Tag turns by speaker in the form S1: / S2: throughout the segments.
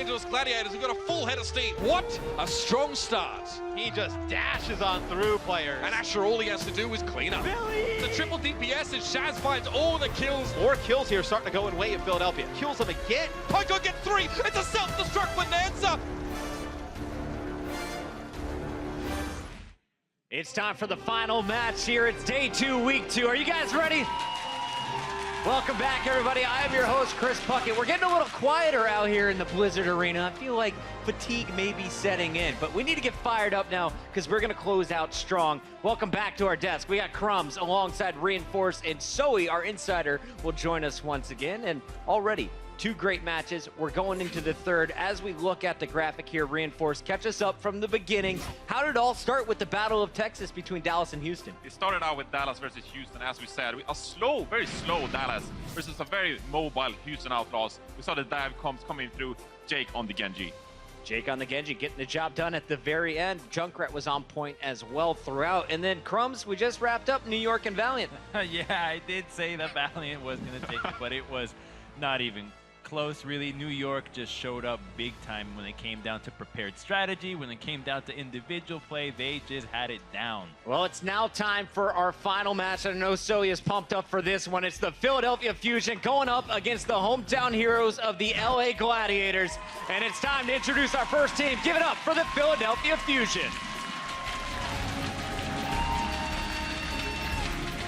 S1: Angeles Gladiators have got a full head of steam. What a strong start.
S2: He just dashes on through players.
S1: And Asher, all he has to do is clean up.
S2: Billy!
S1: The triple DPS as Shaz finds all the kills.
S2: More kills here starting to go in way of Philadelphia. Kills them again.
S1: Poco gets 3. It's a self-destruct Bonanza.
S3: It's time for the final match here. It's day 2, week 2. Are you guys ready? Welcome back, everybody. I am your host, Chris Puckett. We're getting a little quieter out here in the Blizzard Arena. I feel like fatigue may be setting in, but we need to get fired up now because we're going to close out strong. Welcome back to our desk. We got Crumbs alongside Reinforce, and Zoe, our insider, will join us once again. And already, 2 great matches. We're going into the third. As we look at the graphic here, Reinforce, catch us up from the beginning. How did it all start with the Battle of Texas between Dallas and Houston?
S4: It started out with Dallas versus Houston, as we said. A slow, very slow Dallas versus a very mobile Houston Outlaws. We saw the dive comms coming through, Jake on the Genji.
S3: Jake on the Genji getting the job done at the very end. Junkrat was on point as well throughout. And then Crumbs, we just wrapped up New York and Valiant.
S5: Yeah, I did say that Valiant was going to take it, but it was not even close, really. New York just showed up big time when it came down to prepared strategy. When it came down to individual play, they just had it down.
S3: Well, it's now time for our final match. I know Zoe is pumped up for this one. It's the Philadelphia Fusion going up against the hometown heroes of the LA Gladiators. And it's time to introduce our first team. Give it up for the Philadelphia Fusion.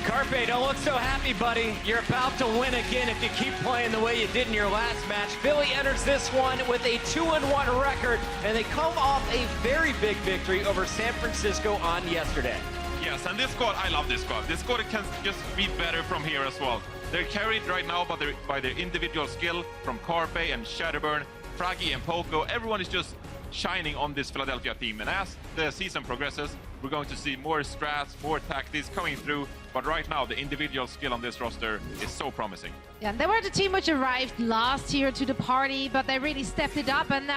S3: Carpe, don't look so happy, buddy. You're about to win again if you keep playing the way you did in your last match. Philly enters this one with a 2-1 record, and they come off a very big victory over San Francisco on yesterday.
S4: Yes, and this squad, I love this squad. This squad can just be better from here as well. They're carried right now by their individual skill from Carpe and Shadowburn, Fraggy and Poco. Everyone is just shining on this Philadelphia team, and as the season progresses, we're going to see more strats, more tactics coming through, but right now the individual skill on this roster is so promising.
S6: Yeah, and they were the team which arrived last year to the party, but they really stepped it up. And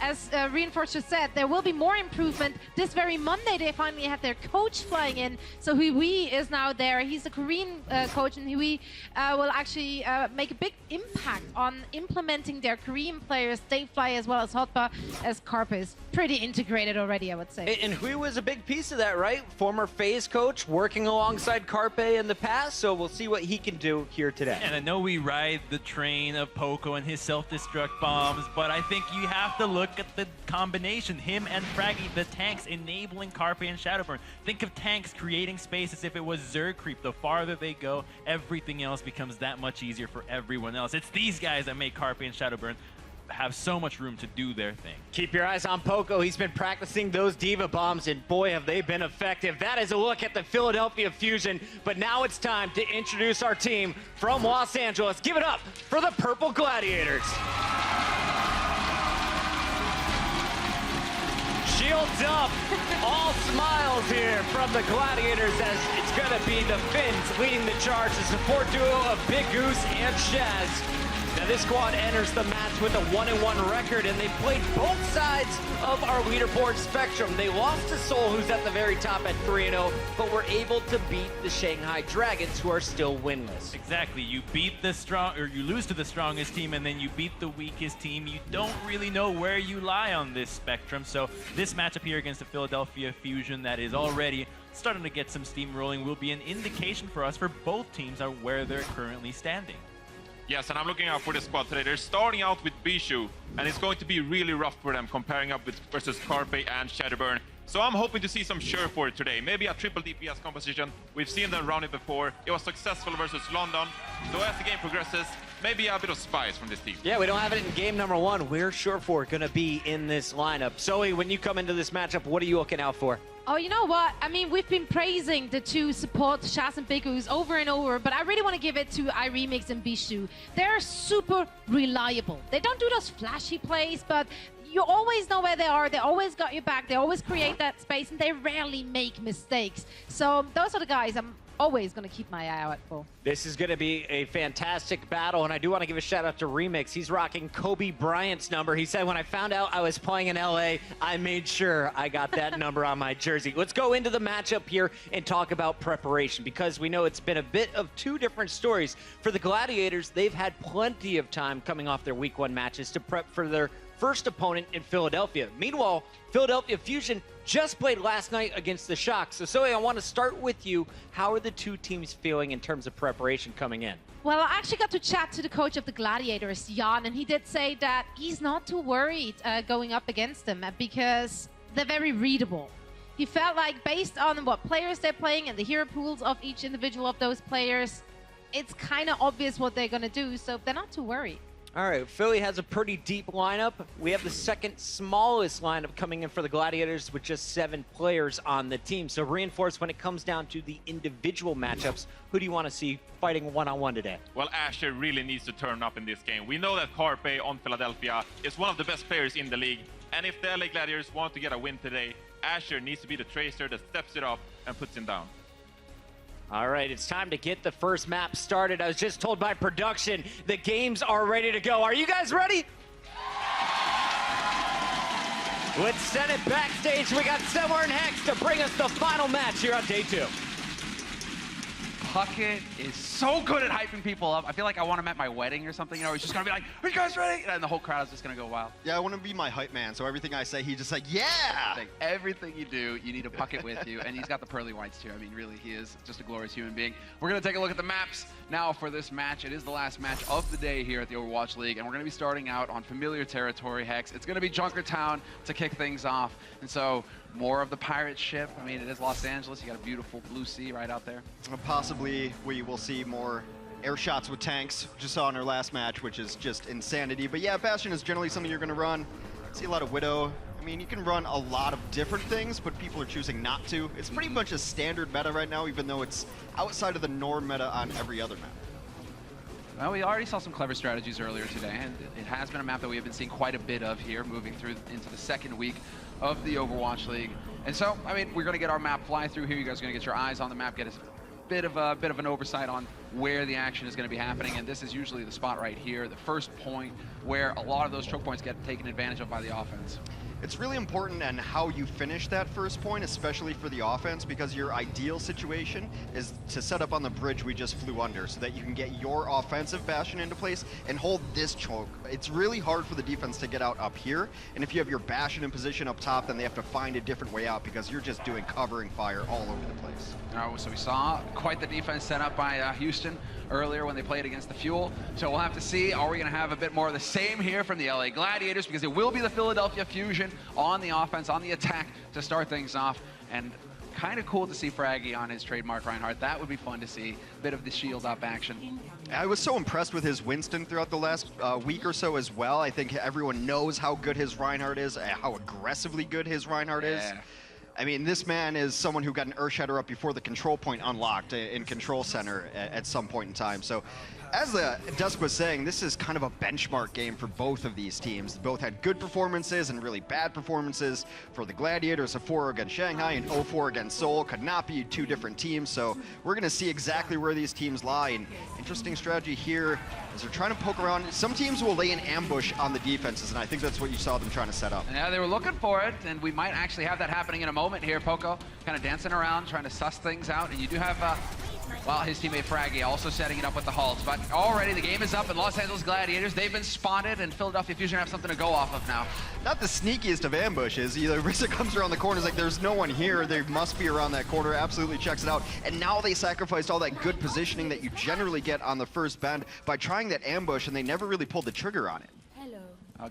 S6: as Reinforce just said, there will be more improvement. This very Monday, they finally had their coach flying in. So Hui is now there. He's a Korean coach, and Hui will actually make a big impact on implementing their Korean players, Datefly as well as Hotba, as Carpe is pretty integrated already, I would say.
S3: And Hui was a big piece of that, right? Former FaZe coach, working alongside Carpe in the past, so we'll see what he can do here today.
S5: And I know we ride the train of Poco and his self-destruct bombs, but I think you have to look at the combination, him and Fraggy, the tanks enabling Carpe and Shadowburn. Think of tanks creating space as if it was Zerg creep. The farther they go, everything else becomes that much easier for everyone else. It's these guys that make Carpe and Shadowburn have so much room to do their thing.
S3: Keep your eyes on Poco. He's been practicing those Diva bombs, and boy, have they been effective. That is a look at the Philadelphia Fusion, but now it's time to introduce our team from Los Angeles. Give it up for the Purple Gladiators. Shields up, all smiles here from the Gladiators as it's gonna be the Finns leading the charge, the support duo of Big Goose and Shaz. Now this squad enters the match with a 1-1 record, and they played both sides of our leaderboard spectrum. They lost to Seoul, who's at the very top at 3-0, but were able to beat the Shanghai Dragons, who are still winless.
S5: Exactly. You beat the strong, or you lose to the strongest team, and then you beat the weakest team. You don't really know where you lie on this spectrum. So this matchup here against the Philadelphia Fusion that is already starting to get some steam rolling will be an indication for us for both teams on where they're currently standing.
S4: Yes, and I'm looking out for the squad today. They're starting out with Bishu, and it's going to be really rough for them comparing up with versus Carpe and Shadowburn. So I'm hoping to see some Surefoot today. Maybe a triple DPS composition. We've seen them run it before. It was successful versus London. So as the game progresses, maybe a bit of spice from this team.
S3: Yeah, we don't have it in game number 1. Where's Surefoot going to be in this lineup? Zoe, when you come into this matchup, what are you looking out for?
S6: Oh, you know what? I mean, we've been praising the two support, Shaz and Big Goose, over and over, but I really want to give it to iRemix and Bishu. They're super reliable. They don't do those flashy plays, but you always know where they are. They always got your back. They always create that space, and they rarely make mistakes. So those are the guys I'm always going to keep my eye out for.
S3: This is going to be a fantastic battle, and I do want to give a shout out to Remix. He's rocking Kobe Bryant's number. He said, when I found out I was playing in LA, I made sure I got that number on my jersey. Let's go into the matchup here and talk about preparation, because we know it's been a bit of 2 different stories. For the Gladiators, they've had plenty of time coming off their week 1 matches to prep for their first opponent in Philadelphia. Meanwhile, Philadelphia Fusion just played last night against the Shock. So Zoe, I want to start with you. How are the two teams feeling in terms of preparation coming in?
S6: Well, I actually got to chat to the coach of the Gladiators, Jan, and he did say that he's not too worried going up against them because they're very readable. He felt like based on what players they're playing and the hero pools of each individual of those players, it's kind of obvious what they're going to do, so they're not too worried.
S3: All right, Philly has a pretty deep lineup. We have the second smallest lineup coming in for the Gladiators with just 7 players on the team. So Reinforced, when it comes down to the individual matchups, who do you want to see fighting one-on-one today?
S4: Well, Asher really needs to turn up in this game. We know that Carpe on Philadelphia is one of the best players in the league. And if the LA Gladiators want to get a win today, Asher needs to be the tracer that steps it up and puts him down.
S3: All right, it's time to get the first map started. I was just told by production the games are ready to go. Are you guys ready? Let's send it backstage. We got Semler and Hex to bring us the final match here on day 2.
S7: Puckett is so good at hyping people up. I feel like I want him at my wedding or something. You know, he's just gonna be like, "Are you guys ready?" And the whole crowd is just gonna go wild.
S8: Yeah, I want to be my hype man, so everything I say, he's just like, yeah!
S7: Like, everything you do, you need a Puckett with you, and he's got the pearly whites too. I mean, really, he is just a glorious human being. We're gonna take a look at the maps now for this match. It is the last match of the day here at the Overwatch League, and we're gonna be starting out on familiar territory, Hex. It's gonna be Junkertown to kick things off, and so more of the pirate ship. I mean, it is Los Angeles. You got a beautiful blue sea right out there.
S8: Possibly we will see more air shots with tanks, just saw in our last match, which is just insanity. But yeah, Bastion is generally something you're going to run. See a lot of Widow. I mean, you can run a lot of different things, but people are choosing not to. It's pretty much a standard meta right now, even though it's outside of the norm meta on every other map.
S7: Well, we already saw some clever strategies earlier today, and it has been a map that we have been seeing quite a bit of here, moving through into the second week of the Overwatch League. And so, I mean, we're going to get our map fly through here. You guys are going to get your eyes on the map, get a bit of an oversight on where the action is going to be happening. And this is usually the spot right here, the first point where a lot of those choke points get taken advantage of by the offense.
S8: It's really important and how you finish that first point, especially for the offense, because your ideal situation is to set up on the bridge we just flew under so that you can get your offensive Bastion into place and hold this choke. It's really hard for the defense to get out up here, and if you have your Bastion in position up top, then they have to find a different way out because you're just doing covering fire all over the place.
S7: So we saw quite the defense set up by Houston earlier when they played against the Fuel. So we'll have to see, are we going to have a bit more of the same here from the LA Gladiators, because it will be the Philadelphia Fusion on the offense, on the attack to start things off. And kind of cool to see Fraggy on his trademark Reinhardt. That would be fun to see, a bit of the shield up action.
S8: I was so impressed with his Winston throughout the last week or so as well. I think everyone knows how good his Reinhardt is, how aggressively good his Reinhardt is. I mean, this man is someone who got an Earthshatter up before the control point unlocked in Control Center at some point in time. So, as Dusk was saying, this is kind of a benchmark game for both of these teams. Both had good performances and really bad performances. For the Gladiators, a 4 against Shanghai and 0-4 against Seoul could not be two different teams. So we're going to see exactly where these teams lie. And interesting strategy here as they're trying to poke around. Some teams will lay an ambush on the defenses, and I think that's what you saw them trying to set up.
S7: Yeah, they were looking for it, and we might actually have that happening in a moment here. Poco kind of dancing around, trying to suss things out, and you do have well, his teammate Fraggy also setting it up with the halts. But already the game is up, and Los Angeles Gladiators, they've been spotted, and Philadelphia Fusion have something to go off of now.
S8: Not the sneakiest of ambushes. Either Risa comes around the corner, is like, there's no one here. They must be around that corner. Absolutely checks it out. And now they sacrificed all that good positioning that you generally get on the first bend by trying that ambush, and they never really pulled the trigger on it.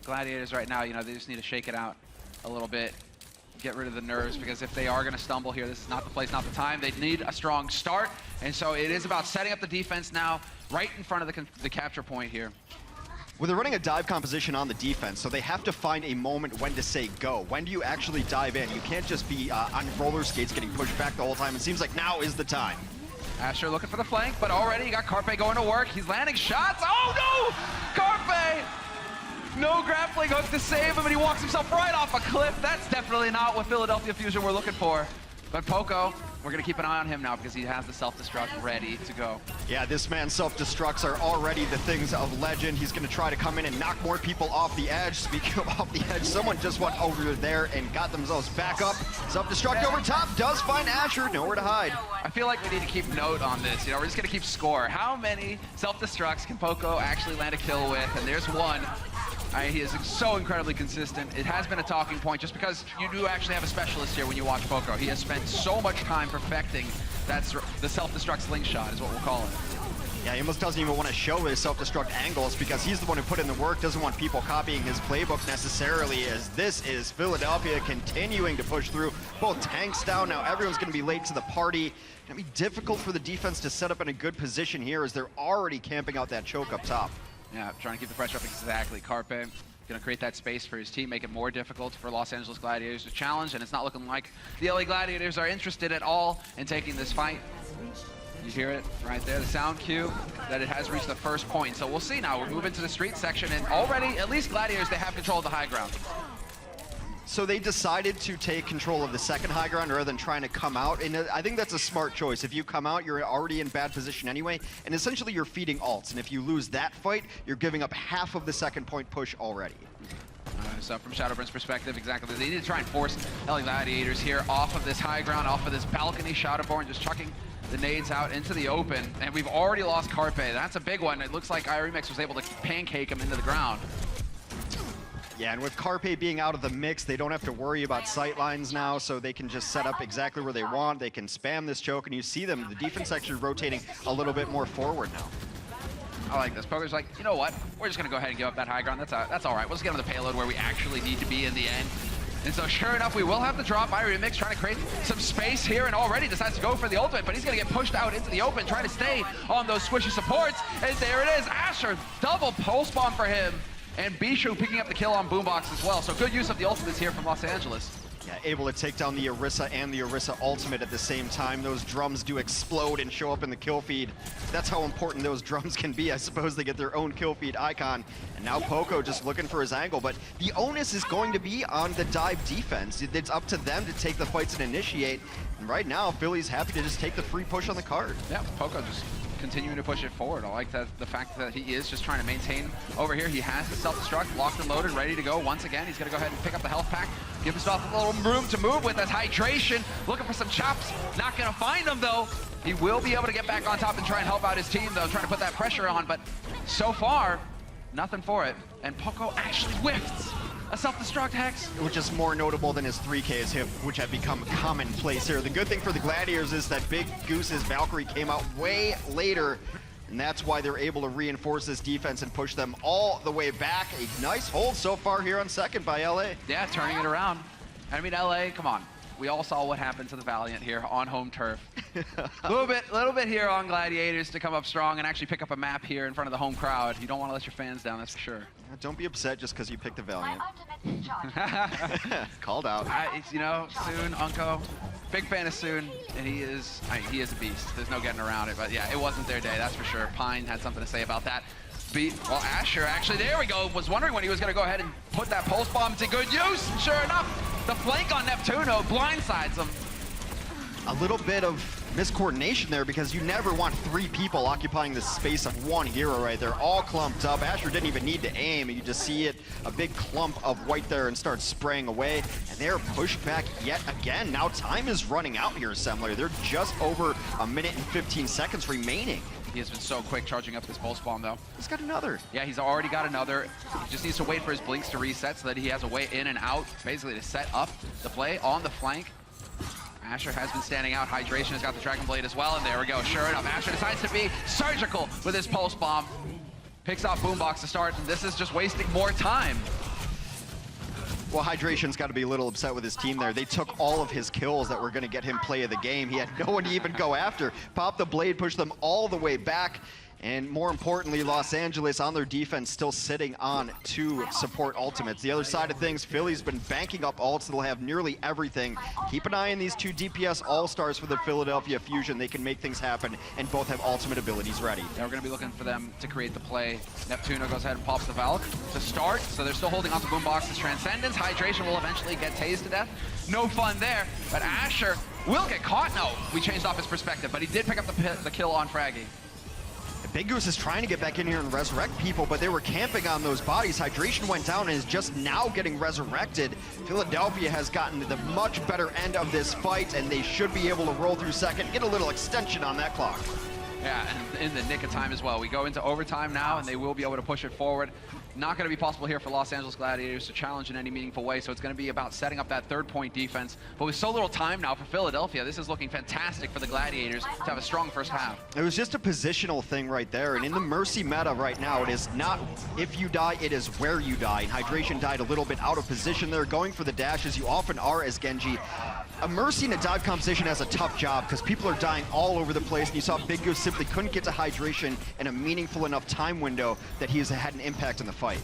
S7: Gladiators right now, you know, they just need to shake it out a little bit. Get rid of the nerves, because if they are going to stumble here, this is not the place, not the time. They need a strong start, and so it is about setting up the defense now right in front of the capture point here.
S8: Well, they're running a dive composition on the defense, so they have to find a moment when to say go. When do you actually dive in? You can't just be on roller skates getting pushed back the whole time. It seems like now is the time.
S7: Asher looking for the flank, but already you got Carpe going to work. He's landing shots. Oh no! Carpe! No grappling hook to save him, and he walks himself right off a cliff. That's definitely not what Philadelphia Fusion were looking for. But Poco, we're going to keep an eye on him now because he has the self-destruct ready to go. Yeah,
S8: this man's self-destructs are already the things of legend. He's going to try to come in and knock more people off the edge. Speaking of off the edge, someone just went over there and got themselves back up. Self-destruct over top does find Asher, nowhere to hide.
S7: I feel like we need to keep note on this. You know, we're just going to keep score. How many self-destructs can Poco actually land a kill with? And there's one. He is so incredibly consistent. It has been a talking point just because you do actually have a specialist here when you watch Poko. He has spent so much time perfecting the self-destruct slingshot is what we'll call it.
S8: Yeah, he almost doesn't even want to show his self-destruct angles because he's the one who put in the work, doesn't want people copying his playbook necessarily, as this is Philadelphia continuing to push through. Both tanks down, now everyone's going to be late to the party. Going to be difficult for the defense to set up in a good position here as they're already camping out that choke up top.
S7: Yeah, trying to keep the pressure up exactly. Carpe going to create that space for his team, make it more difficult for Los Angeles Gladiators to challenge, and it's not looking like the LA Gladiators are interested at all in taking this fight. You hear it right there, the sound cue that it has reached the first point. So we'll see now. We're moving to the street section, and already, at least Gladiators, they have control of the high ground.
S8: So they decided to take control of the second high ground rather than trying to come out, and I think that's a smart choice. If you come out, you're already in bad position anyway, and essentially you're feeding ults, and if you lose that fight, you're giving up half of the second point push already.
S7: So from Shadowburn's perspective, exactly, they need to try and force LA Gladiators here off of this high ground, off of this balcony. Shadowburn just chucking the nades out into the open, and we've already lost Carpe. That's a big one. It looks like IRemix was able to pancake him into the ground.
S8: Yeah, and with Carpe being out of the mix, they don't have to worry about sightlines now, so they can just set up exactly where they want. They can spam this choke, and you see them, the defense actually rotating a little bit more forward now.
S7: I like this. Poker's like, you know what? We're just going to go ahead and give up that high ground. That's all right. We'll just get on the payload where we actually need to be in the end. And so sure enough, we will have to drop IRemix, trying to create some space here, and already decides to go for the ultimate, but he's going to get pushed out into the open, trying to stay on those squishy supports. And there it is. Asher, double pulse bomb for him. And Bishu picking up the kill on Boombox as well. So good use of the ultimates here from Los Angeles.
S8: Yeah, able to take down the Orisa and the Orisa ultimate at the same time. Those drums do explode and show up in the kill feed. That's how important those drums can be. I suppose they get their own kill feed icon. And now Poko just looking for his angle. But the onus is going to be on the dive defense. It's up to them to take the fights and initiate. And right now, Philly's happy to just take the free push on the card.
S7: Yeah, Poko just continuing to push it forward. I like the fact that he is just trying to maintain over here. He has the self-destruct locked and loaded, ready to go. Once again, he's going to go ahead and pick up the health pack, give himself a little room to move with that hydration. Looking for some chops. Not going to find them, though. He will be able to get back on top and try and help out his team, though, trying to put that pressure on. But so far, nothing for it. And Poko actually whiffs a self-destruct Hex.
S8: Which is more notable than his 3Ks hit, which have become commonplace here. The good thing for the Gladiators is that Big Goose's Valkyrie came out way later, and that's why they're able to reinforce this defense and push them all the way back. A nice hold so far here on second by LA.
S7: Yeah, turning it around. I mean, LA, come on. We all saw what happened to the Valiant here on home turf. A little bit here on Gladiators to come up strong and actually pick up a map here in front of the home crowd. You don't want to let your fans down, that's for sure.
S8: Don't be upset just because you picked the Valiant. Called out.
S7: You know, Soon, Unko, big fan of Soon, and he is a beast. There's no getting around it, but yeah, it wasn't their day, that's for sure. Pine had something to say about that. Well, Asher, actually, there we go, was wondering when he was going to go ahead and put that pulse bomb to good use. And sure enough, the flank on Neptuno blindsides him.
S8: A little bit of miscoordination there because you never want 3 people occupying the space of 1 hero right there. All clumped up. Asher didn't even need to aim. You just see it, a big clump of white there, and start spraying away. And they're pushed back yet again. Now time is running out here, Semler. They're just over a minute and 15 seconds remaining.
S7: He has been so quick charging up this pulse bomb, though.
S8: He's got another.
S7: Yeah, he's already got another. He just needs to wait for his blinks to reset so that he has a way in and out, basically to set up the play on the flank. Asher has been standing out. Hydration has got the Dragon Blade as well, and there we go. Sure enough, Asher decides to be surgical with his pulse bomb. Picks off Boombox to start, and this is just wasting more time.
S8: Well, Hydration's got to be a little upset with his team there. They took all of his kills that were going to get him play of the game. He had no one to even go after. Pop the blade, push them all the way back. And more importantly, Los Angeles on their defense still sitting on 2 support ultimates. The other side of things, Philly's been banking up ults. They'll have nearly everything. Keep an eye on these 2 DPS all-stars for the Philadelphia Fusion. They can make things happen, and both have ultimate abilities ready.
S7: Yeah, we're going to be looking for them to create the play. Neptuno goes ahead and pops the Valk to start, so they're still holding on to Boombox's Transcendence. Hydration will eventually get tased to death. No fun there, but Asher will get caught. No, we changed off his perspective, but he did pick up the kill on Fraggy.
S8: Big Goose is trying to get back in here and resurrect people, but they were camping on those bodies. Hydration went down and is just now getting resurrected. Philadelphia has gotten to the much better end of this fight, and they should be able to roll through second, get a little extension on that clock.
S7: Yeah, and in the nick of time as well. We go into overtime now, and they will be able to push it forward. not going to be possible here for Los Angeles Gladiators to challenge in any meaningful way, so it's going to be about setting up that third-point defense. But with so little time now for Philadelphia, this is looking fantastic for the Gladiators to have a strong first half.
S8: It was just a positional thing right there, and in the Mercy meta right now, it is not if you die, it is where you die. And Hydration died a little bit out of position there, going for the dash as you often are as Genji. A Mercy in a dive composition has a tough job because people are dying all over the place, and you saw Big Goose simply couldn't get to Hydration in a meaningful enough time window that he has had an impact in the fight.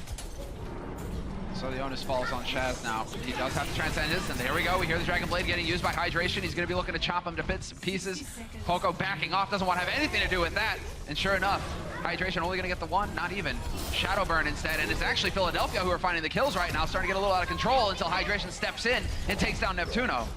S7: So the onus falls on Shaz now. He does have the Transcendence, and there we go. We hear the Dragon Blade getting used by Hydration. He's going to be looking to chop him to bits and pieces. Poco backing off, doesn't want to have anything to do with that. And sure enough, Hydration only going to get the one, not even. Shadowburn instead, and it's actually Philadelphia who are finding the kills right now, starting to get a little out of control until Hydration steps in and takes down Neptuno.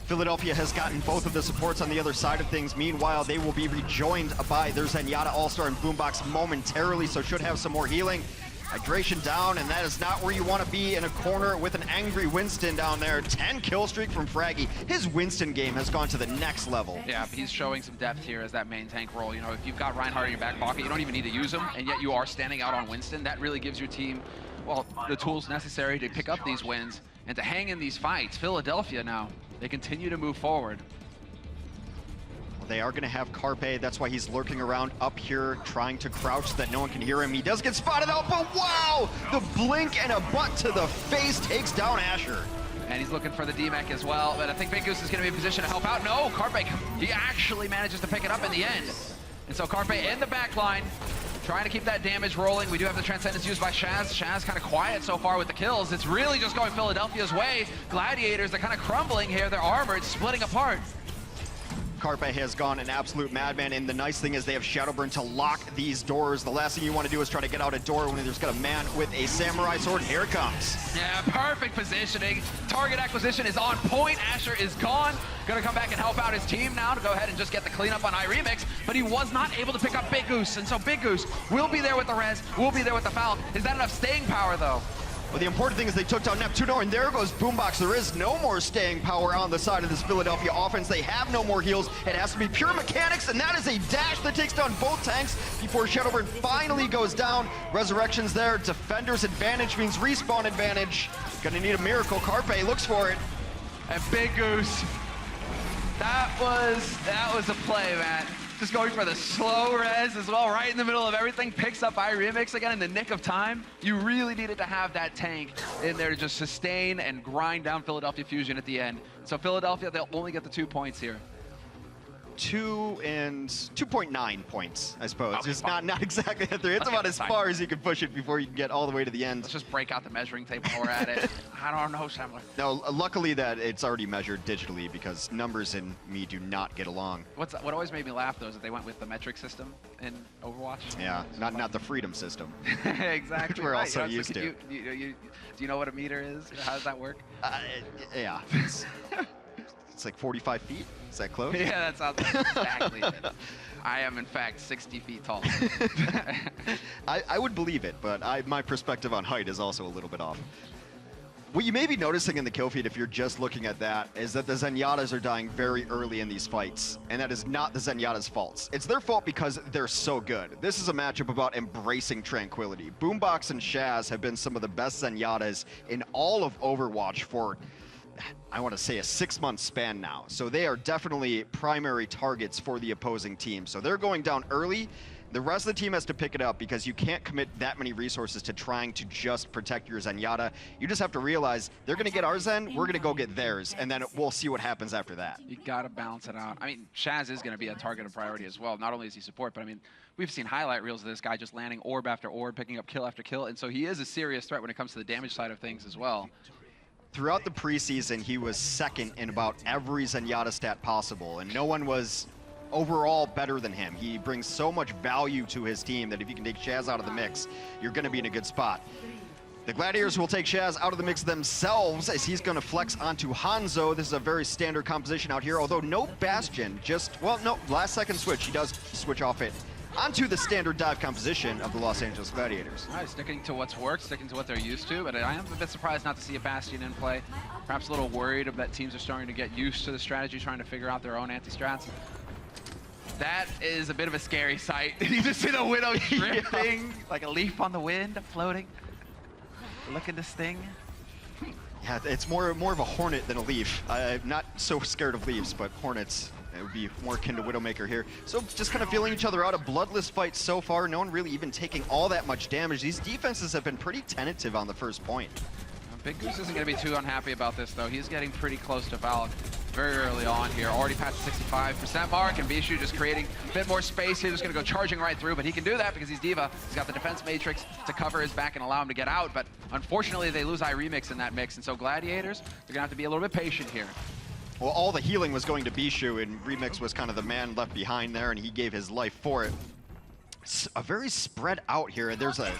S8: Philadelphia has gotten both of the supports on the other side of things. Meanwhile, they will be rejoined by their Zenyatta All-Star and Boombox momentarily, so should have some more healing. Hydration down, and that is not where you want to be in a corner with an angry Winston down there. 10 kill streak from Fraggy. His Winston game has gone to the next level.
S7: Yeah, he's showing some depth here as that main tank role. You know, if you've got Reinhardt in your back pocket, you don't even need to use him, and yet you are standing out on Winston. That really gives your team, well, the tools necessary to pick up these wins and to hang in these fights. Philadelphia now, they continue to move forward.
S8: Well, they are going to have Carpe. That's why he's lurking around up here, trying to crouch so that no one can hear him. He does get spotted out, but wow! The blink and a butt to the face takes down Asher.
S7: And he's looking for the DMAC as well, but I think Big Goose is going to be in position to help out. No, Carpe, he actually manages to pick it up in the end. And so Carpe in the back line, trying to keep that damage rolling. We do have the Transcendence used by Shaz. Shaz kind of quiet so far with the kills. It's really just going Philadelphia's way. Gladiators, they're kind of crumbling here. Their armor, it's splitting apart.
S8: Carpe has gone an absolute madman, and the nice thing is they have Shadowburn to lock these doors. The last thing you want to do is try to get out a door when there's got a man with a samurai sword. Here it comes.
S7: Yeah, perfect positioning. Target acquisition is on point. Asher is gone. Gonna come back and help out his team now to go ahead and just get the cleanup on iRemix, but he was not able to pick up Big Goose, and so Big Goose will be there with the res, will be there with the foul. Is that enough staying power, though?
S8: Well, the important thing is they took down Neptuno, and there goes Boombox. There is no more staying power on the side of this Philadelphia offense. They have no more heals. It has to be pure mechanics, and that is a dash that takes down both tanks before Shadowburn finally goes down. Resurrection's there. Defender's advantage means respawn advantage. Gonna need a miracle. Carpe looks for it.
S7: And Big Goose, that was a play, man. Just going for the slow res as well, right in the middle of everything, picks up iRemix again in the nick of time. You really needed to have that tank in there to just sustain and grind down Philadelphia Fusion at the end. So Philadelphia, they'll only get the 2 points here.
S8: 2.9 points, I suppose.
S7: Okay,
S8: It's not exactly at 3. It's about as far as you can push it before you can get all the way to the end.
S7: Let's just break out the measuring tape while we're at it. I don't know, Shamler.
S8: No, luckily that it's already measured digitally because numbers and me do not get along.
S7: What always made me laugh, though, is that they went with the metric system in Overwatch.
S8: Yeah, not the freedom system.
S7: Exactly.
S8: We're
S7: right.
S8: also
S7: So
S8: used to.
S7: do you know what a meter is? How does that work?
S8: Yeah. It's like 45 feet. Is that close?
S7: Yeah, that sounds exactly it. I am, in fact, 60 feet tall.
S8: I would believe it, but my perspective on height is also a little bit off. What you may be noticing in the kill feed, if you're just looking at that, is that the Zenyatas are dying very early in these fights, and that is not the Zenyatas' faults. It's their fault because they're so good. This is a matchup about embracing tranquility. Boombox and Shaz have been some of the best Zenyatas in all of Overwatch for, I want to say, a 6-month span now. So they are definitely primary targets for the opposing team. So they're going down early. The rest of the team has to pick it up because you can't commit that many resources to trying to just protect your Zenyatta. You just have to realize they're going to get our Zen, we're going to go get theirs, and then we'll see what happens after that.
S7: You got to balance it out. I mean, Shaz is going to be a target of priority as well. Not only is he support, but I mean, we've seen highlight reels of this guy just landing orb after orb, picking up kill after kill, and so he is a serious threat when it comes to the damage side of things as well.
S8: Throughout the preseason, he was second in about every Zenyatta stat possible, and no one was overall better than him. He brings so much value to his team that if you can take Shaz out of the mix, you're going to be in a good spot. The Gladiators will take Shaz out of the mix themselves as he's going to flex onto Hanzo. This is a very standard composition out here, although no Bastion, just, well, no, last second switch. He does switch off it onto the standard dive composition of the Los Angeles Gladiators.
S7: All right, sticking to what's worked, sticking to what they're used to, but I am a bit surprised not to see a Bastion in play. Perhaps a little worried that teams are starting to get used to the strategy, trying to figure out their own anti-strats. That is a bit of a scary sight. Did you just see the Widow drifting like a leaf on the wind, floating? looking to sting.
S8: Yeah, it's more of a Hornet than a Leaf. I'm not so scared of Leafs, but Hornets, it would be more akin to Widowmaker here. So just kind of feeling each other out. A bloodless fight so far. No one really even taking all that much damage. These defenses have been pretty tentative on the first point.
S7: Big Goose isn't going to be too unhappy about this, though. He's getting pretty close to Valk very early on here. Already past the 65% mark, and Bishu just creating a bit more space here. Just going to go charging right through, but he can do that because he's D.Va. He's got the defense matrix to cover his back and allow him to get out, but unfortunately they lose iRemix in that mix, and so Gladiators, they're going to have to be a little bit patient here.
S8: Well, all the healing was going to Bishu, and Remix was kind of the man left behind there, and he gave his life for it. A very spread out here. There's a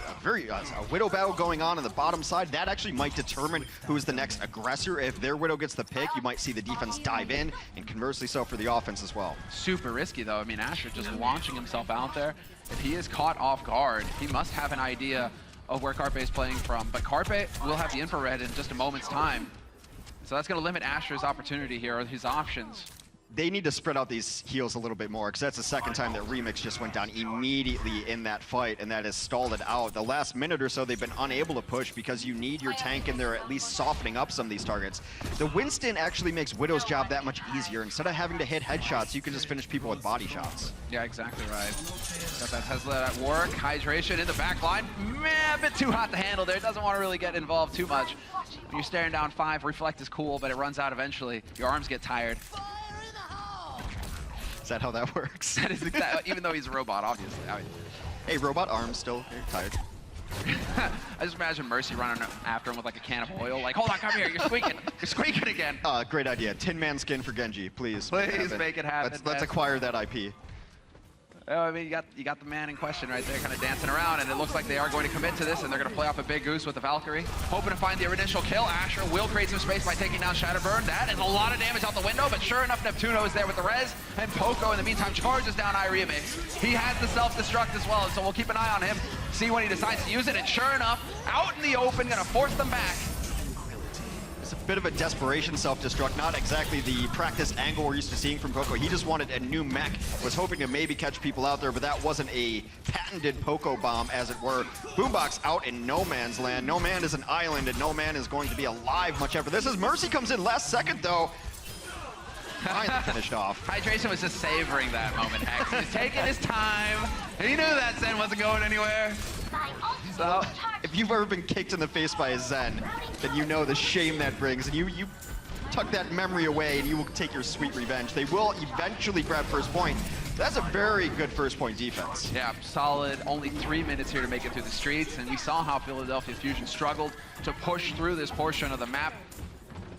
S8: Widow battle going on the bottom side. That actually might determine who's the next aggressor. If their Widow gets the pick, you might see the defense dive in, and conversely so for the offense as well.
S7: Super risky, though. I mean, Asher just launching himself out there. If he is caught off guard, he must have an idea of where Carpe is playing from. But Carpe will have the infrared in just a moment's time. So that's going to limit Asher's opportunity here, or his options.
S8: They need to spread out these heals a little bit more, because that's the second time that Remix just went down immediately in that fight, and that has stalled it out. The last minute or so, they've been unable to push because you need your tank in there at least softening up some of these targets. The Winston actually makes Widow's job that much easier. Instead of having to hit headshots, you can just finish people with body shots.
S7: Yeah, exactly right. Got that Tesla at work. Hydration in the back line. Man, a bit too hot to handle there. Doesn't want to really get involved too much. When you're staring down 5, Reflect is cool, but it runs out eventually. Your arms get tired.
S8: Is that how that works?
S7: That is exactly, even though he's a robot, obviously. I mean,
S8: hey, robot arms still tired.
S7: I just imagine Mercy running after him with like a can of oil. Like, hold on, come here, you're squeaking. You're squeaking again.
S8: Great idea. Tin Man skin for Genji, please.
S7: Please make it happen.
S8: Let's acquire that IP.
S7: Oh, I mean, you got the man in question right there kind of dancing around, and it looks like they are going to commit to this, and they're going to play off a Big Goose with the Valkyrie. Hoping to find the initial kill. Asher will create some space by taking down Shadowburn. That is a lot of damage out the window, but sure enough, Neptuno is there with the res, and Poco, in the meantime, charges down iRemix. He has the self-destruct as well, so we'll keep an eye on him, see when he decides to use it, and sure enough, out in the open, going to force them back.
S8: It's a bit of a desperation self-destruct, not exactly the practice angle we're used to seeing from Poco. He just wanted a new mech, was hoping to maybe catch people out there, but that wasn't a patented Poco bomb, as it were. Boombox out in no man's land. No man is an island, and no man is going to be alive much after this. As Mercy comes in last second, though. Finally finished off.
S7: Hydration was just savoring that moment, Hex. He was taking his time. He knew that Zen wasn't going anywhere. So,
S8: if you've ever been kicked in the face by a Zen, then you know the shame that brings, and you tuck that memory away and you will take your sweet revenge. They will eventually grab first point. That's a very good first point defense.
S7: Yeah, solid. Only 3 minutes here to make it through the streets, and we saw how Philadelphia Fusion struggled to push through this portion of the map.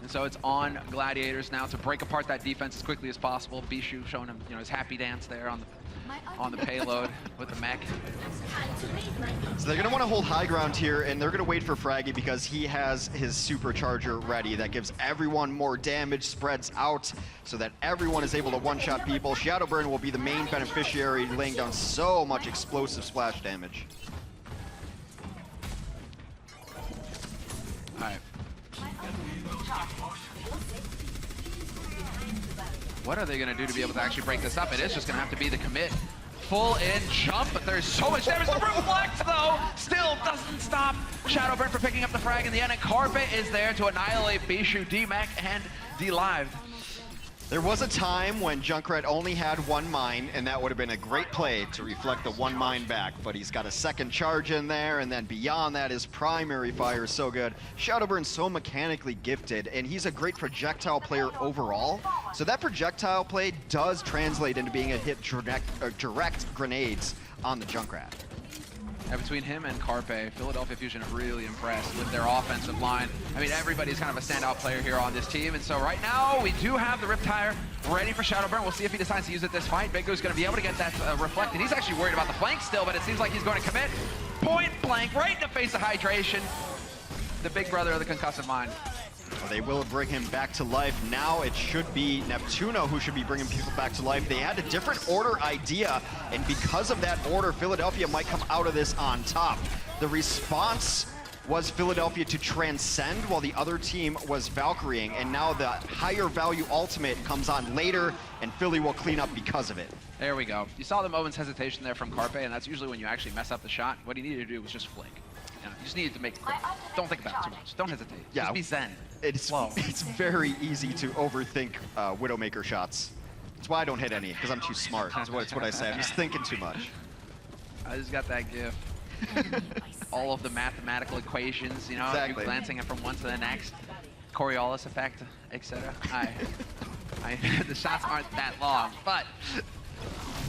S7: And so it's on Gladiators now to break apart that defense as quickly as possible. Bishu showing him, his happy dance there on the payload with the mech.
S8: So they're going to want to hold high ground here, and they're going to wait for Fraggy because he has his supercharger ready. That gives everyone more damage, spreads out so that everyone is able to one-shot people. Shadowburn will be the main beneficiary, laying down so much explosive splash damage.
S7: All right. What are they going to do to be able to actually break this up? It is just going to have to be the commit. Full in jump, but there's so much damage. The reflect, though, still doesn't stop Shadowburn from picking up the frag in the end, and Carpe is there to annihilate Bishu, D-Mac, and D-Lived.
S8: There was a time when Junkrat only had one mine, and that would have been a great play to reflect the one mine back, but he's got a second charge in there, and then beyond that, his primary fire is so good. Shadowburn's so mechanically gifted, and he's a great projectile player overall, so that projectile play does translate into being a hit direct grenades on the Junkrat.
S7: Yeah, between him and Carpe, Philadelphia Fusion have really impressed with their offensive line. I mean, everybody's kind of a standout player here on this team, and so right now we do have the Riptire ready for Shadowburn. We'll see if he decides to use it this fight. Big Go's going to be able to get that reflected. He's actually worried about the flank still, but it seems like he's going to commit point blank right in the face of Hydration, the big brother of the concussive mind.
S8: Well, they will bring him back to life. Now it should be Neptuno who should be bringing people back to life. They had a different order idea, and because of that order, Philadelphia might come out of this on top. The response was Philadelphia to transcend while the other team was Valkyrying, and now the higher value ultimate comes on later, and Philly will clean up because of it.
S7: There we go. You saw the moment's hesitation there from Carpe, and that's usually when you actually mess up the shot. What he needed to do was just flick. You just need to make. Don't think about it too much. Don't hesitate.
S8: Yeah.
S7: Just be zen.
S8: It's
S7: Slow.
S8: it's very easy to overthink Widowmaker shots. That's why I don't hit any, because I'm too smart. That's what I say. I'm just thinking too much.
S7: I just got that gift. All of the mathematical equations, you know,
S8: Exactly.
S7: you're glancing it from one to the next. Coriolis effect, etc. The shots aren't that long, but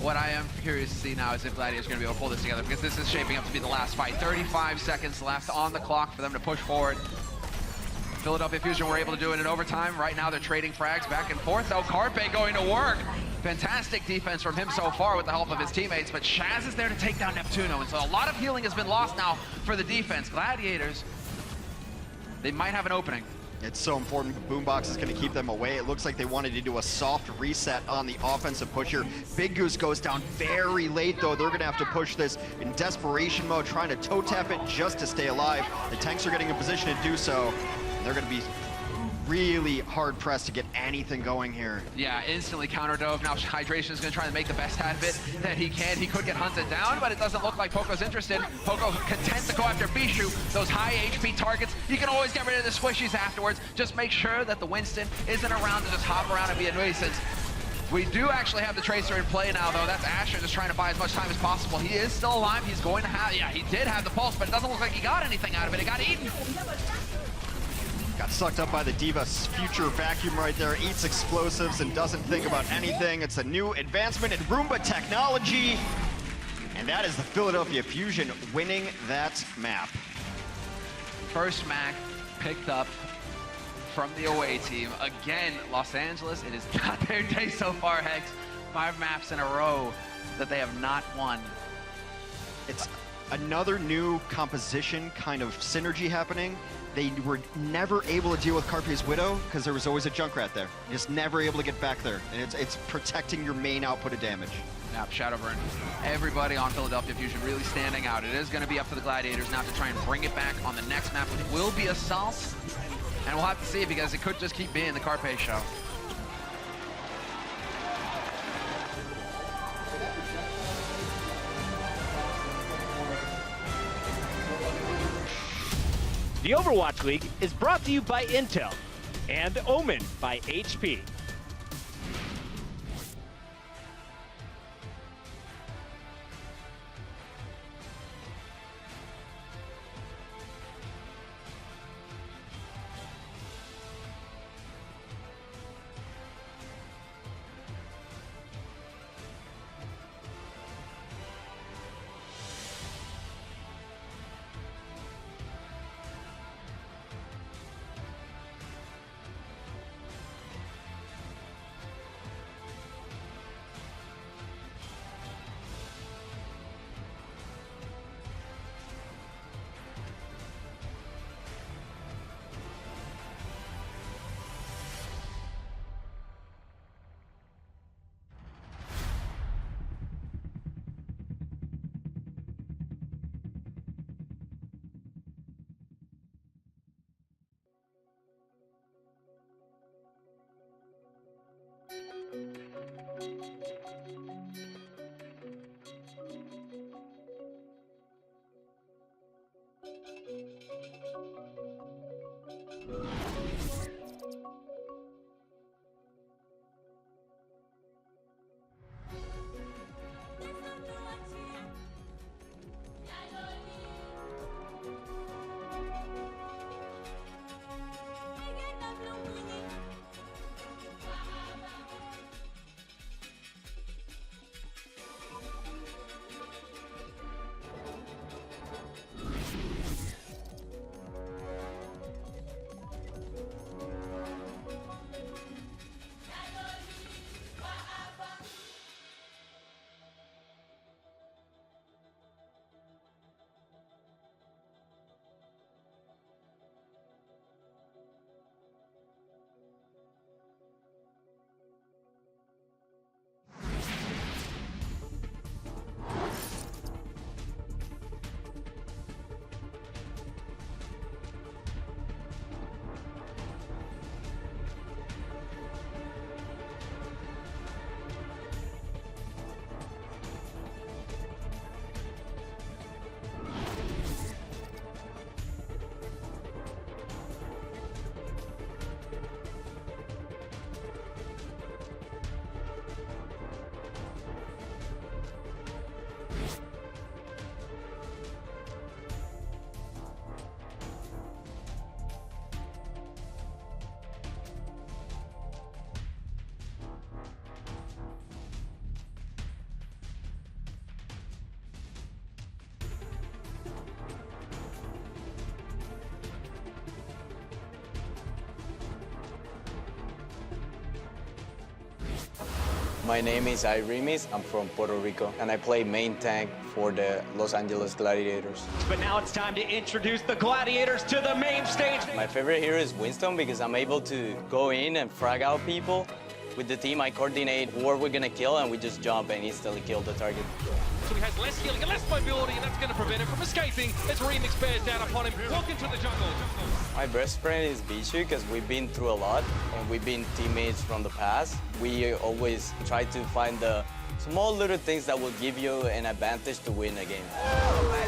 S7: what I am curious to see now is if Gladiator's going to be able to pull this together, because this is shaping up to be the last fight. 35 seconds left on the clock for them to push forward. Philadelphia Fusion were able to do it in overtime. Right now they're trading frags back and forth, though. Carpe going to work. Fantastic defense from him so far with the help of his teammates, but Shaz is there to take down Neptuno, and so a lot of healing has been lost now for the defense. Gladiators, they might have an opening.
S8: It's so important. Boombox is going to keep them away. It looks like they wanted to do a soft reset on the offensive pusher. Big Goose goes down very late, though. They're going to have to push this in desperation mode, trying to toe tap it just to stay alive. The tanks are getting in position to do so. They're going to be really hard pressed to get anything going here.
S7: Yeah, instantly counter dove. Now Hydration is going to try to make the best out of it that he can. He could get hunted down, but it doesn't look like Poco's interested. Poco content to go after Bishu. Those high HP targets, you can always get rid of the squishies afterwards. Just make sure that the Winston isn't around to just hop around and be a nuisance. We do actually have the Tracer in play now, though. That's Asher just trying to buy as much time as possible. He is still alive. He's going to have, yeah, he did have the pulse, but it doesn't look like he got anything out of it. It got eaten.
S8: Got sucked up by the D.Va's future vacuum right there, eats explosives and doesn't think about anything. It's a new advancement in Roomba technology. And that is the Philadelphia Fusion winning that map.
S7: First Mac picked up from the away team. Again, Los Angeles, it is not their day so far, Hex. 5 maps in a row that they have not won.
S8: It's another new composition kind of synergy happening. They were never able to deal with Carpe's Widow because there was always a Junkrat there. Just never able to get back there. And it's protecting your main output of damage.
S7: Now, Shadowburn, everybody on Philadelphia Fusion really standing out. It is going to be up to the Gladiators now to try and bring it back on the next map, which will be Assault. And we'll have to see because it could just keep being the Carpe show.
S9: The Overwatch League is brought to you by Intel and Omen by HP.
S10: My name is Irimis. I'm from Puerto Rico, and I play main tank for the Los Angeles Gladiators.
S9: But now it's time to introduce the Gladiators to the main stage.
S10: My favorite hero is Winston because I'm able to go in and frag out people. With the team, I coordinate who we're gonna kill, and we just jump and instantly kill the target.
S1: So he has less healing and less mobility, and that's going to prevent him from escaping as Remix bears down upon him. Walk into the jungle.
S10: My best friend is Bishu because we've been through a lot, and we've been teammates from the past. We always try to find the small little things that will give you an advantage to win a game.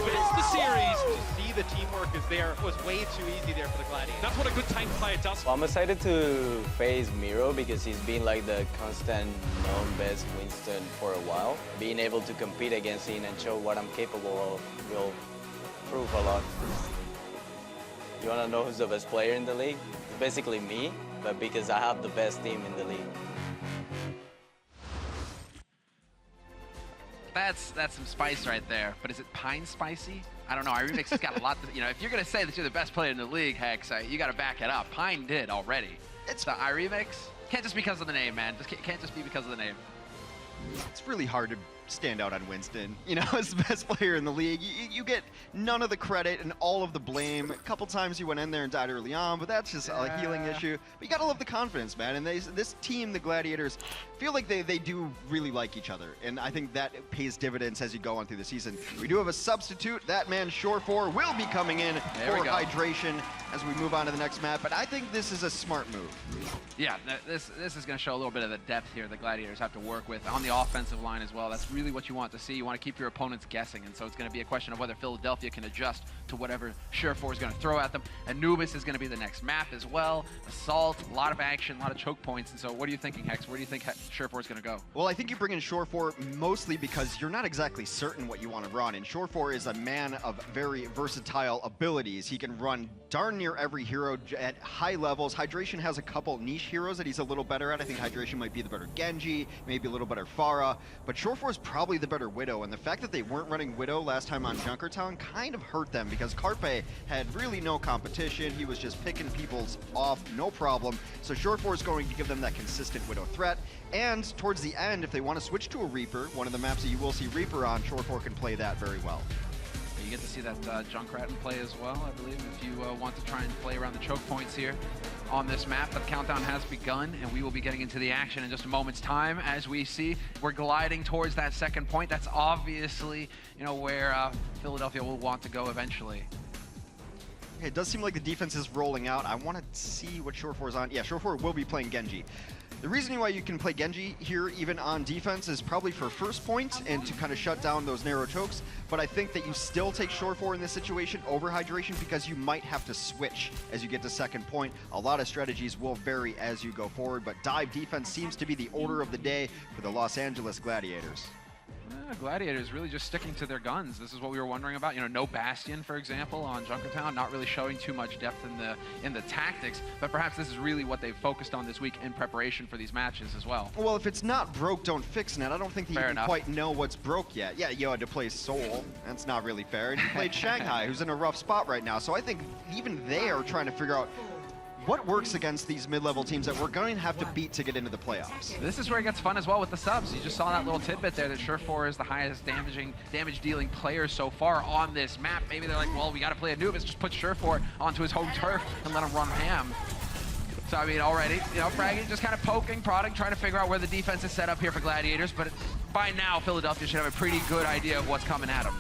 S2: Wins the series. To see the teamwork is there was way too easy there for the Gladiators.
S1: That's what a good tank player does.
S10: Well, I'm excited to face Miro because he's been like the constant known best Winston for a while. Being able to compete against him and show what I'm capable of will prove a lot. You want to know who's the best player in the league? It's basically me, but because I have the best team in the league.
S7: That's some spice right there. But is it pine spicy? I don't know. Iremix has got a lot. If you're gonna say that you're the best player in the league, Hex, you got to back it up. Pine did already. It's the Iremix. Can't just be because of the name, man. Can't just be because of the name.
S8: It's really hard to stand out on Winston, as the best player in the league. You get none of the credit and all of the blame. A couple times you went in there and died early on, but that's just a healing issue. But you gotta love the confidence, man. And this team, the Gladiators, feel like they do really like each other. And I think that pays dividends as you go on through the season. We do have a substitute. That man, Shore4, will be coming in for hydration as we move on to the next map. But I think this is a smart move.
S7: Yeah, this is going to show a little bit of the depth here the Gladiators have to work with on the offensive line as well. That's really what you want to see. You want to keep your opponents guessing, and so it's going to be a question of whether Philadelphia can adjust to whatever Shore4 is going to throw at them. Anubis is going to be the next map as well. Assault, a lot of action, a lot of choke points, and so what are you thinking, Hex? Where do you think Shore4 is going to go?
S8: Well, I think you bring in Shore4 mostly because you're not exactly certain what you want to run, and Shore4 is a man of very versatile abilities. He can run darn near every hero at high levels. Hydration has a couple niche heroes that he's a little better at. I think Hydration might be the better Genji, maybe a little better Pharah, but Shore4 is probably the better Widow, and the fact that they weren't running Widow last time on Junkertown kind of hurt them because Carpe had really no competition. He was just picking people's off, no problem. So Shore4 is going to give them that consistent Widow threat, and towards the end, if they want to switch to a Reaper, one of the maps that you will see Reaper on, Shore4 can play that very well.
S7: You get to see that Junkrat in play as well, I believe, if you want to try and play around the choke points here on this map. But the countdown has begun, and we will be getting into the action in just a moment's time. As we see, we're gliding towards that second point. That's obviously, where Philadelphia will want to go eventually.
S8: It does seem like the defense is rolling out. I want to see what Shore4 is on. Yeah, Shore4 will be playing Genji. The reason why you can play Genji here, even on defense, is probably for first point and to kind of shut down those narrow chokes. But I think that you still take Shore4 in this situation over Hydration because you might have to switch as you get to second point. A lot of strategies will vary as you go forward, but dive defense seems to be the order of the day for the Los Angeles Gladiators.
S7: Gladiators really just sticking to their guns. This is what we were wondering about. No Bastion, for example, on Junkertown, not really showing too much depth in the tactics, but perhaps this is really what they've focused on this week in preparation for these matches as well.
S8: Well, if it's not broke, don't fix it. I don't think they even quite know what's broke yet. Yeah, you had to play Seoul. That's not really fair. And you played Shanghai, who's in a rough spot right now. So I think even they are trying to figure out what works against these mid-level teams that we're going to have to beat to get into the playoffs.
S7: This is where it gets fun as well with the subs. You just saw that little tidbit there that Shore4 is the highest damage-dealing player so far on this map. Maybe they're like, well, we got to play Anubis, just put Shore4 onto his home turf and let him run ham. So, I mean, already, Fraggy just kind of poking, prodding, trying to figure out where the defense is set up here for Gladiators, but by now, Philadelphia should have a pretty good idea of what's coming at them.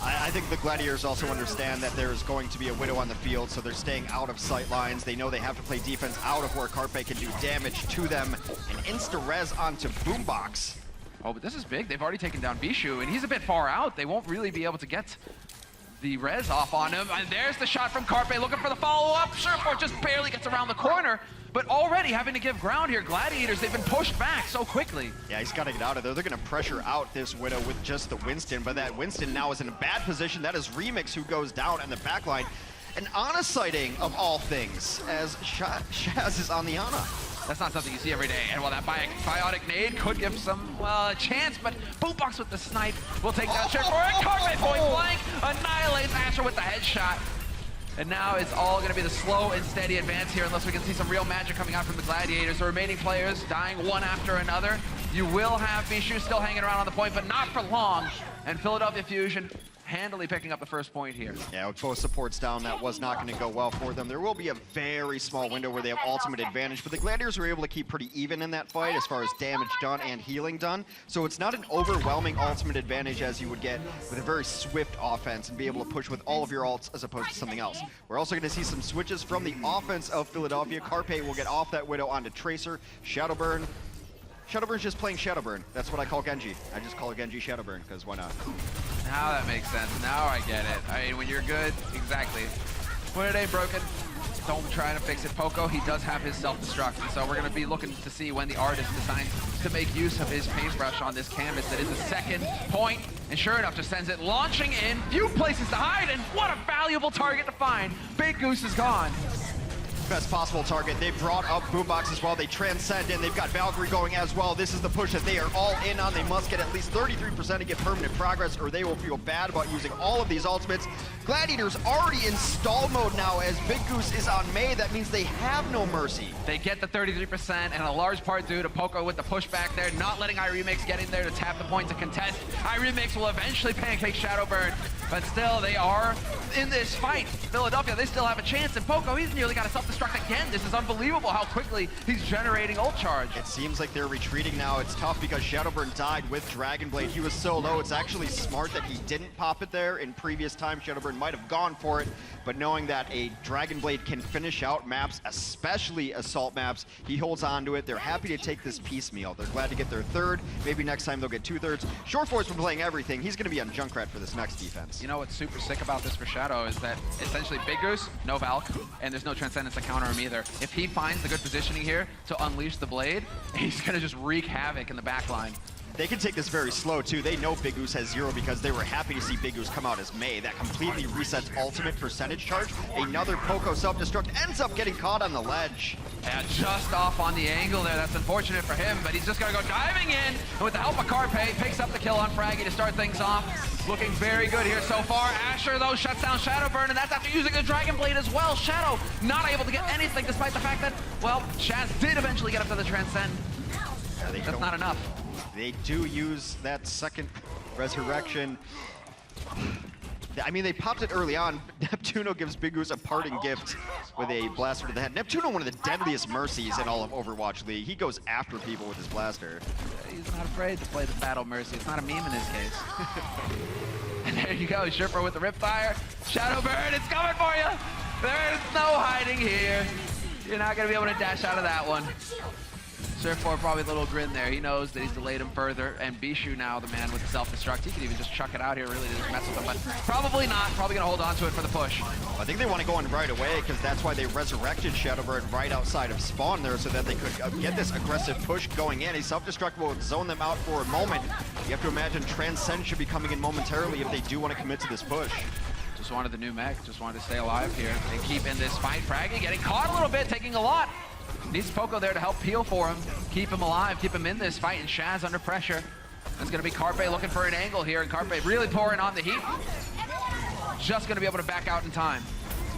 S8: I think the Gladiators also understand that there's going to be a Widow on the field, so they're staying out of sight lines. They know they have to play defense out of where Carpe can do damage to them. And insta-res onto Boombox.
S7: Oh, but this is big. They've already taken down Bishu, and he's a bit far out. They won't really be able to get the res off on him. And there's the shot from Carpe, looking for the follow-up. Shore4 just barely gets around the corner, but already having to give ground here. Gladiators, they've been pushed back so quickly.
S8: Yeah, he's got to get out of there. They're going to pressure out this Widow with just the Winston, but that Winston now is in a bad position. That is Remix who goes down in the backline. An Ana sighting of all things, as Shaz is on the Ana.
S7: That's not something you see every day. And while that biotic nade could give some, well, a chance, but Boombox with the snipe will take down Shore4. Carpe point blank annihilates Asher with the headshot. And now it's all going to be the slow and steady advance here unless we can see some real magic coming out from the Gladiators. The remaining players dying one after another. You will have Bishu still hanging around on the point, but not for long. And Philadelphia Fusion handily picking up the first point here.
S8: Yeah, with both supports down, that was not going to go well for them. There will be a very small window where they have ultimate advantage, but the Gladiators were able to keep pretty even in that fight as far as damage done and healing done. So it's not an overwhelming ultimate advantage as you would get with a very swift offense and be able to push with all of your ults as opposed to something else. We're also going to see some switches from the offense of Philadelphia. Carpe will get off that widow onto Tracer. Shadowburn. Shadowburn's just playing Shadowburn. That's what I call Genji. I just call it Genji Shadowburn, because why not?
S7: Now that makes sense. Now I get it. I mean, when you're good, exactly. When it ain't broken, don't try to fix it. Poco, he does have his self-destruct, and so we're going to be looking to see when the artist decides to make use of his paintbrush on this canvas. That is the second point, and sure enough, just sends it launching in. Few places to hide, and what a valuable target to find. Big Goose is gone.
S8: Best possible target. They brought up Boombox as well. They transcend in. They've got Valkyrie going as well. This is the push that they are all in on. They must get at least 33% to get permanent progress, or they will feel bad about using all of these ultimates. Gladiators already in stall mode now as Big Goose is on Mei. That means they have no mercy.
S7: They get the 33%, and a large part due to Poco with the pushback there, not letting iRemix get in there to tap the point to contest. iRemix will eventually pancake Shadowburn, but still, they are in this fight. Philadelphia, they still have a chance, and Poco, he's nearly got a self-destruct again. This is unbelievable how quickly he's generating ult charge.
S8: It seems like they're retreating now. It's tough because Shadowburn died with Dragon Blade. He was so low. It's actually smart that he didn't pop it there. In previous times, Shadowburn might have gone for it, but knowing that a Dragon Blade can finish out maps, especially assault maps, he holds on to it. They're happy to take this piecemeal. They're glad to get their third. Maybe next time they'll get 2/3. Shoreforce been playing everything. He's going to be on Junkrat for this next defense.
S7: You know what's super sick about this for Shadow is that essentially Big Goose, no Valk, and there's no Transcendence to counter him either. If he finds the good positioning here to unleash the blade, he's going to just wreak havoc in the back line.
S8: They can take this very slow, too. They know Big Goose has 0 because they were happy to see Big Goose come out as Mei. That completely resets ultimate percentage charge. Another Poco self-destruct ends up getting caught on the ledge.
S7: Yeah, just off on the angle there. That's unfortunate for him, but he's just going to go diving in. And with the help of Carpe, picks up the kill on Fraggy to start things off. Looking very good here so far. Asher, though, shuts down Shadowburn, and that's after using the Dragon Blade as well. Shadow not able to get anything despite the fact that, well, Shaz did eventually get up to the Transcend.
S8: Yeah,
S7: that's not enough.
S8: They do use that second resurrection. I mean, they popped it early on. Neptuno gives Big Goose a parting gift with a blaster to the head. Neptuno, one of the deadliest mercies in all of Overwatch League. He goes after people with his blaster.
S7: He's not afraid to play the battle mercy. It's not a meme in this case. And there you go, Sherpa with the Ripfire. Shadowburn, it's coming for you. There's no hiding here. You're not going to be able to dash out of that one. Surf4 probably a little grin there. He knows that he's delayed him further. And Bishu now, the man with the self-destruct. He could even just chuck it out here, really didn't mess with him. But probably not. Probably going to hold on to it for the push.
S8: I think they want to go in right away because that's why they resurrected Shadowburn right outside of spawn there so that they could get this aggressive push going in. A self-destruct will zone them out for a moment. You have to imagine Transcend should be coming in momentarily if they do want to commit to this push.
S7: Just wanted the new mech. Just wanted to stay alive here and keep in this fight. Fraggy getting caught a little bit, taking a lot. Needs Poco there to help peel for him, keep him alive, keep him in this fight, and Shaz under pressure. It's going to be Carpe looking for an angle here, and Carpe really pouring on the heat. Just going to be able to back out in time.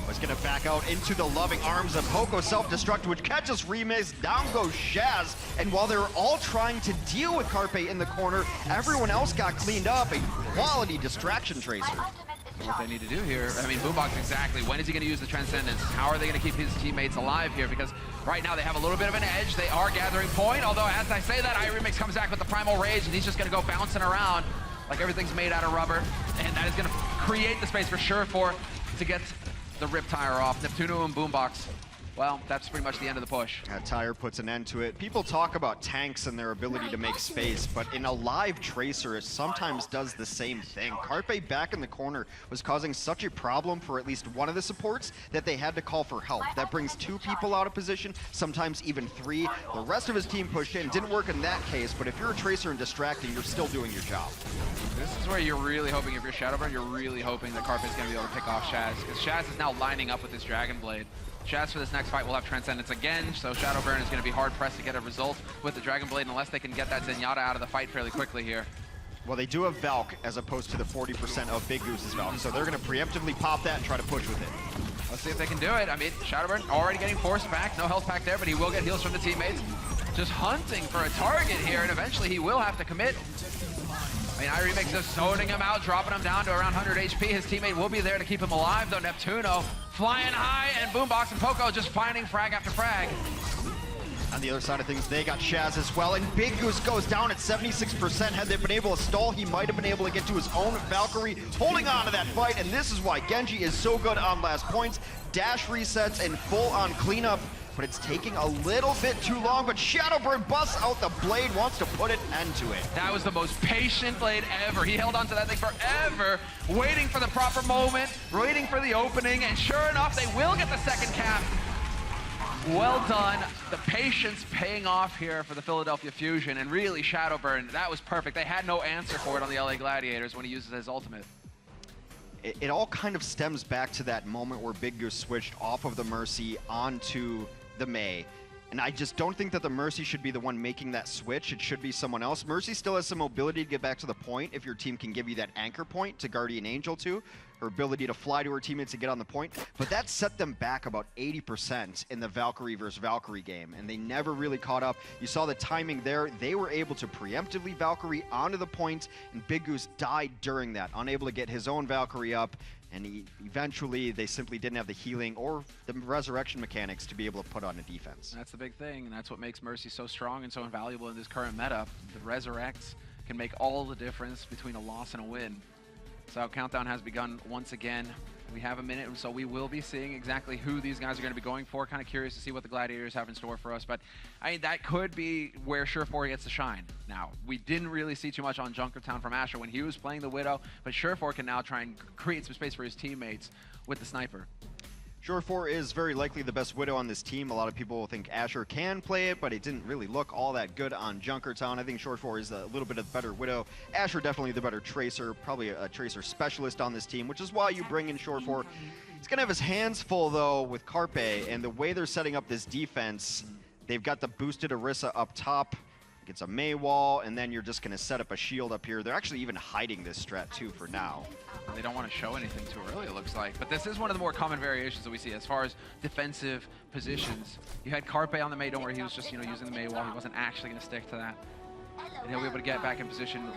S8: Was going to back out into the loving arms of Poco self-destruct, which catches Remix. Down goes Shaz, and while they were all trying to deal with Carpe in the corner, everyone else got cleaned up. A quality distraction tracer.
S7: What they need to do here, I mean, Boombox exactly. When is he going to use the Transcendence? How are they going to keep his teammates alive here? Because right now they have a little bit of an edge. They are gathering point, although as I say that, iRemix comes back with the Primal Rage, and he's just going to go bouncing around like everything's made out of rubber. And that is going to create the space for Surefour to get the Riptire off. Neptuno and Boombox. Well, that's pretty much the end of the push.
S8: Tire puts an end to it. People talk about tanks and their ability to make space, but in a live Tracer, it sometimes does the same thing. Carpe back in the corner was causing such a problem for at least one of the supports that they had to call for help. That brings 2 people out of position, sometimes even 3. The rest of his team pushed in. Didn't work in that case, but if you're a Tracer and distracting, you're still doing your job.
S7: This is where you're really hoping, if you're Shadowburn, you're really hoping that Carpe is going to be able to pick off Shaz, because Shaz is now lining up with his Dragon Blade. Shaz for this next fight will have Transcendence again, so Shadowburn is going to be hard-pressed to get a result with the Dragon Blade unless they can get that Zenyatta out of the fight fairly quickly here.
S8: Well, they do have Valk as opposed to the 40% of Big Goose's Valk, so they're going to preemptively pop that and try to push with it.
S7: Let's see if they can do it. I mean, Shadowburn already getting forced back. No health pack there, but he will get heals from the teammates. just hunting for a target here, and eventually he will have to commit. I mean, Iremix just zoning him out, dropping him down to around 100 HP. His teammate will be there to keep him alive, though. Neptuno flying high, and Boombox and Poco just finding frag after frag.
S8: On the other side of things, they got Shaz as well, and Big Goose goes down at 76%. Had they been able to stall, he might have been able to get to his own Valkyrie, holding on to that fight, and this is why Genji is so good on last points. Dash resets and full-on cleanup, but it's taking a little bit too long, but Shadowburn busts out the blade, wants to put an end to it.
S7: That was the most patient blade ever. He held on to that thing forever, waiting for the proper moment, waiting for the opening, and sure enough, they will get the second cap. Well done. The patience paying off here for the Philadelphia Fusion, and really Shadowburn, that was perfect. They had no answer for it on the LA Gladiators when he uses his ultimate.
S8: It all kind of stems back to that moment where Big Goose switched off of the Mercy onto the Mei. And I just don't think that the Mercy should be the one making that switch. It should be someone else. Mercy still has some mobility to get back to the point if your team can give you that anchor point to Guardian Angel to, her ability to fly to her teammates and get on the point. But that set them back about 80% in the Valkyrie versus Valkyrie game, and they never really caught up. You saw the timing there. They were able to preemptively Valkyrie onto the point, and Big Goose died during that, unable to get his own Valkyrie up. And eventually, they simply didn't have the healing or the resurrection mechanics to be able to put on a defense.
S7: That's the big thing, and that's what makes Mercy so strong and so invaluable in this current meta. The resurrects can make all the difference between a loss and a win. So countdown has begun once again. We have a minute, so we will be seeing exactly who these guys are going to be going for. Kind of curious to see what the Gladiators have in store for us, but I mean, that could be where Surefour gets to shine. Now, we didn't really see too much on Junkertown from Asher when he was playing the Widow, but Surefour can now try and create some space for his teammates with the Sniper.
S8: Surefour is very likely the best Widow on this team. A lot of people think Asher can play it, but it didn't really look all that good on Junkertown. I think Surefour is a little bit of the better Widow. Asher definitely the better Tracer, probably a Tracer specialist on this team, which is why you bring in Surefour. He's going to have his hands full, though, with Carpe, and the way they're setting up this defense, they've got the boosted Orisa up top, gets a Mei wall, and then you're just going to set up a shield up here. They're actually even hiding this strat, too, for now.
S7: They don't want to show anything too early, it looks like. But this is one of the more common variations that we see as far as defensive positions. You had Carpe on the Mei, don't worry, he was just, using the Mei wall. He wasn't actually going to stick to that. And he'll be able to get back in position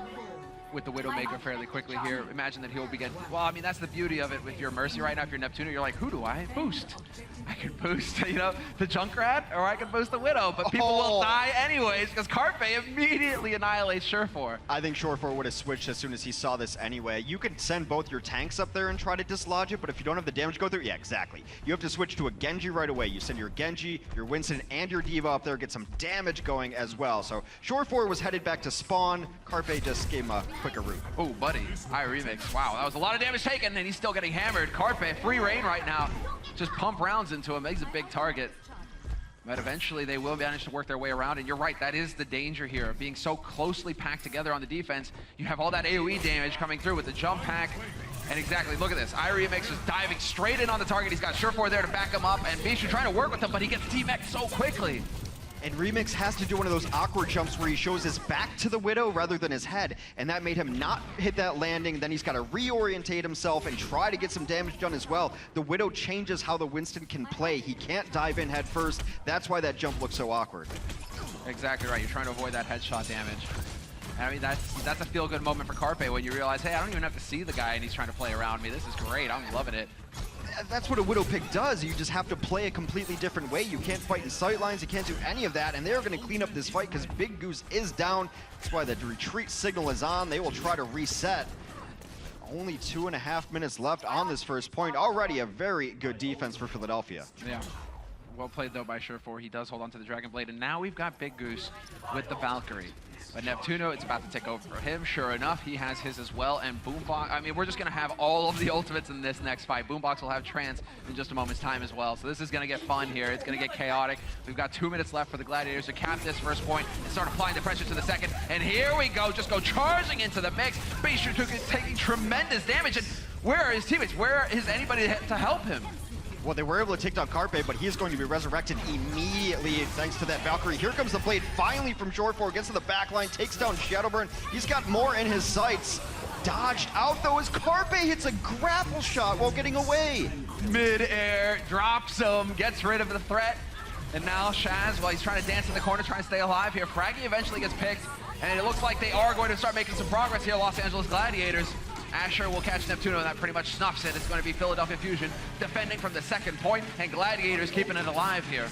S7: with the Widowmaker fairly quickly here. Imagine that he'll be getting, well, I mean, that's the beauty of it with your Mercy right now. If you're Neptuno, you're like, who do I boost? I can boost, the Junkrat, or I can boost the Widow, but people will die anyways because Carpe immediately annihilates Surefour.
S8: I think Surefour would have switched as soon as he saw this anyway. You could send both your tanks up there and try to dislodge it, but if you don't have the damage to go through, yeah, exactly. You have to switch to a Genji right away. You send your Genji, your Winston, and your D.Va up there, get some damage going as well. So Surefour was headed back to spawn. Carpe just gave him a quicker route.
S7: Oh, buddy, Iremix. Wow, that was a lot of damage taken, and he's still getting hammered. Carpe, free reign right now. Just pump rounds into him, makes a big target. But eventually they will manage to work their way around, and you're right, that is the danger here of being so closely packed together on the defense. You have all that AoE damage coming through with the jump pack, and exactly, look at this. Iremix is diving straight in on the target. He's got Surefour there to back him up, and Bishu trying to work with him, but he gets T-Mech so quickly.
S8: And Remix has to do one of those awkward jumps where he shows his back to the Widow rather than his head, and that made him not hit that landing. Then he's got to reorientate himself and try to get some damage done as well. The Widow changes how the Winston can play. He can't dive in head first. That's why that jump looks so awkward.
S7: Exactly right. You're trying to avoid that headshot damage. I mean, that's a feel-good moment for Carpe when you realize, hey, I don't even have to see the guy and he's trying to play around me. This is great. I'm loving it.
S8: That's what a Widow pick does. You just have to play a completely different way. You can't fight in sight lines. You can't do any of that. And they're going to clean up this fight because Big Goose is down. That's why the retreat signal is on. They will try to reset. Only 2.5 minutes left on this first point. Already a very good defense for Philadelphia.
S7: Yeah. Well played, though, by Surefour. He does hold on to the Dragon Blade. And now we've got Big Goose with the Valkyrie. But Neptuno, it's about to take over for him. Sure enough, he has his as well. And Boombox, I mean, we're just going to have all of the ultimates in this next fight. Boombox will have Trance in just a moment's time as well. So this is going to get fun here. It's going to get chaotic. We've got 2 minutes left for the Gladiators to cap this first point and start applying the pressure to the second. And here we go. Just go charging into the mix. Bishu taking tremendous damage. And where are his teammates? Where is anybody to help him?
S8: Well, they were able to take down Carpe, but he is going to be resurrected immediately thanks to that Valkyrie. Here comes the blade finally from Surefour, gets to the back line, takes down Shadowburn. He's got more in his sights. Dodged out, though, as Carpe hits a grapple shot while getting away.
S7: Mid-air, drops him, gets rid of the threat. And now Shaz, while he's trying to dance in the corner, trying to stay alive here, Fraggy eventually gets picked, and it looks like they are going to start making some progress here, Los Angeles Gladiators. Asher will catch Neptuno, and that pretty much snuffs it. It's going to be Philadelphia Fusion defending from the second point, and Gladiators keeping it alive here.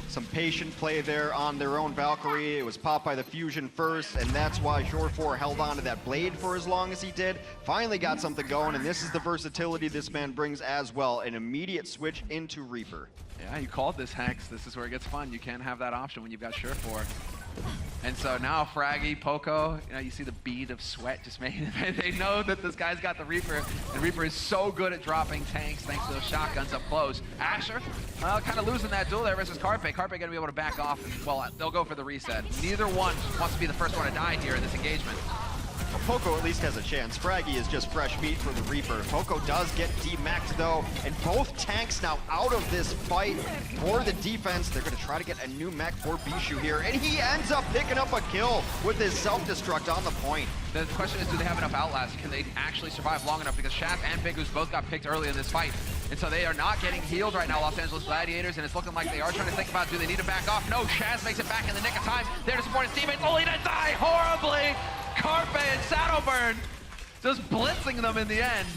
S8: Some patient play there on their own Valkyrie. It was popped by the Fusion first, and that's why Shore4 held on to that blade for as long as he did. Finally got something going, and this is the versatility this man brings as well. An immediate switch into Reaper.
S7: Yeah, you called this, Hex. This is where it gets fun. You can't have that option when you've got Shore4. And so now Fraggy, Poco, you see the bead of sweat just making it. They know that this guy's got the Reaper, and Reaper is so good at dropping tanks thanks to those shotguns up close. Asher, kind of losing that duel there versus Carpe. Carpe going to be able to back off. Well, they'll go for the reset. Neither one wants to be the first one to die here in this engagement.
S8: Well, Poco at least has a chance. Fraggy is just fresh meat for the Reaper. Poco does get demaxed though, and both tanks now out of this fight for the defense. They're going to try to get a new mech for Bishu here, and he ends up picking up a kill with his self-destruct on the point.
S7: The question is, do they have enough outlast? Can they actually survive long enough? Because Shaz and Big Goose both got picked early in this fight. And so they are not getting healed right now, Los Angeles Gladiators, and it's looking like they are trying to think about, do they need to back off? No, Shaz makes it back in the nick of time. There to support his teammates, only to die horribly. Carpe and Shadowburn just blitzing them in the end.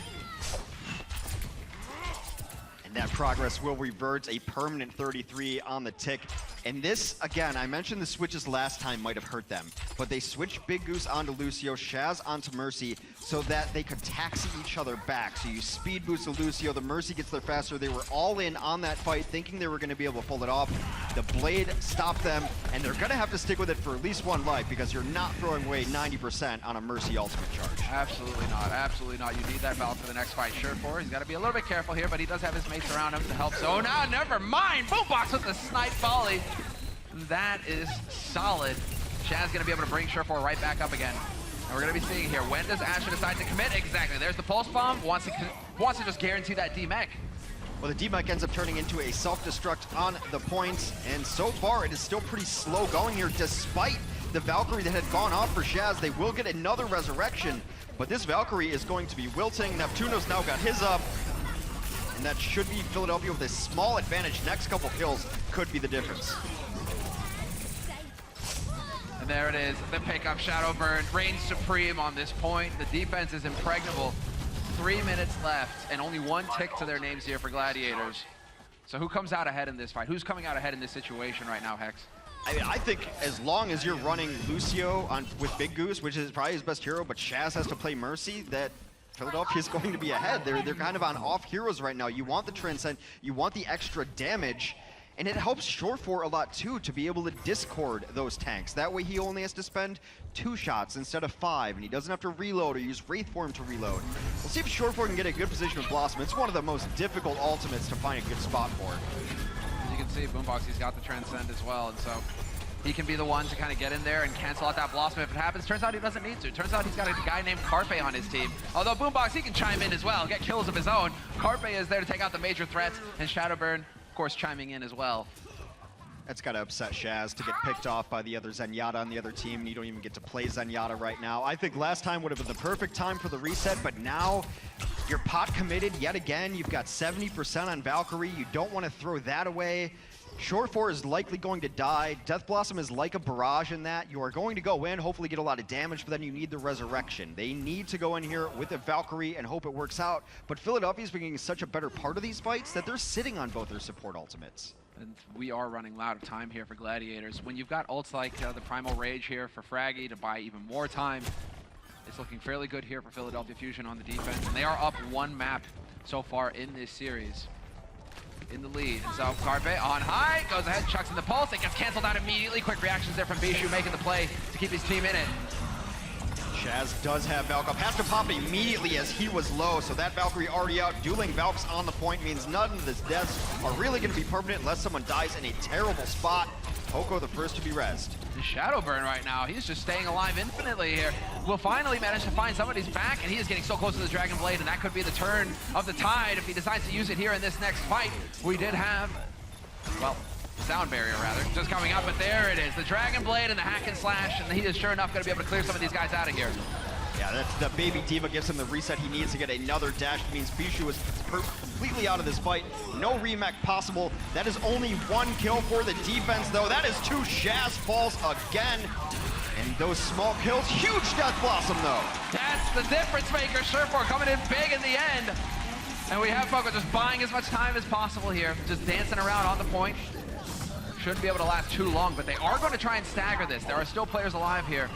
S8: And that progress will revert, a permanent 33 on the tick. And this, again, I mentioned the switches last time might have hurt them, but they switched Big Goose onto Lucio, Shaz onto Mercy, so that they could taxi each other back. So you speed boost to Lucio, the Mercy gets there faster. They were all in on that fight, thinking they were going to be able to pull it off. The blade stopped them, and they're going to have to stick with it for at least one life, because you're not throwing away 90% on a Mercy ultimate charge.
S7: Absolutely not, absolutely not. You need that balance for the next fight. Shore4, he's got to be a little bit careful here, but he does have his mates around him to help. So now, never mind. Boombox with the snipe volley. That is solid. Shaz going to be able to bring Shore4 right back up again. And we're going to be seeing here, when does Asher decide to commit? Exactly, there's the pulse bomb. Wants to just guarantee that D-Mech.
S8: Well, the D-Mech ends up turning into a self-destruct on the points, and so far it is still pretty slow going here, despite the Valkyrie that had gone off for Shaz. They will get another resurrection, but this Valkyrie is going to be wilting. Neptuno's now got his up, and that should be Philadelphia with a small advantage. Next couple kills could be the difference.
S7: And there it is, the pickup. Shadowburn reigns supreme on this point. The defense is impregnable. 3 minutes left, and only one tick to their names here for Gladiators. So who comes out ahead in this fight? Who's coming out ahead in this situation right now, Hex?
S8: I mean, I think as long as you're running Lucio with Big Goose, which is probably his best hero, but Shaz has to play Mercy, that Philadelphia is going to be ahead. They're kind of on off heroes right now. You want the Transcend, you want the extra damage, and it helps Shore4 a lot too to be able to discord those tanks. That way he only has to spend 2 shots instead of 5, and he doesn't have to reload or use Wraith Form to reload. We'll see if Shore4 can get a good position with Blossom. It's one of the most difficult ultimates to find a good spot for.
S7: As you can see, Boombox, he's got the Transcend as well, and so he can be the one to kind of get in there and cancel out that Blossom if it happens. Turns out he doesn't need to. Turns out he's got a guy named Carpe on his team. Although Boombox, he can chime in as well, get kills of his own. Carpe is there to take out the major threats, and Shadowburn, of course, chiming in as well.
S8: That's got to upset Shaz to get picked off by the other Zenyatta on the other team, and you don't even get to play Zenyatta right now. I think last time would have been the perfect time for the reset, but now you're pot committed yet again. You've got 70% on Valkyrie. You don't want to throw that away. Shore4 is likely going to die. Death Blossom is like a barrage in that. You are going to go in, hopefully get a lot of damage, but then you need the resurrection. They need to go in here with a Valkyrie and hope it works out. But Philadelphia's being such a better part of these fights that they're sitting on both their support ultimates.
S7: And we are running out of time here for Gladiators. When you've got ults like the Primal Rage here for Fraggy to buy even more time, it's looking fairly good here for Philadelphia Fusion on the defense. And they are up 1 map so far in this series. In the lead. And so Carpe on high, goes ahead, chucks in the pulse. It gets canceled out immediately. Quick reactions there from Bishu, making the play to keep his team in it.
S8: Shaz does have Valk up, has to pop immediately as he was low, so that Valkyrie already out. Dueling Valks on the point means none of his deaths are really going to be permanent unless someone dies in a terrible spot. Poco the first to be rezzed.
S7: The Shadowburn right now, he's just staying alive infinitely here. Will finally manage to find somebody's back, and he is getting so close to the Dragon Blade, and that could be the turn of the tide if he decides to use it here in this next fight. We did have, well, sound barrier rather, just coming up, but there it is. The Dragon Blade and the hack and slash, and he is sure enough going to be able to clear some of these guys out of here.
S8: Yeah, that's the Baby D.Va gives him the reset he needs to get another dash. It means Bishu is completely out of this fight. No remake possible. That is only 1 kill for the defense, though. That is 2. Shaz falls again. And those small kills, huge Death Blossom, though.
S7: That's the difference maker. Surfboard coming in big in the end. And we have Poko just buying as much time as possible here. Just dancing around on the point. Shouldn't be able to last too long, but they are going to try and stagger this. There are still players alive here.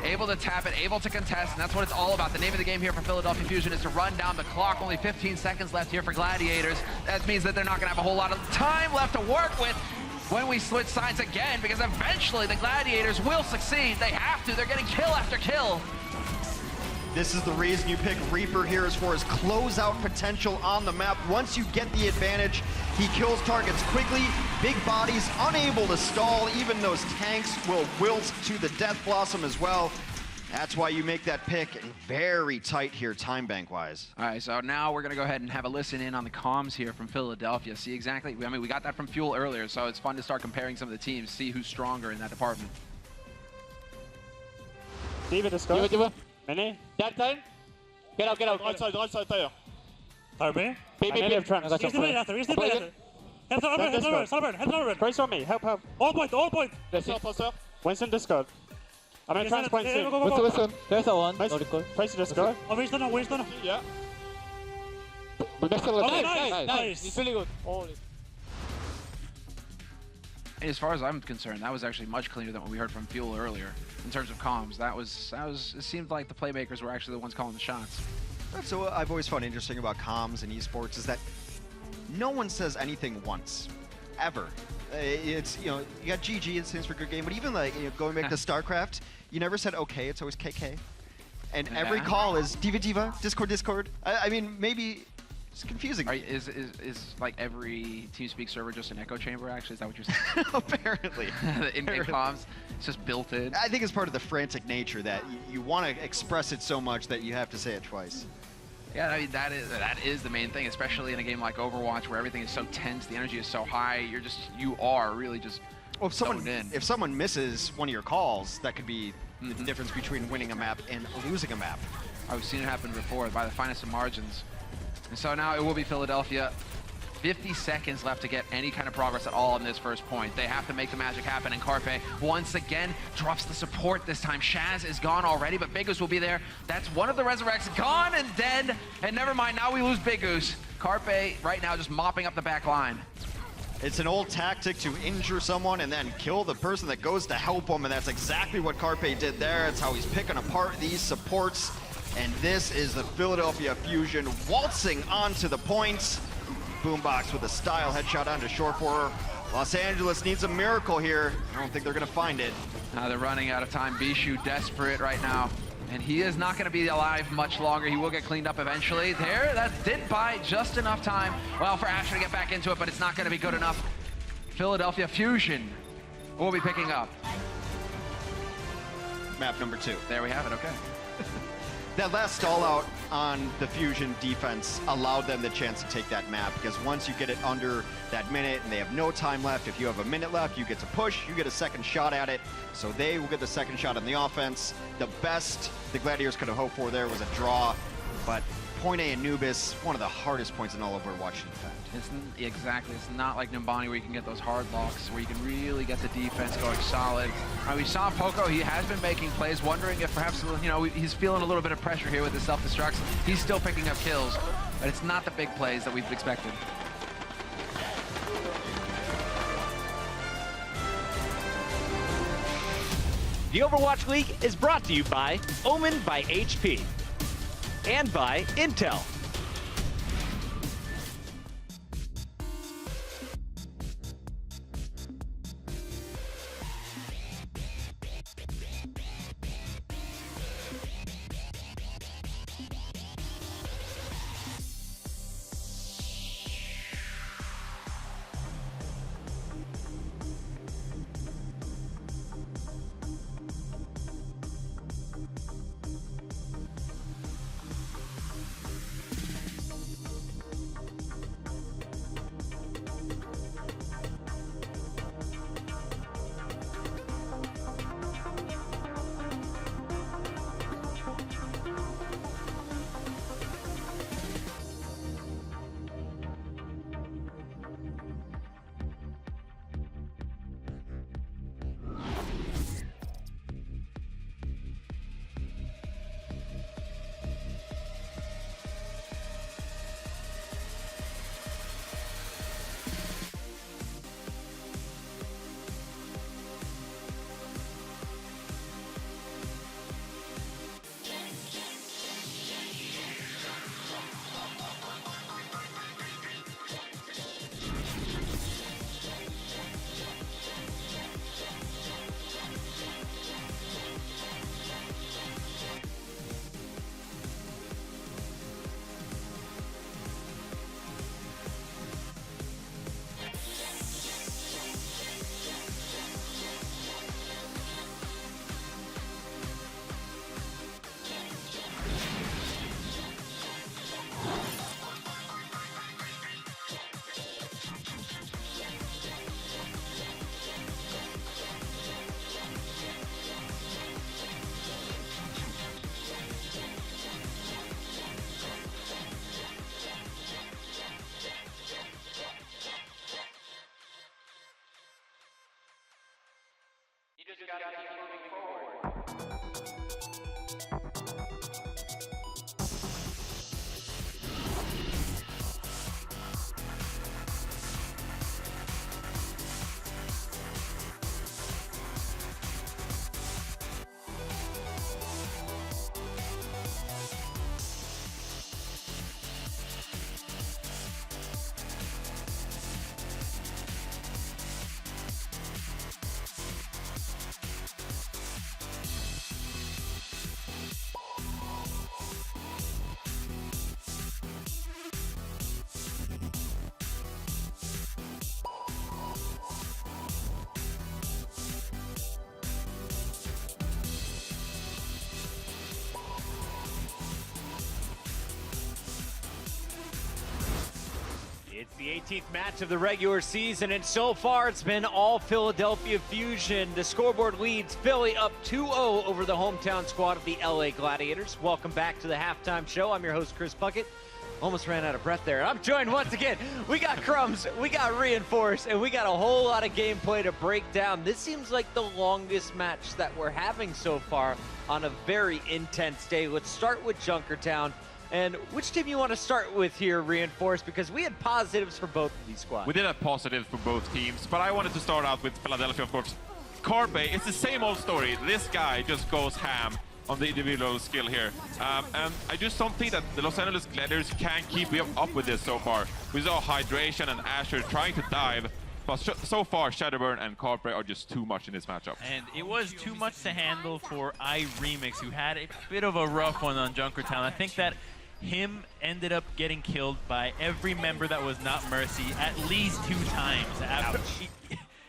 S7: Able to tap it, able to contest, and that's what it's all about. The name of the game here for Philadelphia Fusion is to run down the clock. Only 15 seconds left here for Gladiators. That means that they're not going to have a whole lot of time left to work with when we switch sides again, because eventually the Gladiators will succeed. They have to. They're getting kill after kill.
S8: This is the reason you pick Reaper here, as for his closeout potential on the map. Once you get the advantage, he kills targets quickly. Big bodies unable to stall. Even those tanks will wilt to the Death Blossom as well. That's why you make that pick, and very tight here time bank wise.
S7: All right, so now we're gonna go ahead and have a listen in on the comms here from Philadelphia. See exactly, I mean, we got that from Fuel earlier, so it's fun to start comparing some of the teams, see who's stronger in that department.
S11: D.Va, disco. D.Va. Many. That time. Get out. Right side, tire. Tire B. He's the middle after. Help over. Trace on me. Help. All point. Winston, discard. I'm gonna transplant soon.
S12: Listen. There's a one.
S11: Trace the discard. Oh, Winston. Yeah. Nice.
S12: It's really good.
S7: As far as I'm concerned, that was actually much cleaner than what we heard from Fuel earlier in terms of comms. That was. It seemed like the playmakers were actually the ones calling the shots.
S8: That's what I've always found interesting about comms and esports, is that no one says anything once, ever. It's, you got GG, it stands for good game, but even like, going back to StarCraft, you never said okay, it's always KK. And every call is D.Va, Discord. I mean, maybe it's confusing.
S7: Is like every TeamSpeak server just an echo chamber, actually? Is that what you're saying?
S8: Apparently.
S7: The in-game comms, it's just built in.
S8: I think it's part of the frantic nature that you want to express it so much that you have to say it twice.
S7: Yeah, I mean, that is the main thing, especially in a game like Overwatch where everything is so tense, the energy is so high, you are really just zoned in.
S8: If someone misses one of your calls, that could be the difference between winning a map and losing a map.
S7: I've seen it happen before by the finest of margins. And so now it will be Philadelphia. 50 seconds left to get any kind of progress at all in this first point. They have to make the magic happen, and Carpe once again drops the support this time. Shaz is gone already, but Big Goose will be there. That's one of the Resurrects gone and dead, and never mind, now we lose Big Goose. Carpe right now just mopping up the back line.
S8: It's an old tactic to injure someone and then kill the person that goes to help them, and that's exactly what Carpe did there. It's how he's picking apart these supports, and this is the Philadelphia Fusion waltzing onto the points. Boombox with a style headshot onto short for Los Angeles needs a miracle here. I don't think they're going to find it.
S7: Now they're running out of time. Bishu desperate right now. And he is not going to be alive much longer. He will get cleaned up eventually. There, that did buy just enough time. Well, for Asher to get back into it, but it's not going to be good enough. Philadelphia Fusion will be picking up.
S8: Map number 2.
S7: There we have it, okay.
S8: That last stall out on the Fusion defense allowed them the chance to take that map, because once you get it under that minute and they have no time left, if you have a minute left, you get to push, you get a second shot at it. So they will get the second shot on the offense. The best the Gladiators could have hoped for there was a draw, but Point A Anubis, one of the hardest points in all of Overwatch to defend.
S7: Exactly. It's not like Numbani where you can get those hard locks, where you can really get the defense going solid. We saw Poko, he has been making plays, wondering if perhaps, he's feeling a little bit of pressure here with his self-destructs. He's still picking up kills, but it's not the big plays that we've expected.
S9: The Overwatch League is brought to you by Omen by HP and by Intel.
S3: It's the 18th match of the regular season, and so far it's been all Philadelphia Fusion. The scoreboard leads Philly up 2-0 over the hometown squad of the LA Gladiators. Welcome back to the halftime show. I'm your host, Chris Puckett. Almost ran out of breath there. I'm joined once again. We got Crumbs, we got Reinforce, and we got a whole lot of gameplay to break down. This seems like the longest match that we're having so far on a very intense day. Let's start with Junkertown. And which team you want to start with here, Reinforce? Because we had positives for both of these squads.
S4: We did have positives for both teams, but I wanted to start out with Philadelphia, of course. Carpe, it's the same old story. This guy just goes ham on the individual skill here. And I just don't think that the Los Angeles Gladiators can keep up with this so far. We saw Hydration and Asher trying to dive, but so far Shadowburn and Carpe are just too much in this matchup.
S5: And it was too much to handle for iRemix, who had a bit of a rough one on Junkertown. I think that him ended up getting killed by every member that was not Mercy at least 2 times. After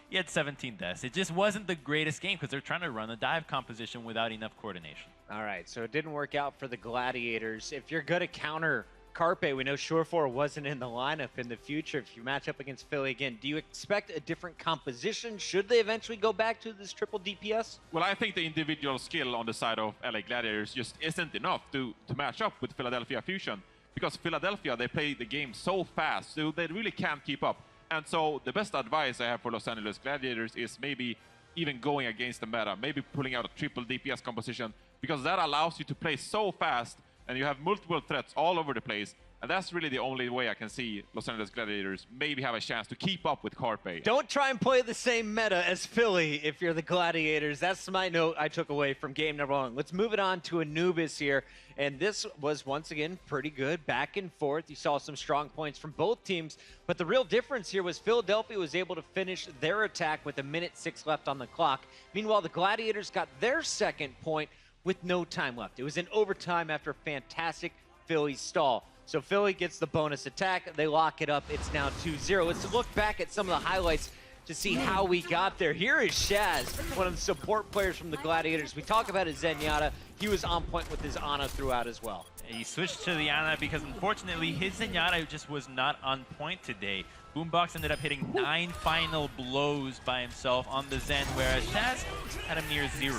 S5: he had 17 deaths. It just wasn't the greatest game because they're trying to run a dive composition without enough coordination.
S3: All right, so it didn't work out for the Gladiators. If you're going to counter Carpe, we know Surefour wasn't in the lineup in the future. If you match up against Philly again, do you expect a different composition? Should they eventually go back to this triple DPS?
S4: Well, I think the individual skill on the side of LA Gladiators just isn't enough to match up with Philadelphia Fusion. Because Philadelphia, they play the game so fast, so they really can't keep up. And so the best advice I have for Los Angeles Gladiators is maybe even going against the meta, maybe pulling out a triple DPS composition, because that allows you to play so fast and you have multiple threats all over the place. And that's really the only way I can see Los Angeles Gladiators maybe have a chance to keep up with Carpe.
S3: Don't try and play the same meta as Philly if you're the Gladiators. That's my note I took away from game number 1. Let's move it on to Anubis here. And this was, once again, pretty good. Back and forth. You saw some strong points from both teams. But the real difference here was Philadelphia was able to finish their attack with 1:06 left on the clock. Meanwhile, the Gladiators got their second point with no time left. It was in overtime after a fantastic Philly stall. So Philly gets the bonus attack. They lock it up. It's now 2-0. Let's look back at some of the highlights to see how we got there. Here is Shaz, one of the support players from the Gladiators. We talk about his Zenyatta. He was on point with his Ana throughout as well.
S5: He switched to the Ana because unfortunately his Zenyatta just was not on point today. Boombox ended up hitting 9 final blows by himself on the Zen, whereas Shaz had a near 0.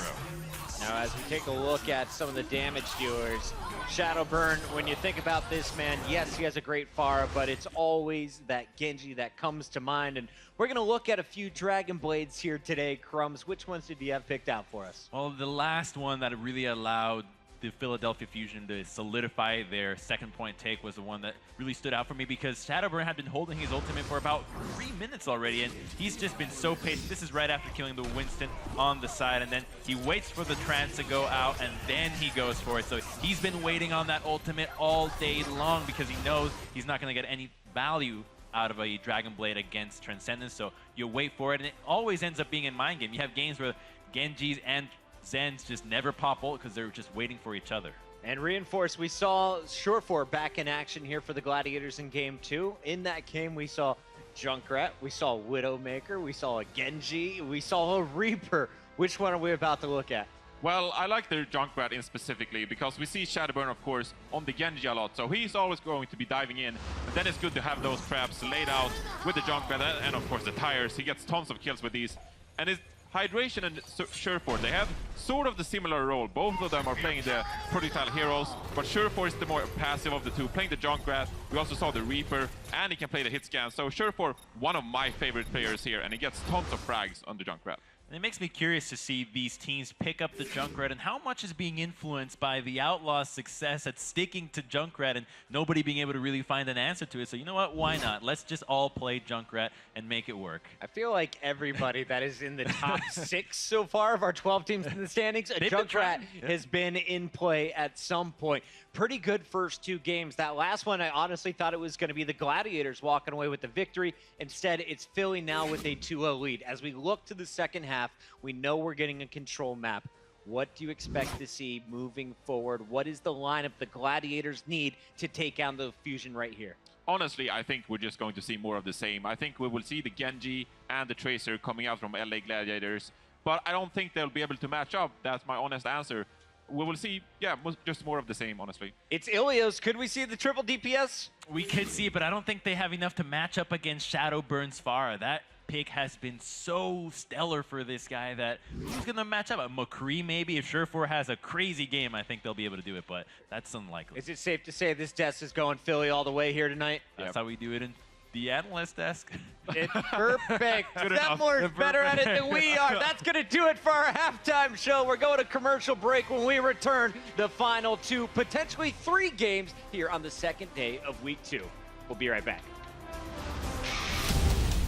S3: Now, as we take a look at some of the damage dealers, Shadowburn, when you think about this man, yes, he has a great Pharah, but it's always that Genji that comes to mind. And we're going to look at a few Dragon Blades here today. Crumbs, which ones did you have picked out for us?
S5: Well, the last one that really allowed the Philadelphia Fusion to solidify their second point take was the one that really stood out for me, because Shadowburn had been holding his ultimate for about 3 minutes already, and he's just been so patient. This is right after killing the Winston on the side, and then he waits for the trance to go out, and then he goes for it. So he's been waiting on that ultimate all day long because he knows he's not going to get any value out of a Dragon Blade against Transcendence. So you wait for it, and it always ends up being in mind game. You have games where Genjis and Zens just never pop ult because they're just waiting for each other.
S3: And Reinforce, we saw Surefour back in action here for the Gladiators in game 2. In that game, we saw Junkrat, we saw Widowmaker, we saw a Genji, we saw a Reaper. Which one are we about to look at?
S4: Well, I like the Junkrat in specifically because we see Shadowburn, of course, on the Genji a lot. So he's always going to be diving in. And then it's good to have those traps laid out with the Junkrat and, of course, the tires. He gets tons of kills with these. And it's Hydration and Surefour, they have sort of the similar role. Both of them are playing the projectile heroes, but Surefour is the more passive of the two, playing the Junkrat. We also saw the Reaper, and he can play the hit scan. So Surefour, one of my favorite players here, and he gets tons of frags on the Junkrat.
S5: And it makes me curious to see these teams pick up the Junkrat and how much is being influenced by the Outlaws' success at sticking to Junkrat and nobody being able to really find an answer to it. So you know what? Why not? Let's just all play Junkrat and make it work.
S3: I feel like everybody that is in the top 6 so far of our 12 teams in the standings, a Junkrat has been in play at some point. Pretty good first 2 games. That last one, I honestly thought it was going to be the Gladiators walking away with the victory. Instead, it's Philly now with a 2-0 lead. As we look to the second half, we know we're getting a control map. What do you expect to see moving forward? What is the lineup the Gladiators need to take down the Fusion right here?
S4: Honestly, I think we're just going to see more of the same. I think we will see the Genji and the Tracer coming out from LA Gladiators, but I don't think they'll be able to match up. That's my honest answer. We will see, yeah, just more of the same, honestly.
S3: It's Ilios. Could we see the triple DPS?
S5: We could see it, but I don't think they have enough to match up against Shadowburn's Pharah. That pick has been so stellar for this guy that who's going to match up? McCree maybe? If Surefour has a crazy game, I think they'll be able to do it, but that's unlikely.
S3: Is it safe to say this desk is going Philly all the way here tonight?
S5: That's how we do it in the analyst desk.
S3: It's perfect.
S5: enough.
S3: Zemmour's better at it than we are. That's going to do it for our halftime show. We're going to commercial break. When we return, the final 2, potentially 3 games here on the second day of week 2. We'll be right back.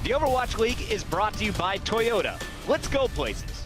S9: The Overwatch League is brought to you by Toyota. Let's go places.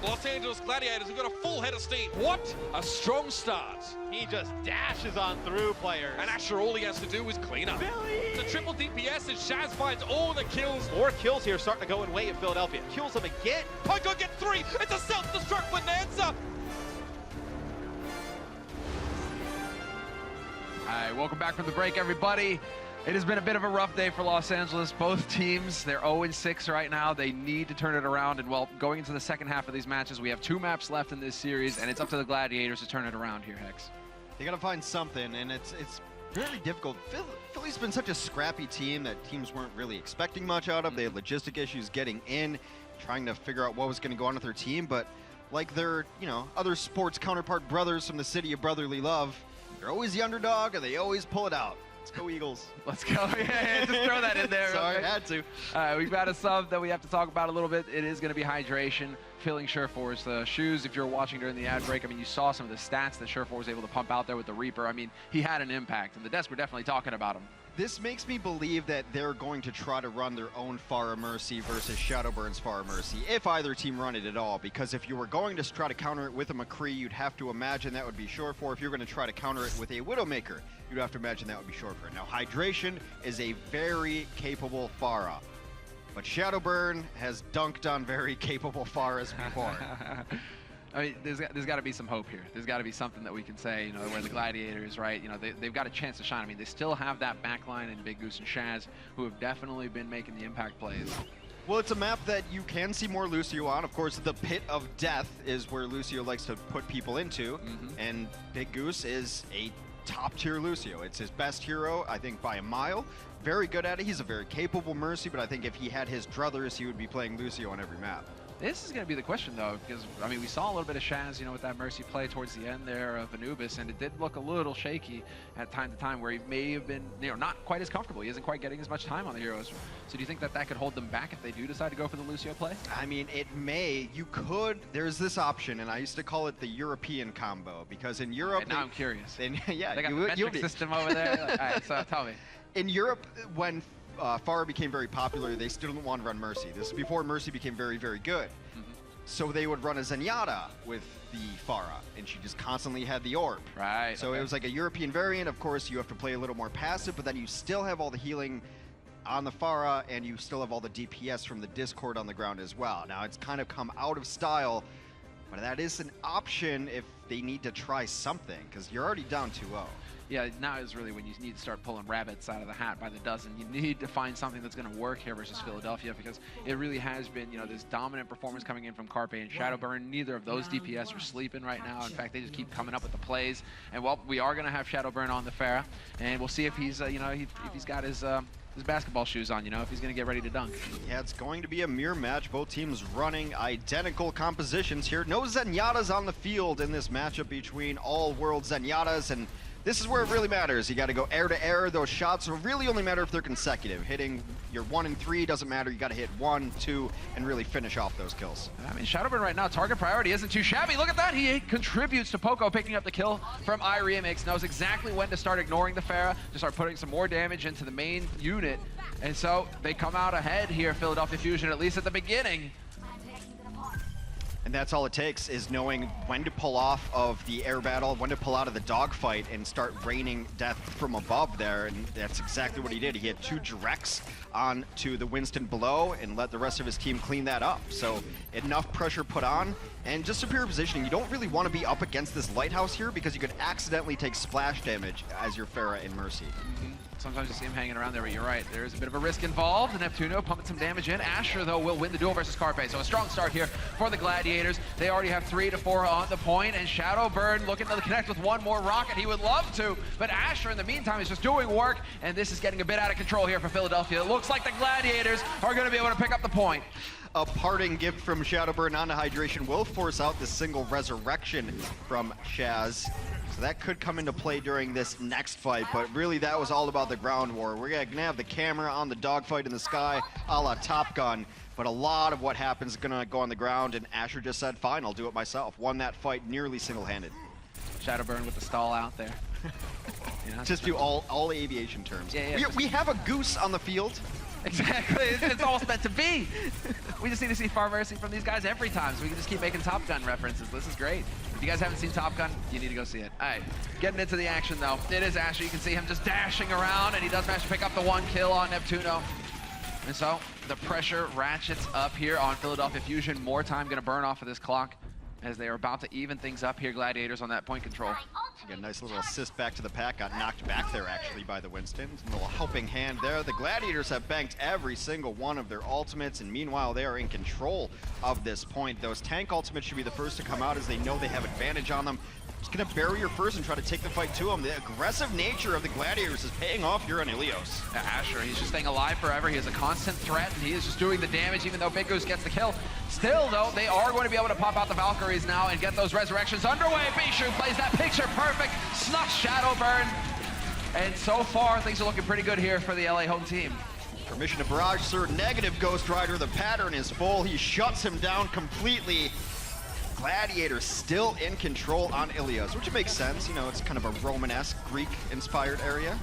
S1: Los Angeles Gladiators have got a full head of steam. What a strong start.
S2: He just dashes on through players.
S1: And Asher, all he has to do is clean up. The triple DPS and Shaz finds all the kills.
S2: 4 kills here starting to go in way of Philadelphia. Kills him again.
S1: Poco gets 3. It's a self-destruct Bonanza.
S7: All right, welcome back from the break, everybody. It has been a bit of a rough day for Los Angeles. Both teams, they're 0-6 right now. They need to turn it around. And, well, going into the second half of these matches, we have 2 maps left in this series, and it's up to the Gladiators to turn it around here, Hex.
S8: They got to find something, and it's very difficult. Philly's been such a scrappy team that teams weren't really expecting much out of. They had logistic issues getting in, trying to figure out what was going to go on with their team. But like their, other sports counterpart brothers from the city of brotherly love, they're always the underdog, and they always pull it out. Let's go Eagles.
S7: Let's go. Yeah, just throw that in there.
S8: Sorry, I had to.
S7: We've got a sub that we have to talk about a little bit. It is going to be hydration, filling Surefour's shoes. If you're watching during the ad break, I mean, you saw some of the stats that Surefour was able to pump out there with the Reaper. I mean, he had an impact, and the desk were definitely talking about him.
S8: This makes me believe that they're going to try to run their own Pharah Mercy versus Shadowburn's Pharah Mercy, if either team run it at all. Because if you were going to try to counter it with a McCree, you'd have to imagine that would be Surefour. If you're going to try to counter it with a Widowmaker, you'd have to imagine that would be Surefour. Now, Hydration is a very capable Pharah, but Shadowburn has dunked on very capable Pharahs before.
S7: I mean, there's got to be some hope here. There's got to be something that we can say, where the Gladiators, right, they've got a chance to shine. I mean, they still have that backline in Big Goose and Shaz, who have definitely been making the impact plays.
S8: Well, it's a map that you can see more Lucio on. Of course, the Pit of Death is where Lucio likes to put people into, and Big Goose is a top-tier Lucio. It's his best hero, I think, by a mile. Very good at it. He's a very capable Mercy, but I think if he had his druthers, he would be playing Lucio on every map.
S7: This is going to be the question, though, because, I mean, we saw a little bit of Shaz, with that Mercy play towards the end there of Anubis, and it did look a little shaky at time to time where he may have been, not quite as comfortable. He isn't quite getting as much time on the heroes. So do you think that could hold them back if they do decide to go for the Lucio play? I
S8: mean, it may. You could. There's this option, and I used to call it the European combo, because in Europe...
S7: Right, now I'm curious.
S8: Yeah,
S7: they got the metric system over there. All right, so tell me.
S8: In Europe, when Pharah became very popular, they still didn't want to run Mercy. This is before Mercy became very, very good. So they would run a Zenyatta with the Pharah, and she just constantly had the orb.
S7: Right.
S8: So it was like a European variant. Of course, you have to play a little more passive, but then you still have all the healing on the Pharah, and you still have all the DPS from the Discord on the ground as well. Now, it's kind of come out of style, but that is an option if they need to try something, because you're already down 2-0.
S7: Yeah, now is really when you need to start pulling rabbits out of the hat by the dozen. You need to find something that's going to work here versus Philadelphia, because it really has been, this dominant performance coming in from Carpe and Shadowburn. Neither of those DPS are sleeping right now. In fact, they just keep coming up with the plays. And, well, we are going to have Shadowburn on the Pharah, and we'll see if he's, if he's got his basketball shoes on, if he's going to get ready to dunk.
S8: Yeah, it's going to be a mirror match. Both teams running identical compositions here. No Zenyatas on the field in this matchup between all-world Zenyatas, and this is where it really matters. You got to go air to air. Those shots will really only matter if they're consecutive. Hitting your 1 and 3 doesn't matter. You got to hit 1, 2, and really finish off those kills.
S7: I mean, Shadowburn right now, target priority isn't too shabby. Look at that. He contributes to Poco picking up the kill from iRemix. Knows exactly when to start ignoring the Pharah, to start putting some more damage into the main unit. And so they come out ahead here, Philadelphia Fusion, at least at the beginning.
S8: And that's all it takes, is knowing when to pull off of the air battle, when to pull out of the dogfight and start raining death from above there. And that's exactly what he did. He had 2 directs onto the Winston below and let the rest of his team clean that up. So enough pressure put on, and just superior positioning. You don't really want to be up against this lighthouse here, because you could accidentally take splash damage as your Pharah in Mercy.
S7: Sometimes you see him hanging around there, but you're right. There's a bit of a risk involved. Neptuno pumping some damage in. Asher, though, will win the duel versus Carpe. So a strong start here for the Gladiators. They already have 3 to 4 on the point, and Shadowburn looking to connect with one more rocket. He would love to, but Asher, in the meantime, is just doing work, and this is getting a bit out of control here for Philadelphia. It looks like the Gladiators are going to be able to pick up the point.
S8: A parting gift from Shadowburn onto Hydration will force out the single resurrection from Shaz. So that could come into play during this next fight, but really that was all about the ground war. We're going to have the camera on the dogfight in the sky, a la Top Gun, but a lot of what happens is going to go on the ground, and Asher just said, fine, I'll do it myself. Won that fight nearly single-handed.
S7: Shadowburn with the stall out there.
S8: Just do all aviation terms.
S7: Yeah.
S8: We have a goose on the field.
S7: Exactly, it's all meant to be. We just need to see Pharah Mercy from these guys every time, so we can just keep making Top Gun references. This is great. If you guys haven't seen Top Gun, you need to go see it. All right, getting into the action though. It is Asher. You can see him just dashing around, and he does manage to pick up the 1 kill on Neptuno. And so the pressure ratchets up here on Philadelphia Fusion. More time gonna burn off of this clock. as they are about to even things up here, Gladiators, on that point control.
S8: Get a nice little assist back to the pack. Got knocked back there, actually, by the Winstons. A little helping hand there. The Gladiators have banked every single one of their ultimates, and meanwhile, they are in control of this point. Those tank ultimates should be the first to come out, as they know they have advantage on them. Just gonna barrier first and try to take the fight to him. The aggressive nature of the Gladiators is paying off here on Ilios.
S7: Yeah, Asher, he's just staying alive forever. He is a constant threat, and he is just doing the damage, even though Big Goose gets the kill. Still, though, they are going to be able to pop out the Valkyries now and get those resurrections underway. Bishu plays that picture perfect, snucks Shadowburn, and so far, things are looking pretty good here for the LA home team.
S8: Permission to barrage, sir. Negative Ghost Rider. The pattern is full. He shuts him down completely. Gladiators still in control on Ilios, which makes sense. You know, it's kind of a Romanesque, Greek-inspired area.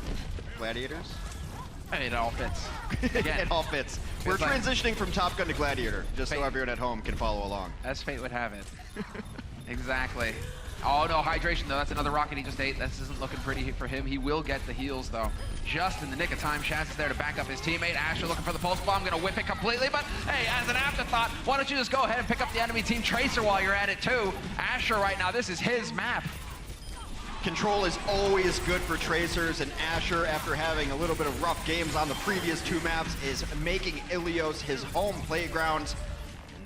S8: Gladiators.
S7: I mean, it all fits. Again,
S8: it all fits. We're transitioning from Top Gun to Gladiator, just so everyone at home can follow along.
S7: As fate would have it. Exactly. Oh no, hydration though, that's another rocket he just ate. This isn't looking pretty for him. He will get the heals though. Just in the nick of time, Shaz is there to back up his teammate. Asher looking for the pulse bomb, gonna whip it completely, but hey, as an afterthought, why don't you just go ahead and pick up the enemy team Tracer while you're at it too. Asher right now, this is his map.
S8: Control is always good for Tracers, and Asher, after having a little bit of rough games on the previous two maps, is making Ilios his home playground.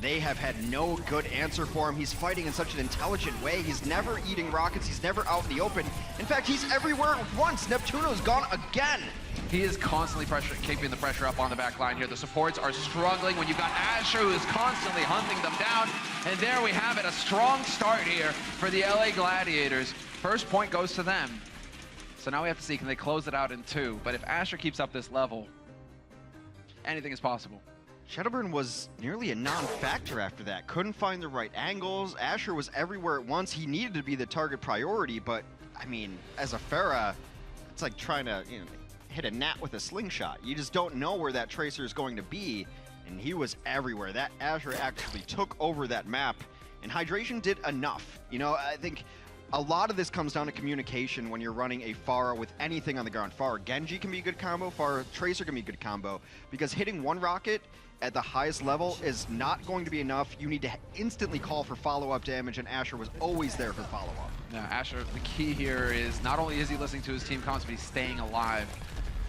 S8: They have had no good answer for him. He's fighting in such an intelligent way. He's never eating rockets. He's never out in the open. In fact, he's everywhere at once. Neptuno's gone again.
S7: He is constantly keeping the pressure up on the back line here. The supports are struggling when you've got Asher, who is constantly hunting them down. And there we have it, a strong start here for the LA Gladiators. First point goes to them. So now we have to see, can they close it out in 2? But if Asher keeps up this level, anything is possible.
S8: Shadowburn was nearly a non-factor after that. Couldn't find the right angles. Asher was everywhere at once. He needed to be the target priority, but I mean, as a Pharah, it's like trying to, you know, hit a gnat with a slingshot. You just don't know where that Tracer is going to be, and he was everywhere. That Asher actually took over that map, and Hydration did enough. You know, I think a lot of this comes down to communication when you're running a Pharah with anything on the ground. Pharah Genji can be a good combo, Pharah Tracer can be a good combo, because hitting one rocket at the highest level is not going to be enough. You need to instantly call for follow-up damage, and Asher was always there for follow-up.
S7: Yeah, Asher, the key here is not only is he listening to his team comms, but he's staying alive.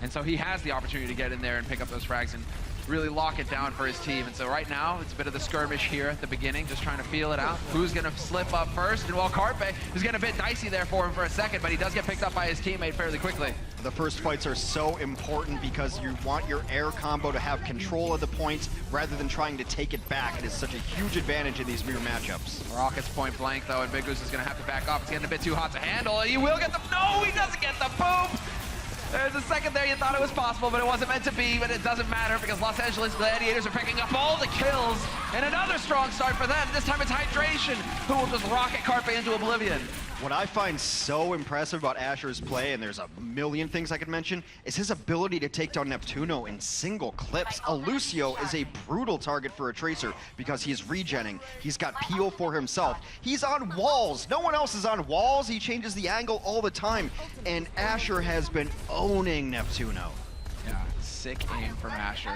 S7: And so he has the opportunity to get in there and pick up those frags and really lock it down for his team. And so right now, it's a bit of the skirmish here at the beginning, just trying to feel it out. Who's going to slip up first? And while Carpe is getting a bit dicey there for him for a second, but he does get picked up by his teammate fairly quickly.
S8: The first fights are so important because you want your air combo to have control of the points rather than trying to take it back. It is such a huge advantage in these mirror matchups.
S7: Rockets point blank though, and Big Goose is going to have to back off. It's getting a bit too hot to handle. He will get the... No, he doesn't get the boom! There's a second there you thought it was possible, but it wasn't meant to be, but it doesn't matter because Los Angeles Gladiators are picking up all the kills, and another strong start for them. This time it's Hydration, who will just rocket Carpe into oblivion.
S8: What I find so impressive about Asher's play, and there's a million things I could mention, is his ability to take down Neptuno in single clips. Alucio is a brutal target for a Tracer because he's regenning. He's got peel for himself. He's on walls. No one else is on walls. He changes the angle all the time. And Asher has been owning Neptuno.
S7: Yeah, sick aim from Asher.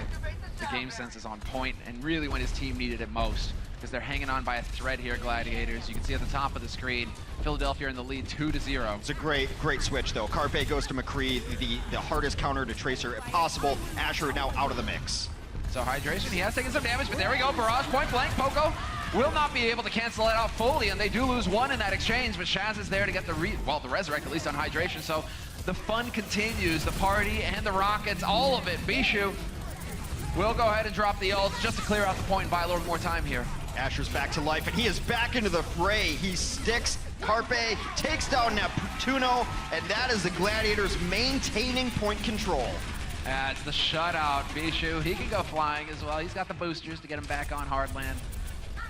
S7: The game sense is on point, and really when his team needed it most, because they're hanging on by a thread here, Gladiators. You can see at the top of the screen, Philadelphia in the lead 2-0.
S8: It's a great switch though. Carpe goes to McCree, the hardest counter to Tracer possible. Asher now out of the mix.
S7: So Hydration, he has taken some damage, but there we go, barrage point blank. Poko will not be able to cancel it out fully, and they do lose one in that exchange, but Shaz is there to get the resurrect, at least on Hydration. So the fun continues, the party and the rockets, all of it. Bishu will go ahead and drop the ult just to clear out the point and buy a little more time here.
S8: Asher's back to life, and he is back into the fray. He sticks, Carpe takes down Neptuno, and that is the Gladiators maintaining point control.
S7: It's the shutout. Bishu, he can go flying as well. He's got the boosters to get him back on hardland.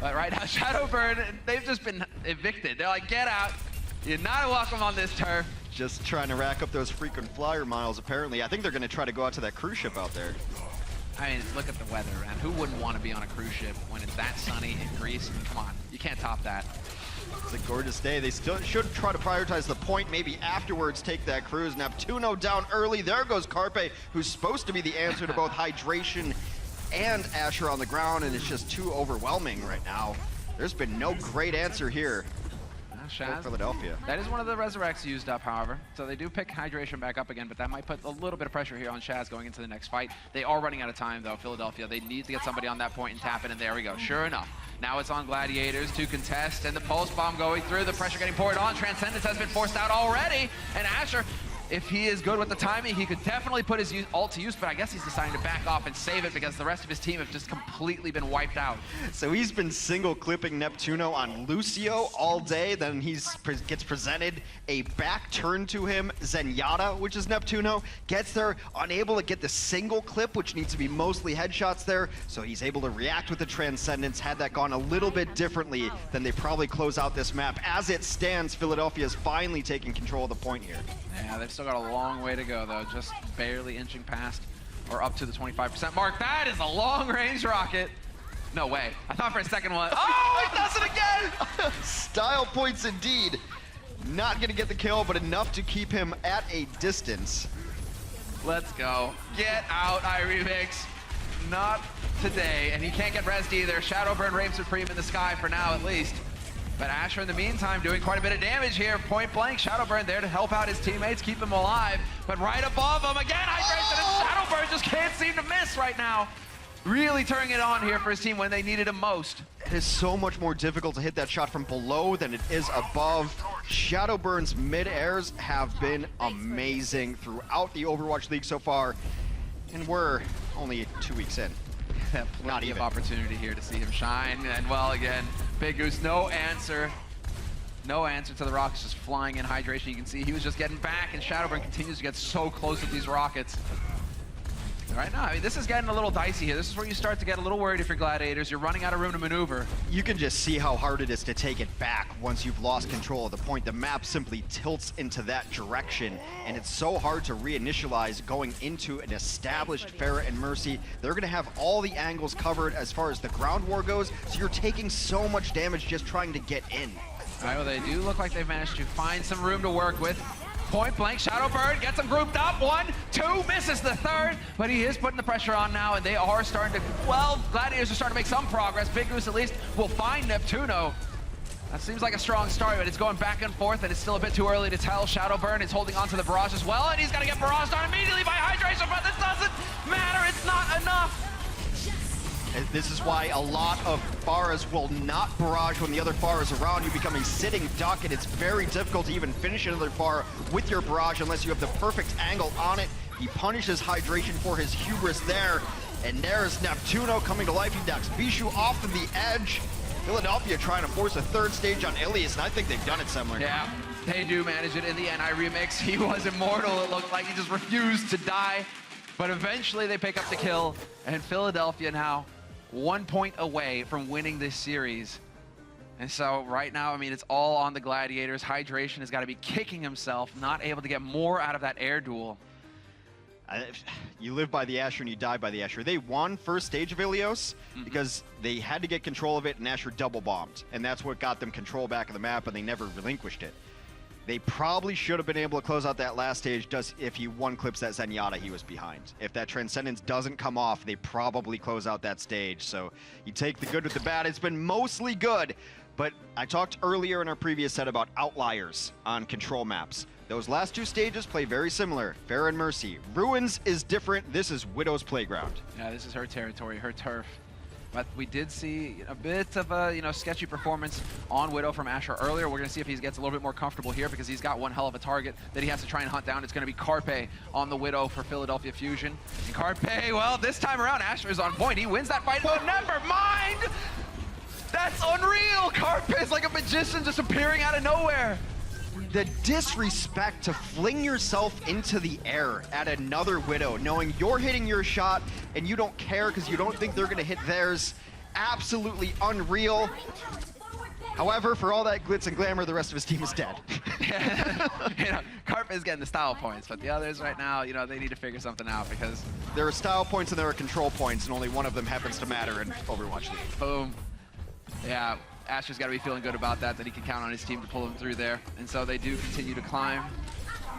S7: But right now, Shadowburn, they've just been evicted. They're like, get out. You're not welcome on this turf.
S8: Just trying to rack up those frequent flyer miles, apparently. I think they're going to try to go out to that cruise ship out there.
S7: I mean, look at the weather, and who wouldn't want to be on a cruise ship when it's that sunny in Greece? Come on, you can't top that.
S8: It's a gorgeous day. They still should try to prioritize the point, maybe afterwards take that cruise. Neptuno down early. There goes Carpe, who's supposed to be the answer to both Hydration and Asher on the ground, and it's just too overwhelming right now. There's been no great answer here for
S7: Shaz,
S8: Philadelphia.
S7: that is one of the resurrects used up, however. So they do pick hydration back up again, but that might put a little bit of pressure here on Shaz going into the next fight. They are running out of time, though, Philadelphia. They need to get somebody on that point and tap it, and there we go. Sure enough. Now it's on Gladiators to contest, and the pulse bomb going through, the pressure getting poured on. Transcendence has been forced out already, and Asher, if he is good with the timing, he could definitely put his ult to use, but I guess he's deciding to back off and save it because the rest of his team have just completely been wiped out.
S8: So he's been single clipping Neptuno on Lucio all day, then he gets presented a back turn to him, Zenyatta, which is Neptuno, gets there, unable to get the single clip, which needs to be mostly headshots there, so he's able to react with the Transcendence. Had that gone a little bit differently, then they probably close out this map. As it stands, Philadelphia is finally taking control of the point here.
S7: Yeah, they've still got a long way to go, though, just barely inching past or up to the 25% mark. That is a long-range rocket. No way. I thought for a second one. Oh, he does it again!
S8: Style points indeed. Not going to get the kill, but enough to keep him at a distance.
S7: Let's go. Get out, iRemix. Not today, and he can't get rezzed either. Shadowburn reigns supreme in the sky for now, at least. But Asher, in the meantime, doing quite a bit of damage here. Point blank, Shadowburn there to help out his teammates, keep him alive. But right above him, again, hydration, and Shadowburn just can't seem to miss right now. Really turning it on here for his team when they needed him most.
S8: It is so much more difficult to hit that shot from below than it is above. Shadowburn's mid-airs have been amazing throughout the Overwatch League so far. And we're only 2 weeks in.
S7: Not even opportunity here to see him shine. And well, again, Big Goose, no answer. No answer to the rockets, just flying in hydration. You can see he was just getting back, and Shadowburn continues to get so close with these rockets. Right now, I mean, this is getting a little dicey here. This is where you start to get a little worried if you're Gladiators. You're running out of room to maneuver.
S8: You can just see how hard it is to take it back once you've lost control of the point. The map simply tilts into that direction, and it's so hard to reinitialize going into an established Pharah and Mercy. They're going to have all the angles covered as far as the ground war goes, so you're taking so much damage just trying to get in.
S7: All right, well, they do look like they've managed to find some room to work with. Point blank, Shadowburn gets them grouped up. 1, 2, misses the third, but he is putting the pressure on now, and they are starting to, well, Gladiators are starting to make some progress. Big Goose at least will find Neptuno. That seems like a strong start, but it's going back and forth, and it's still a bit too early to tell. Shadowburn is holding on to the barrage as well, and he's gonna get barraged on immediately by hydration, but this doesn't matter, it's not enough.
S8: And this is why a lot of Pharahs will not barrage when the other Pharah is around. You become a sitting duck, and it's very difficult to even finish another Pharah with your barrage unless you have the perfect angle on it. He punishes hydration for his hubris there, and there's Neptuno coming to life. He knocks Bishu off of the edge. Philadelphia trying to force a third stage on Ilias, and I think they've done it somewhere.
S7: Yeah, they do manage it in the end. iRemix, he was immortal. It looked like he just refused to die, but eventually they pick up the kill, and Philadelphia now 1 point away from winning this series. And so right now, I mean, it's all on the Gladiators. Hydration has got to be kicking himself, not able to get more out of that air duel.
S8: You live by the Asher and you die by the Asher. They won first stage of Ilios because they had to get control of it, and Asher double bombed. And that's what got them control back of the map, and they never relinquished it. They probably should have been able to close out that last stage just if he one clips that Zenyatta he was behind. If that Transcendence doesn't come off, they probably close out that stage. So you take the good with the bad. It's been mostly good, but I talked earlier in our previous set about outliers on control maps. Those last 2 stages play very similar. Pharah and Mercy. Ruins is different. This is Widow's playground.
S7: Yeah, this is her territory, her turf. But we did see a bit of a sketchy performance on Widow from Asher earlier. We're going to see if he gets a little bit more comfortable here because he's got one hell of a target that he has to try and hunt down. It's going to be Carpe on the Widow for Philadelphia Fusion. And Carpe, well, this time around, Asher is on point. He wins that fight, but never mind! That's unreal! Carpe is like a magician just appearing out of nowhere.
S8: The disrespect to fling yourself into the air at another Widow, knowing you're hitting your shot and you don't care because you don't think they're going to hit theirs. Absolutely unreal. However, for all that glitz and glamour, the rest of his team is dead.
S7: Carpe is getting the style points, but the others right now, they need to figure something out because
S8: there are style points and there are control points, and only one of them happens to matter in Overwatch League.
S7: Boom. Yeah. Asher's got to be feeling good about that he can count on his team to pull him through there. And so they do continue to climb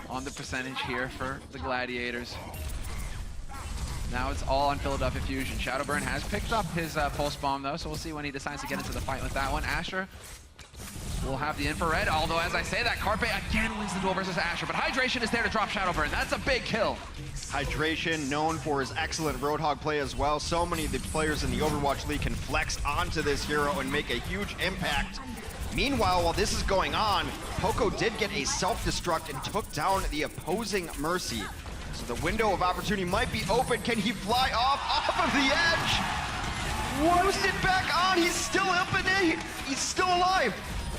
S7: on the percentage here for the Gladiators. Now it's all on Philadelphia Fusion. Shadowburn has picked up his pulse bomb though, so we'll see when he decides to get into the fight with that one. Asher will have the infrared, although as I say that, Carpe again wins the duel versus Asher, but Hydration is there to drop Shadowburn. That's a big kill.
S8: Hydration, known for his excellent Roadhog play as well. So many of the players in the Overwatch League can flex onto this hero and make a huge impact. Meanwhile, while this is going on, Poko did get a self-destruct and took down the opposing Mercy. So the window of opportunity might be open. Can he fly off of the edge? Roasted back on, he's still up in it. He's still alive.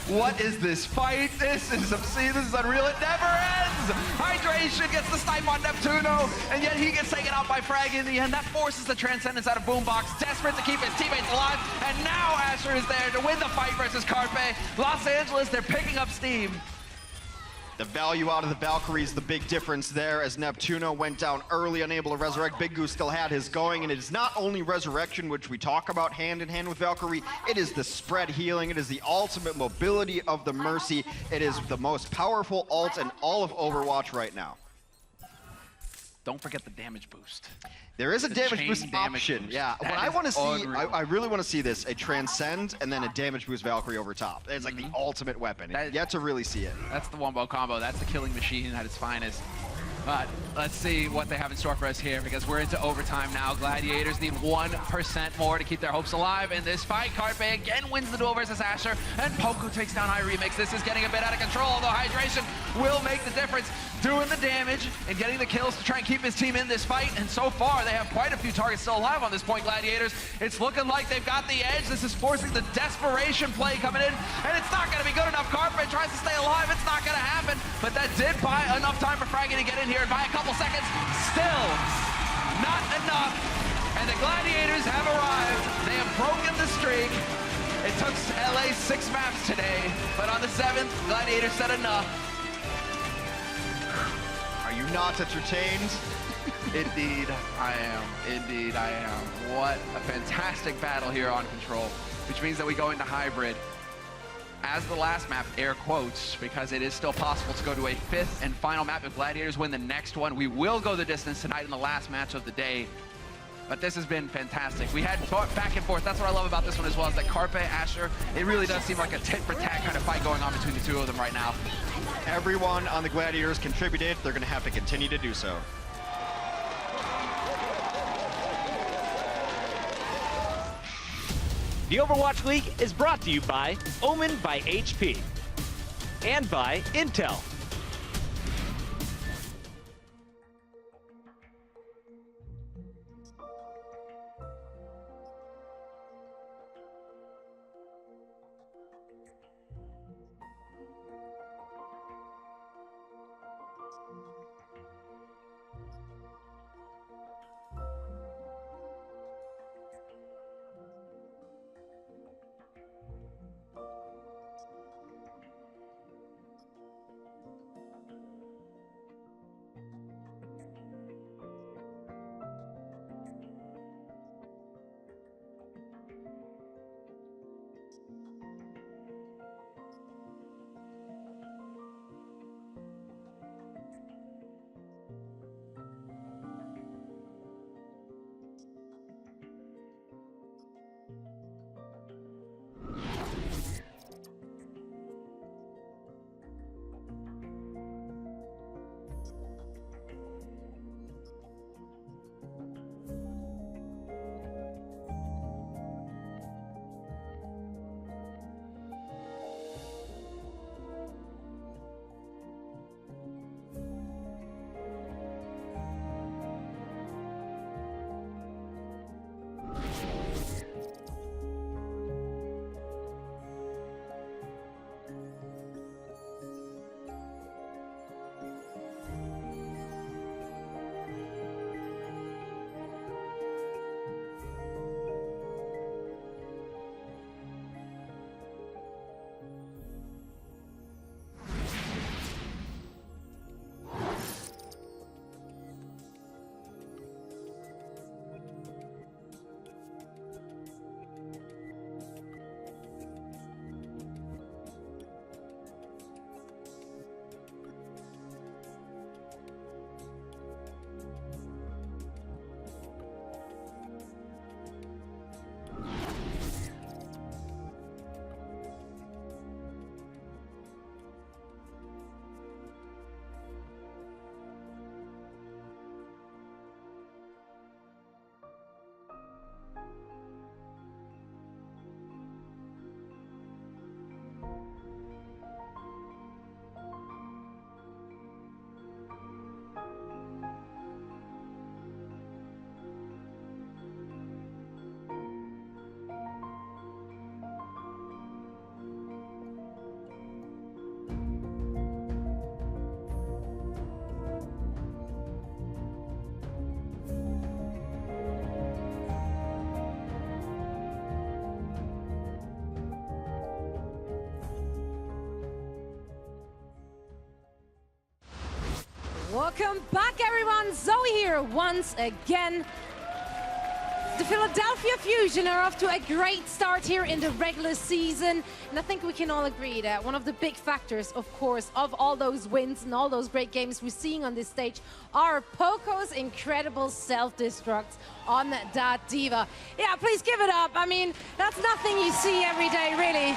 S7: What is this fight? This is obscene, this is unreal, it never ends! Hydration gets the snipe on Neptuno, and yet he gets taken out by Frag in the end. That forces the Transcendence out of Boombox, desperate to keep his teammates alive, and now Asher is there to win the fight versus Carpe. Los Angeles, they're picking up steam.
S8: The value out of the Valkyrie is the big difference there, as Neptuno went down early, unable to resurrect. Big Goose still had his going, and it is not only resurrection, which we talk about hand in hand with Valkyrie, it is the spread healing, it is the ultimate mobility of the Mercy. It is the most powerful ult in all of Overwatch right now.
S7: Don't forget the damage boost.
S8: There is a
S7: The
S8: damage
S7: chain
S8: boost
S7: damage
S8: option,
S7: boost.
S8: yeah.
S7: That
S8: What I
S7: is
S8: want to see,
S7: unreal.
S8: I really want to see this, a Transcend and then a damage boost Valkyrie over top. It's like the ultimate weapon. Yet to really see it.
S7: That's the Wombo combo. That's the killing machine at its finest. But let's see what they have in store for us here, because we're into overtime now. Gladiators need 1% more to keep their hopes alive in this fight. Carpe again wins the duel versus Asher, and Poko takes down Remix. This is getting a bit out of control, although Hydration will make the difference, doing the damage and getting the kills to try and keep his team in this fight. And so far, they have quite a few targets still alive on this point, Gladiators. It's looking like they've got the edge. This is forcing the desperation play coming in, and it's not going to be good enough. Carpe tries to stay alive. It's not going to happen, but that did buy enough time for Fraggy to get in here, and by a couple seconds, still not enough. And the Gladiators have arrived. They have broken the streak. It took LA 6 maps today, but on the 7th, Gladiators said enough.
S8: Are you not entertained?
S7: Indeed, I am. Indeed, I am. What a fantastic battle here on Control, which means that we go into Hybrid as the last map, air quotes, because it is still possible to go to a 5th and final map if Gladiators win the next one. We will go the distance tonight in the last match of the day. But this has been fantastic. We had back and forth. That's what I love about this one as well, is that Carpe, Asher, it really does seem like a tit-for-tat kind of fight going on between the two of them right now.
S8: Everyone on the Gladiators contributed. They're going to have to continue to do so.
S9: The Overwatch League is brought to you by Omen by HP and by Intel.
S6: Welcome back, everyone. Zoe here once again. The Philadelphia Fusion are off to a great start here in the regular season. And I think we can all agree that one of the big factors, of course, of all those wins and all those great games we're seeing on this stage are Poco's incredible self-destructs on that diva. Yeah, please give it up. I mean, that's nothing you see every day, really.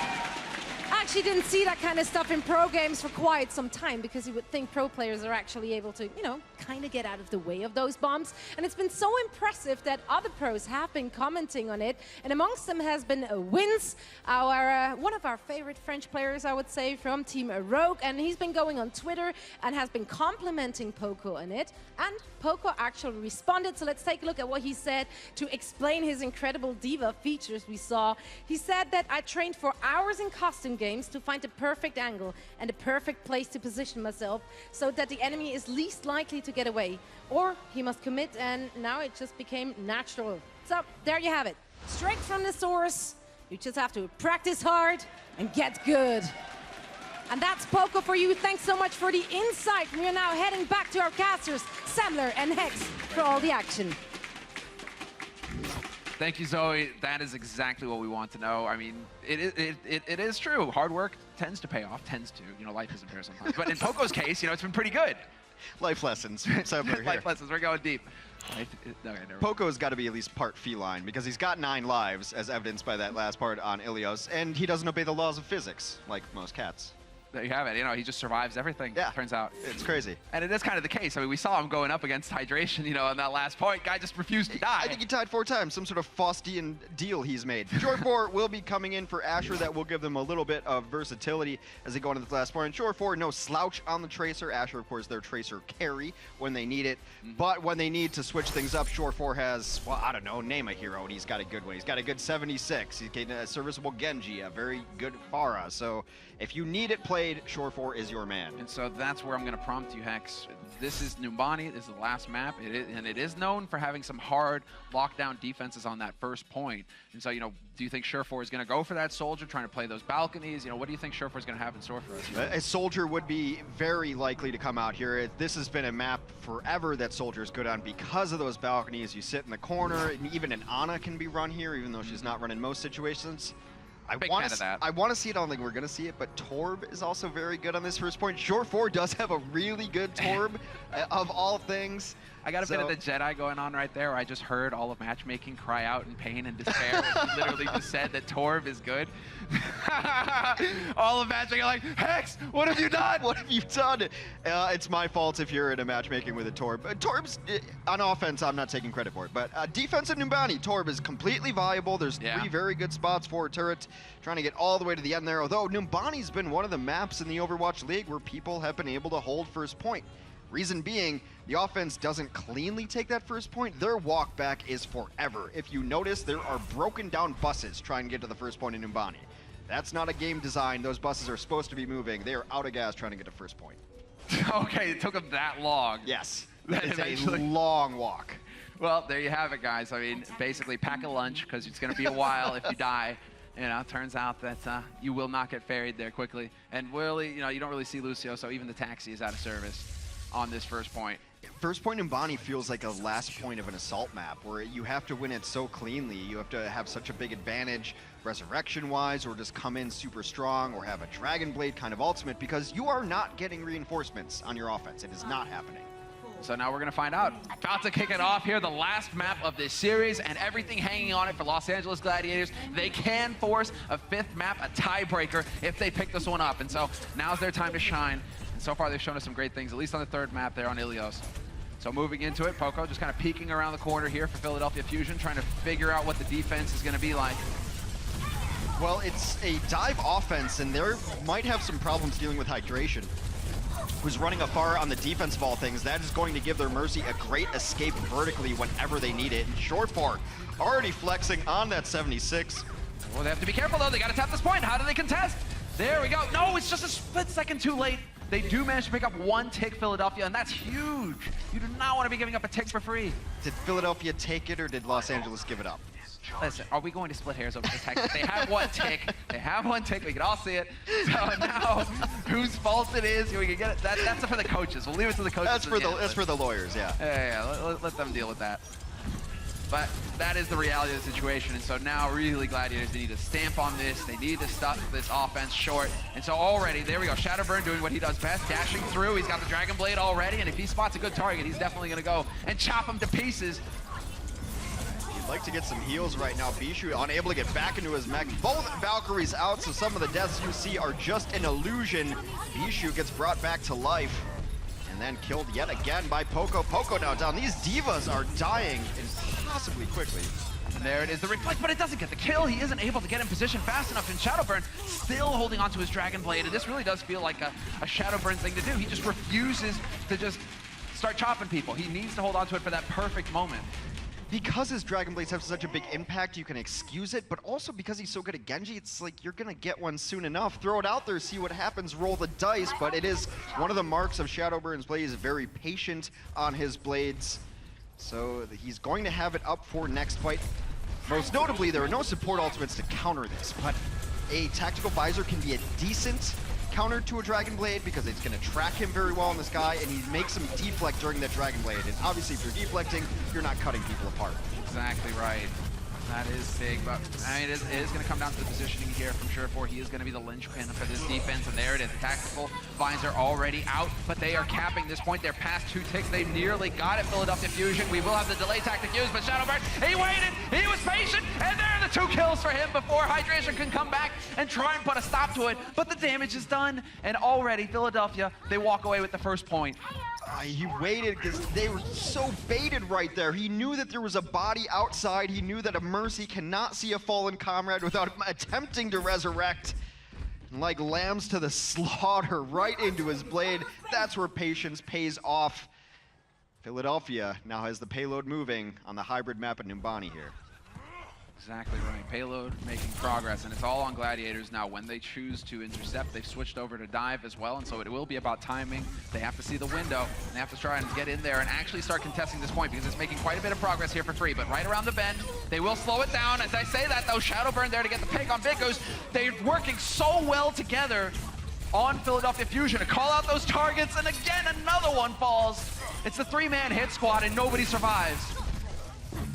S6: I actually didn't see that kind of stuff in pro games for quite some time, because you would think pro players are actually able to, you know, kind of get out of the way of those bombs. And it's been so impressive that other pros have been commenting on it. And amongst them has been Wins, our one of our favorite French players, I would say, from Team Rogue. And he's been going on Twitter and has been complimenting Poco on it. And Poco actually responded. So let's take a look at what he said to explain his incredible diva features we saw. He said that I trained for hours in custom games to find the perfect angle and the perfect place to position myself so that the enemy is least likely to get away, or he must commit, and now it just became natural. So there you have it, straight from the source. You just have to practice hard and get good. And that's Poco for you. Thanks so much for the insight. We are now heading back to our casters, Samler and Hex, for all the action.
S7: Thank you, Zoe. That is exactly what we want to know. I mean, it is true. Hard work tends to pay off, You know, life isn't fair sometimes. But in Poco's case, you know, it's been pretty good.
S8: Life lessons.
S7: Life lessons. We're going deep. Okay,
S8: Poco's got to be at least part feline, because he's got 9 lives, as evidenced by that last part on Ilios, and he doesn't obey the laws of physics, like most cats.
S7: There you have it. You know, he just survives everything, turns out.
S8: It's crazy.
S7: And it is kind of the case. I mean, we saw him going up against hydration, you know, on that last point. Guy just refused to die.
S8: I think he died 4 times. Some sort of Faustian deal he's made. Shore 4 will be coming in for Asher. That will give them a little bit of versatility as they go into this last point. Shore 4, no slouch on the Tracer. Asher, of course, their Tracer carry when they need it. But when they need to switch things up, Shore 4 has, well, I don't know, name a hero, and he's got a good one. He's got a good 76. He's got a serviceable Genji, a very good Pharah. So if you need it played, Shore 4 is your man.
S7: And so that's where I'm going to prompt you, Hex. This is Numbani. This is the last map. It is known for having some hard lockdown defenses on that first point. And so, you know, do you think Shore 4 is going to go for that Soldier, trying to play those balconies? You know, what do you think Shore 4 is going to have in store for us?
S8: A Soldier would be very likely to come out here. This has been a map forever that Soldier's good on because of those balconies. You sit in the corner, and even an Ana can be run here, even though she's not run in most situations. I want to see it. I don't think we're going to see it, but Torb is also very good on this first point. Shore 4 does have a really good Torb, of all things.
S7: I got a bit of the Jedi going on right there, where I just heard all of matchmaking cry out in pain and despair. He literally just said that Torb is good. All of matchmaking are like, Hex, what have you done?
S8: What have you done? It's my fault if you're in a matchmaking with a Torb. Torb's, on offense, I'm not taking credit for it, but defensive Numbani, Torb is completely viable. There's 3 very good spots for a turret, trying to get all the way to the end there, although Numbani's been one of the maps in the Overwatch League where people have been able to hold first point. Reason being, the offense doesn't cleanly take that first point. Their walk back is forever. If you notice, there are broken down buses trying to get to the first point in Numbani. That's not a game design. Those buses are supposed to be moving. They are out of gas trying to get to first point.
S7: Okay, it took them that long.
S8: Yes, that is a long walk.
S7: Well, there you have it, guys. I mean, basically pack a lunch, because it's going to be a while if you die. You know, it turns out that you will not get ferried there quickly. And really, you know, you don't really see Lucio, so even the taxi is out of service on this first point.
S8: First point in Numbani feels like a last point of an assault map, where you have to win it so cleanly. You have to have such a big advantage resurrection-wise, or just come in super strong, or have a Dragon Blade kind of ultimate, because you are not getting reinforcements on your offense. It is not happening.
S7: So now we're going to find out. About to kick it off here, the last map of this series, and everything hanging on it for Los Angeles Gladiators. They can force a 5th map, a tiebreaker, if they pick this one up. And so now's their time to shine. And so far, they've shown us some great things, at least on the 3rd map there on Ilios. So moving into it, Poco just kind of peeking around the corner here for Philadelphia Fusion, trying to figure out what the defense is going to be like.
S8: Well, it's a dive offense, and they might have some problems dealing with hydration. Who's running afar on the defense of all things. That is going to give their Mercy a great escape vertically whenever they need it. And Shore 4 already flexing on that 76.
S7: Well, they have to be careful, though. They got to tap this point. How do they contest? There we go. No, it's just a split second too late. They do manage to pick up 1 tick, Philadelphia, and that's huge. You do not want to be giving up a tick for free.
S8: Did Philadelphia take it, or did Los Angeles give it up?
S7: Listen, are we going to split hairs over this hex? They have one tick. They have one tick. We can all see it. So now, whose fault it is, we can get it. That's for the coaches. We'll leave it to the coaches.
S8: That's for the lawyers, yeah.
S7: Yeah. Let them deal with that. But that is the reality of the situation, and so now really Gladiators, they need to stamp on this. They need to stop this offense short. And so already, there we go, Shadowburn doing what he does best, dashing through. He's got the Dragon Blade already, and if he spots a good target, he's definitely going to go and chop him to pieces.
S8: He'd like to get some heals right now. Bishu unable to get back into his mech. Both Valkyries out, so some of the deaths you see are just an illusion. Bishu gets brought back to life and then killed yet again by Poko. Poko now down. These divas are dying impossibly quickly.
S7: And there it is, the reflect, but it doesn't get the kill. He isn't able to get in position fast enough, and Shadowburn still holding onto his Dragon Blade, and this really does feel like a Shadowburn thing to do. He just refuses to just start chopping people. He needs to hold onto it for that perfect moment.
S8: Because his Dragon Blades have such a big impact, you can excuse it, but also because he's so good at Genji, it's like you're gonna get one soon enough. Throw it out there, see what happens, roll the dice, but it is one of the marks of Shadowburn's blade. He's very patient on his blades. So he's going to have it up for next fight. Most notably, there are no support ultimates to counter this, but a Tactical Visor can be a decent counter to a Dragon Blade because it's going to track him very well in the sky, and he makes him deflect during that Dragon Blade. And obviously, if you're deflecting, you're not cutting people apart.
S7: Exactly right. That is big, but I mean, it is going to come down to the positioning here from Surefour. He is going to be the linchpin for this defense, and there it is. The Tactical Visor already out, but they are capping this point. They're past 2 ticks. They nearly got it. Philadelphia Fusion. We will have the delay tactic used, but Shadowburn, he waited. He was patient, and there are the 2 kills for him before Hydration can come back and try and put a stop to it. But the damage is done, and already Philadelphia, they walk away with the first point.
S8: He waited because they were so baited right there. He knew that there was a body outside. He knew that a Mercy cannot see a fallen comrade without attempting to resurrect. And like lambs to the slaughter, right into his blade. That's where patience pays off. Philadelphia now has the payload moving on the hybrid map at Numbani here.
S7: Exactly right. Payload making progress, and it's all on Gladiators now. When they choose to intercept, they've switched over to dive as well, and so it will be about timing. They have to see the window, and they have to try and get in there and actually start contesting this point because it's making quite a bit of progress here for 3, but right around the bend, they will slow it down. As I say that, though, Shadowburn there to get the pick on Big Goose. They're working so well together on Philadelphia Fusion to call out those targets, and again, another one falls. It's the 3-man hit squad, and nobody survives.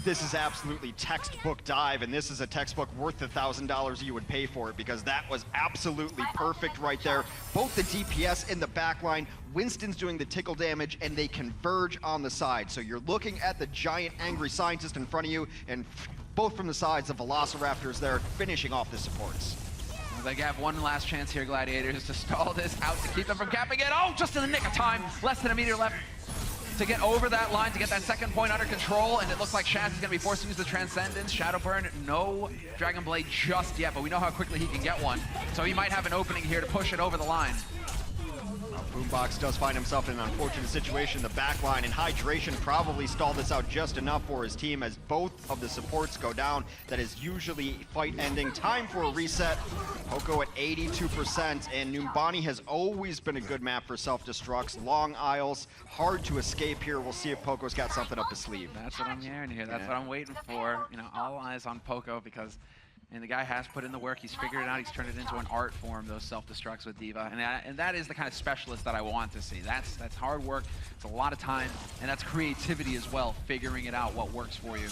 S8: This is absolutely textbook dive, and this is a textbook worth the $1,000 you would pay for it because that was absolutely perfect right there. Both the DPS in the backline, Winston's doing the tickle damage, and they converge on the side. So you're looking at the giant angry scientist in front of you, and both from the sides, the Velociraptors there finishing off the supports.
S7: Well, they have one last chance here, Gladiators, to stall this out to keep them from capping it. Oh, just in the nick of time. Less than a meter left to get over that line, to get that second point under control, and it looks like Shaz is going to be forced to use the Transcendence. Shadowburn, no Dragon Blade just yet, but we know how quickly he can get one, so he might have an opening here to push it over the line.
S8: Boombox does find himself in an unfortunate situation. The backline and Hydration probably stalled this out just enough for his team as both of the supports go down. That is usually fight ending. Time for a reset. Poko at 82%, and Numbani has always been a good map for self-destructs. Long aisles, hard to escape here. We'll see if Poko's got something up his sleeve.
S7: That's what I'm hearing here. That's what I'm waiting for. You know, all eyes on Poko because and the guy has put in the work. He's figured it out. He's turned it into an art form, those self-destructs with D.Va. And that is the kind of specialist that I want to see. That's hard work. It's a lot of time. And that's creativity as well, figuring it out, what works for you.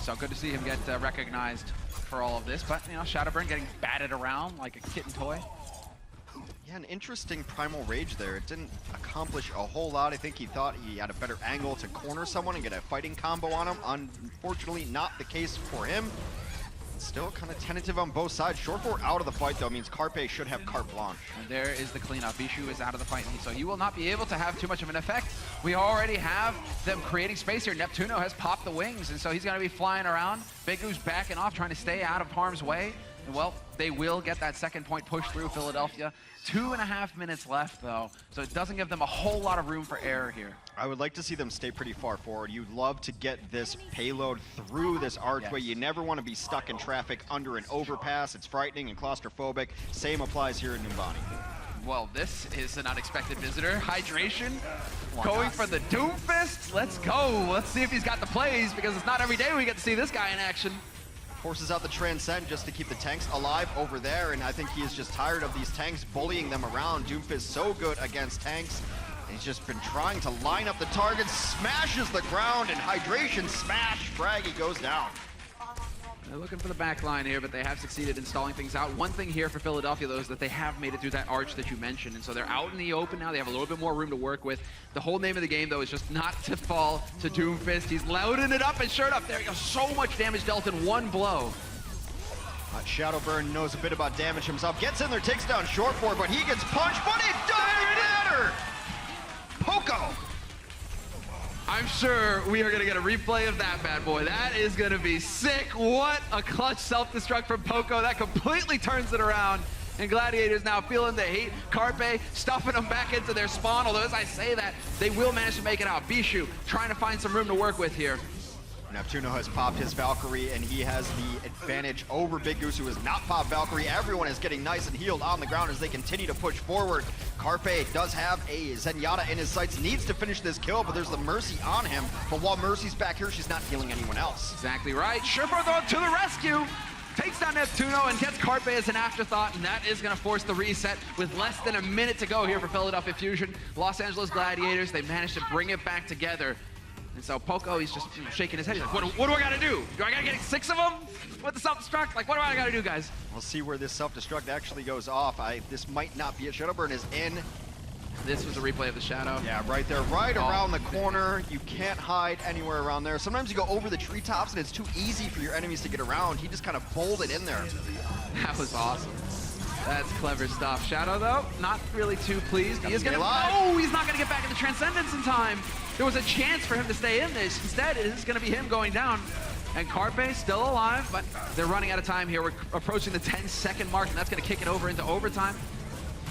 S7: So good to see him get recognized for all of this. But, you know, Shadowburn getting batted around like a kitten toy.
S8: Yeah, an interesting Primal Rage there. It didn't accomplish a whole lot. I think he thought he had a better angle to corner someone and get a fighting combo on him. Unfortunately, not the case for him. Still kind of tentative on both sides. Surefour out of the fight, though, means Carpe should have carte blanche.
S7: And there is the cleanup. Bishu is out of the fight, so he will not be able to have too much of an effect. We already have them creating space here. Neptuno has popped the wings, and so he's going to be flying around. Big Goose backing off, trying to stay out of harm's way. And, well, they will get that second point pushed through Philadelphia. 2.5 minutes left, though, so it doesn't give them a whole lot of room for error here.
S8: I would like to see them stay pretty far forward. You'd love to get this payload through this archway. Yes. You never want to be stuck in traffic under an overpass. It's frightening and claustrophobic. Same applies here in Numbani.
S7: Well, this is an unexpected visitor. Hydration going for the Doomfist. Let's go. Let's see if he's got the plays, because it's not every day we get to see this guy in action.
S8: Forces out the Transcend just to keep the tanks alive over there, and I think he is just tired of these tanks bullying them around. Doomfist so good against tanks. He's just been trying to line up the targets, smashes the ground, and Hydration smash. Fraggy goes down.
S7: They're looking for the back line here, but they have succeeded in stalling things out. One thing here for Philadelphia, though, is that they have made it through that arch that you mentioned, and so they're out in the open now. They have a little bit more room to work with. The whole name of the game, though, is just not to fall to Doomfist. He's loading it up, and sure enough, there you go. So much damage dealt in one blow.
S8: Shadowburn knows a bit about damage himself. Gets in there, takes down Shortboard, but he gets punched, but it doesn't matter! Poko!
S7: I'm sure we are going to get a replay of that bad boy. That is going to be sick. What a clutch self-destruct from Poko. That completely turns it around. And Gladiators now feeling the heat. Carpe stuffing them back into their spawn. Although as I say that, they will manage to make it out. Bishu trying to find some room to work with here.
S8: Neptuno has popped his Valkyrie, and he has the advantage over Big Goose, who has not popped Valkyrie. Everyone is getting nice and healed on the ground as they continue to push forward. Carpe does have a Zenyatta in his sights, needs to finish this kill, but there's the Mercy on him. But while Mercy's back here, she's not healing anyone else.
S7: Exactly right. Shurford to the rescue. Takes down Neptuno and gets Carpe as an afterthought, and that is going to force the reset with less than a minute to go here for Philadelphia Fusion. Los Angeles Gladiators, they managed to bring it back together. And so Poko, he's just shaking his head. He's like, what do I got to do? Do I got to get 6 of them with the self-destruct? Like, what do I got to do, guys?
S8: We'll see where this self-destruct actually goes off. This might not be it. Shadowburn is in.
S7: This was a replay of the Shadow.
S8: Yeah, right there, right around the corner. You can't hide anywhere around there. Sometimes you go over the treetops and it's too easy for your enemies to get around. He just kind of bowled it in there.
S7: That was awesome. That's clever stuff. Shadow, though, not really too pleased. He is going to... Oh, he's not going to get back in the Transcendence in time. There was a chance for him to stay in this. Instead, it is going to be him going down. And Carpe still alive, but they're running out of time here. We're approaching the 10-second mark, and that's going to kick it over into overtime.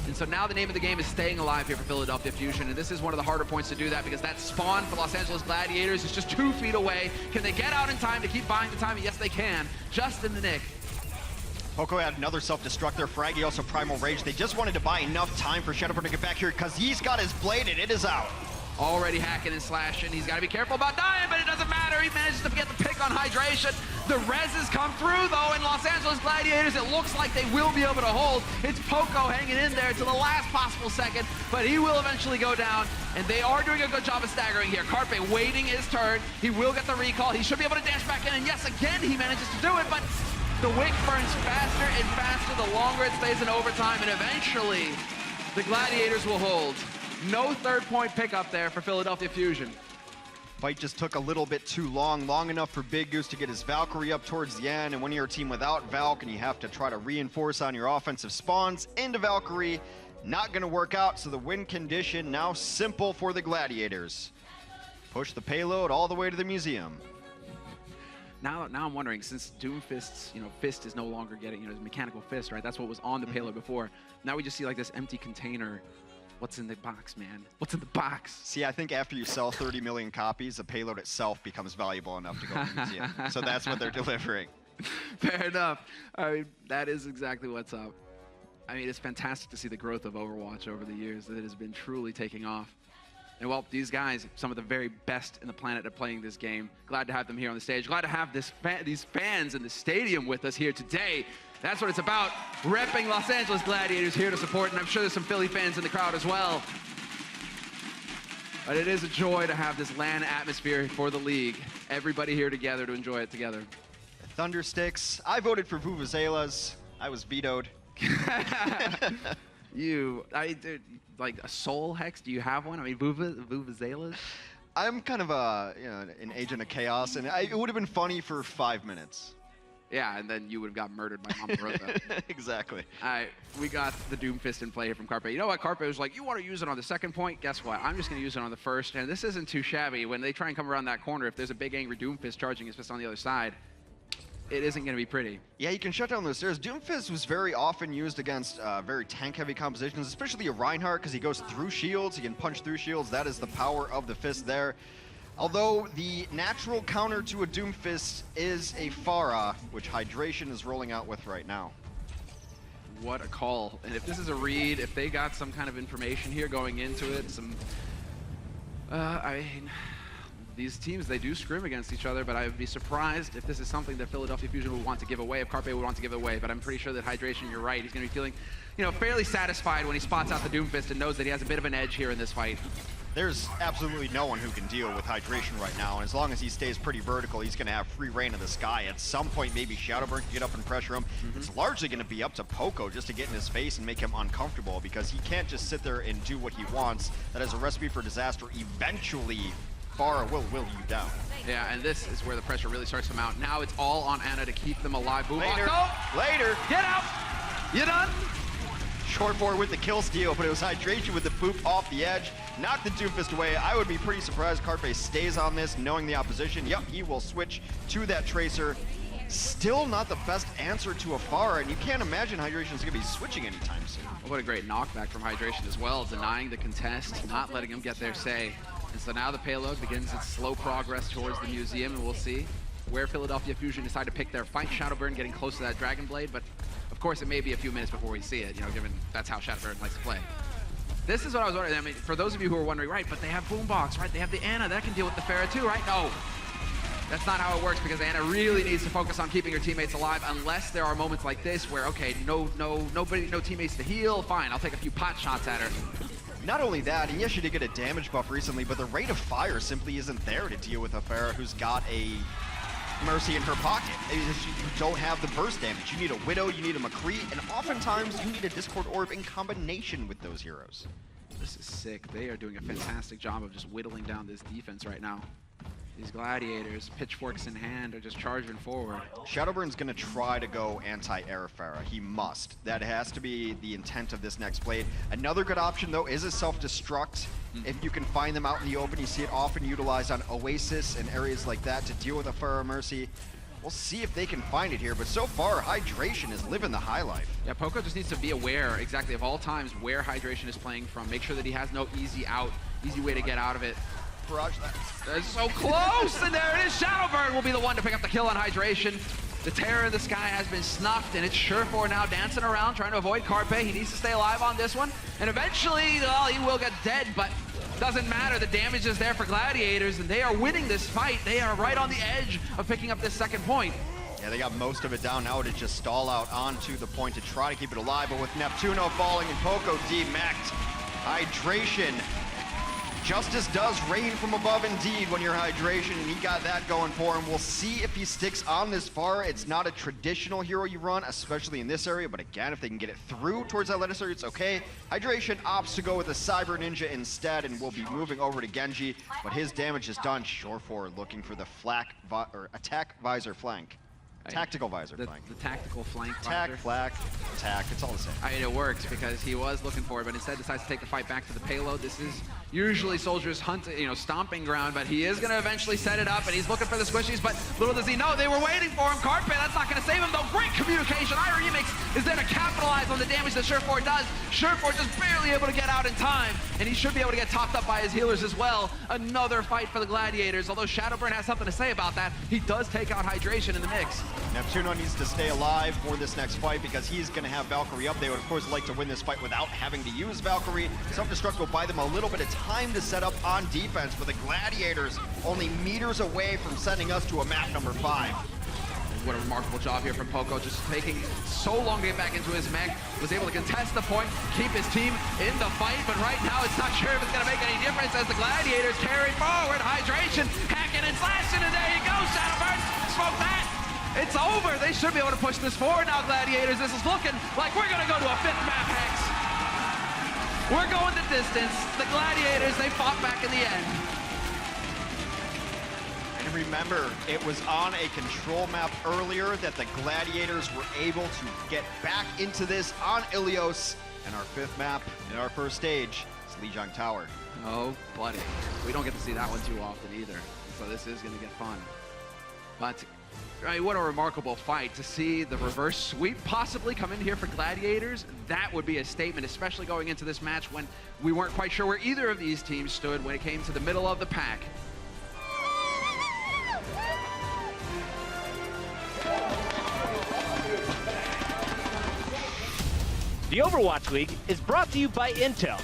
S7: And so now the name of the game is staying alive here for Philadelphia Fusion, and this is one of the harder points to do that because that spawn for Los Angeles Gladiators is just 2 feet away. Can they get out in time to keep buying the time? Yes, they can. Just in the nick.
S8: Poko had another self-destruct there. Fraggy also Primal Rage. They just wanted to buy enough time for Shadowburn to get back here because he's got his blade and it is out.
S7: Already hacking and slashing. He's got to be careful about dying, but it doesn't matter. He manages to get the pick on Hydration. The reses come through, though, in Los Angeles Gladiators. It looks like they will be able to hold. It's Poko hanging in there to the last possible second, but he will eventually go down, and they are doing a good job of staggering here. Carpe waiting his turn. He will get the recall. He should be able to dash back in, and yes, again, he manages to do it, but the wick burns faster and faster the longer it stays in overtime, and eventually, the Gladiators will hold. No 3rd point pickup there for Philadelphia Fusion.
S8: Fight just took a little bit too long enough for Big Goose to get his Valkyrie up towards the end, and when you're a team without Valk and you have to try to reinforce on your offensive spawns into Valkyrie, not going to work out, so the win condition now simple for the Gladiators. Push the payload all the way to the museum.
S7: Now I'm wondering, since Doomfist's, fist is no longer getting, his mechanical fist, right? That's what was on the payload before. Now we just see like this empty container. What's in the box, man? What's in the box?
S8: See, I think after you sell 30 million copies, the payload itself becomes valuable enough to go to the museum. So that's what they're delivering.
S7: Fair enough. I mean, that is exactly what's up. I mean, it's fantastic to see the growth of Overwatch over the years. That it has been truly taking off. And well, these guys, some of the very best in the planet at playing this game. Glad to have them here on the stage. Glad to have these fans in the stadium with us here today. That's what it's about. Repping Los Angeles Gladiators here to support, and I'm sure there's some Philly fans in the crowd as well. But it is a joy to have this LAN atmosphere for the league. Everybody here together to enjoy it together.
S8: Thundersticks. I voted for Vuvuzelas. I was vetoed.
S7: Like a soul hex, do you have one? I mean, Vuvuzelas?
S8: I'm kind of an agent of chaos, and it would have been funny for 5 minutes.
S7: Yeah, and then you would have got murdered by Mama Rota.
S8: Exactly.
S7: All right, we got the Doomfist in play here from Carpe. You know what? Carpe was like, you want to use it on the 2nd point? Guess what? I'm just going to use it on the 1st, and this isn't too shabby. When they try and come around that corner, if there's a big angry Doomfist charging his fist on the other side, it isn't going to be pretty. Yeah,
S8: you can shut down those stairs. Doomfist was very often used against very tank-heavy compositions, especially a Reinhardt, because he goes through shields. He can punch through shields. That is the power of the fist there. Although the natural counter to a Doomfist is a Pharah, which Hydration is rolling out with right now.
S7: What a call. And if this is a read, if they got some kind of information here going into it, some... I mean, these teams, they do scrim against each other, but I would be surprised if this is something that Philadelphia Fusion would want to give away, if Carpe would want to give away, but I'm pretty sure that Hydration, you're right, he's going to be feeling, you know, fairly satisfied when he spots out the Doomfist and knows that he has a bit of an edge here in this fight.
S8: There's absolutely no one who can deal with Hydration right now, and as long as he stays pretty vertical, he's going to have free reign of the sky. At some point, maybe Shadowburn can get up and pressure him. It's largely going to be up to Poco just to get in his face and make him uncomfortable, because he can't just sit there and do what he wants. That is a recipe for disaster. Eventually, Pharah will you down.
S7: Yeah, and this is where the pressure really starts to mount. Now it's all on Ana to keep them alive. Boom.
S8: Later.
S7: Oh!
S8: Later.
S7: Get out! You done?
S8: Short board with the kill steal, but it was Hydration with the boop off the edge. Knocked the Doomfist away. I would be pretty surprised Carpe stays on this, knowing the opposition. Yep, he will switch to that Tracer. Still not the best answer to a Pharah, and you can't imagine Hydration is going to be switching anytime soon.
S7: What a great knockback from Hydration as well, denying the contest, not letting him get their say. And so now the payload begins its slow progress towards the museum, and we'll see where Philadelphia Fusion decide to pick their fight. Shadowburn getting close to that Dragon Blade, but of course it may be a few minutes before we see it, you know, given that's how Shadowburn likes to play. This is what I was wondering. I mean, for those of you who are wondering, right, but they have Boombox, right? They have the Ana, that can deal with the Pharah too, right? No. That's not how it works, because Ana really needs to focus on keeping her teammates alive, unless there are moments like this where, okay, no teammates to heal, fine, I'll take a few pot shots at her.
S8: Not only that, and yes, she did get a damage buff recently, but the rate of fire simply isn't there to deal with a Pharah who's got a Mercy in her pocket. You don't have the burst damage. You need a Widow, you need a McCree, and oftentimes you need a Discord Orb in combination with those heroes.
S7: This is sick. They are doing a fantastic job of just whittling down this defense right now. These Gladiators, pitchforks in hand, are just charging forward.
S8: Shadowburn's gonna try to go anti-air Pharah. He must. That has to be the intent of this next blade. Another good option, though, is a self-destruct. If you can find them out in the open, you see it often utilized on Oasis and areas like that to deal with a Pharah Mercy. We'll see if they can find it here, but so far, Hydration is living the high life.
S7: Yeah, Poco just needs to be aware, exactly, of all times where Hydration is playing from. Make sure that he has no easy out, easy way to get out of it.
S8: Barrage
S7: They're so close, and there it is. Shadowburn will be the one to pick up the kill on Hydration. The terror in the sky has been snuffed, and it's Surefour now dancing around, trying to avoid Carpe. He needs to stay alive on this one, and eventually, well, he will get dead, but doesn't matter. The damage is there for Gladiators, and they are winning this fight. They are right on the edge of picking up this second point.
S8: Yeah, they got most of it down now to just stall out onto the point to try to keep it alive, but with Neptuno falling and Poco demeched, Hydration. Justice does rain from above indeed when you're Hydration, and he got that going for him. We'll see if he sticks on this far. It's not a traditional hero you run, especially in this area, but again, if they can get it through towards that Lettuce area, it's okay. Hydration opts to go with a Cyber Ninja instead, and will be moving over to Genji, but his damage is done. Surefour looking for the attack visor flank. Tactical visor flank.
S7: The tactical flank
S8: Attack,
S7: visor.
S8: flak, attack, it's all the same.
S7: I mean, it works because he was looking for it, but instead decides to take the fight back to the payload. This is usually Soldier's stomping ground, but he is going to eventually set it up, and he's looking for the squishies, but little does he know, they were waiting for him. Carpe, that's not going to save him, though. Great communication. IRemix is there to capitalize on the damage that Surefour does. Surefour just barely able to get out in time, and he should be able to get topped up by his healers as well. Another fight for the Gladiators, although Shadowburn has something to say about that. He does take out Hydration in the mix.
S8: Neptuno needs to stay alive for this next fight because he's going to have Valkyrie up. They would, of course, like to win this fight without having to use Valkyrie. Self-destruct will buy them a little bit of time to set up on defense, but the Gladiators only meters away from sending us to a map number 5.
S7: What a remarkable job here from Poco, just taking so long to get back into his mech. Was able to contest the point, keep his team in the fight, but right now it's not sure if it's going to make any difference as the Gladiators carry forward. Hydration, hacking and slashing, and there you go, Shadowburn, smoke that. It's over. They should be able to push this forward now, Gladiators. This is looking like we're going to go to a 5th map, Hex. We're going the distance. The Gladiators, they fought back in the end.
S8: And remember, it was on a control map earlier that the Gladiators were able to get back into this on Ilios. And our 5th map in our first stage is Lijiang Tower.
S7: Oh, buddy. We don't get to see that one too often either. So this is going to get fun. But I mean, what a remarkable fight to see the reverse sweep possibly come in here for Gladiators. That would be a statement, especially going into this match when we weren't quite sure where either of these teams stood when it came to the middle of the pack.
S9: The Overwatch League is brought to you by Intel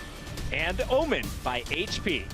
S9: and Omen by HP.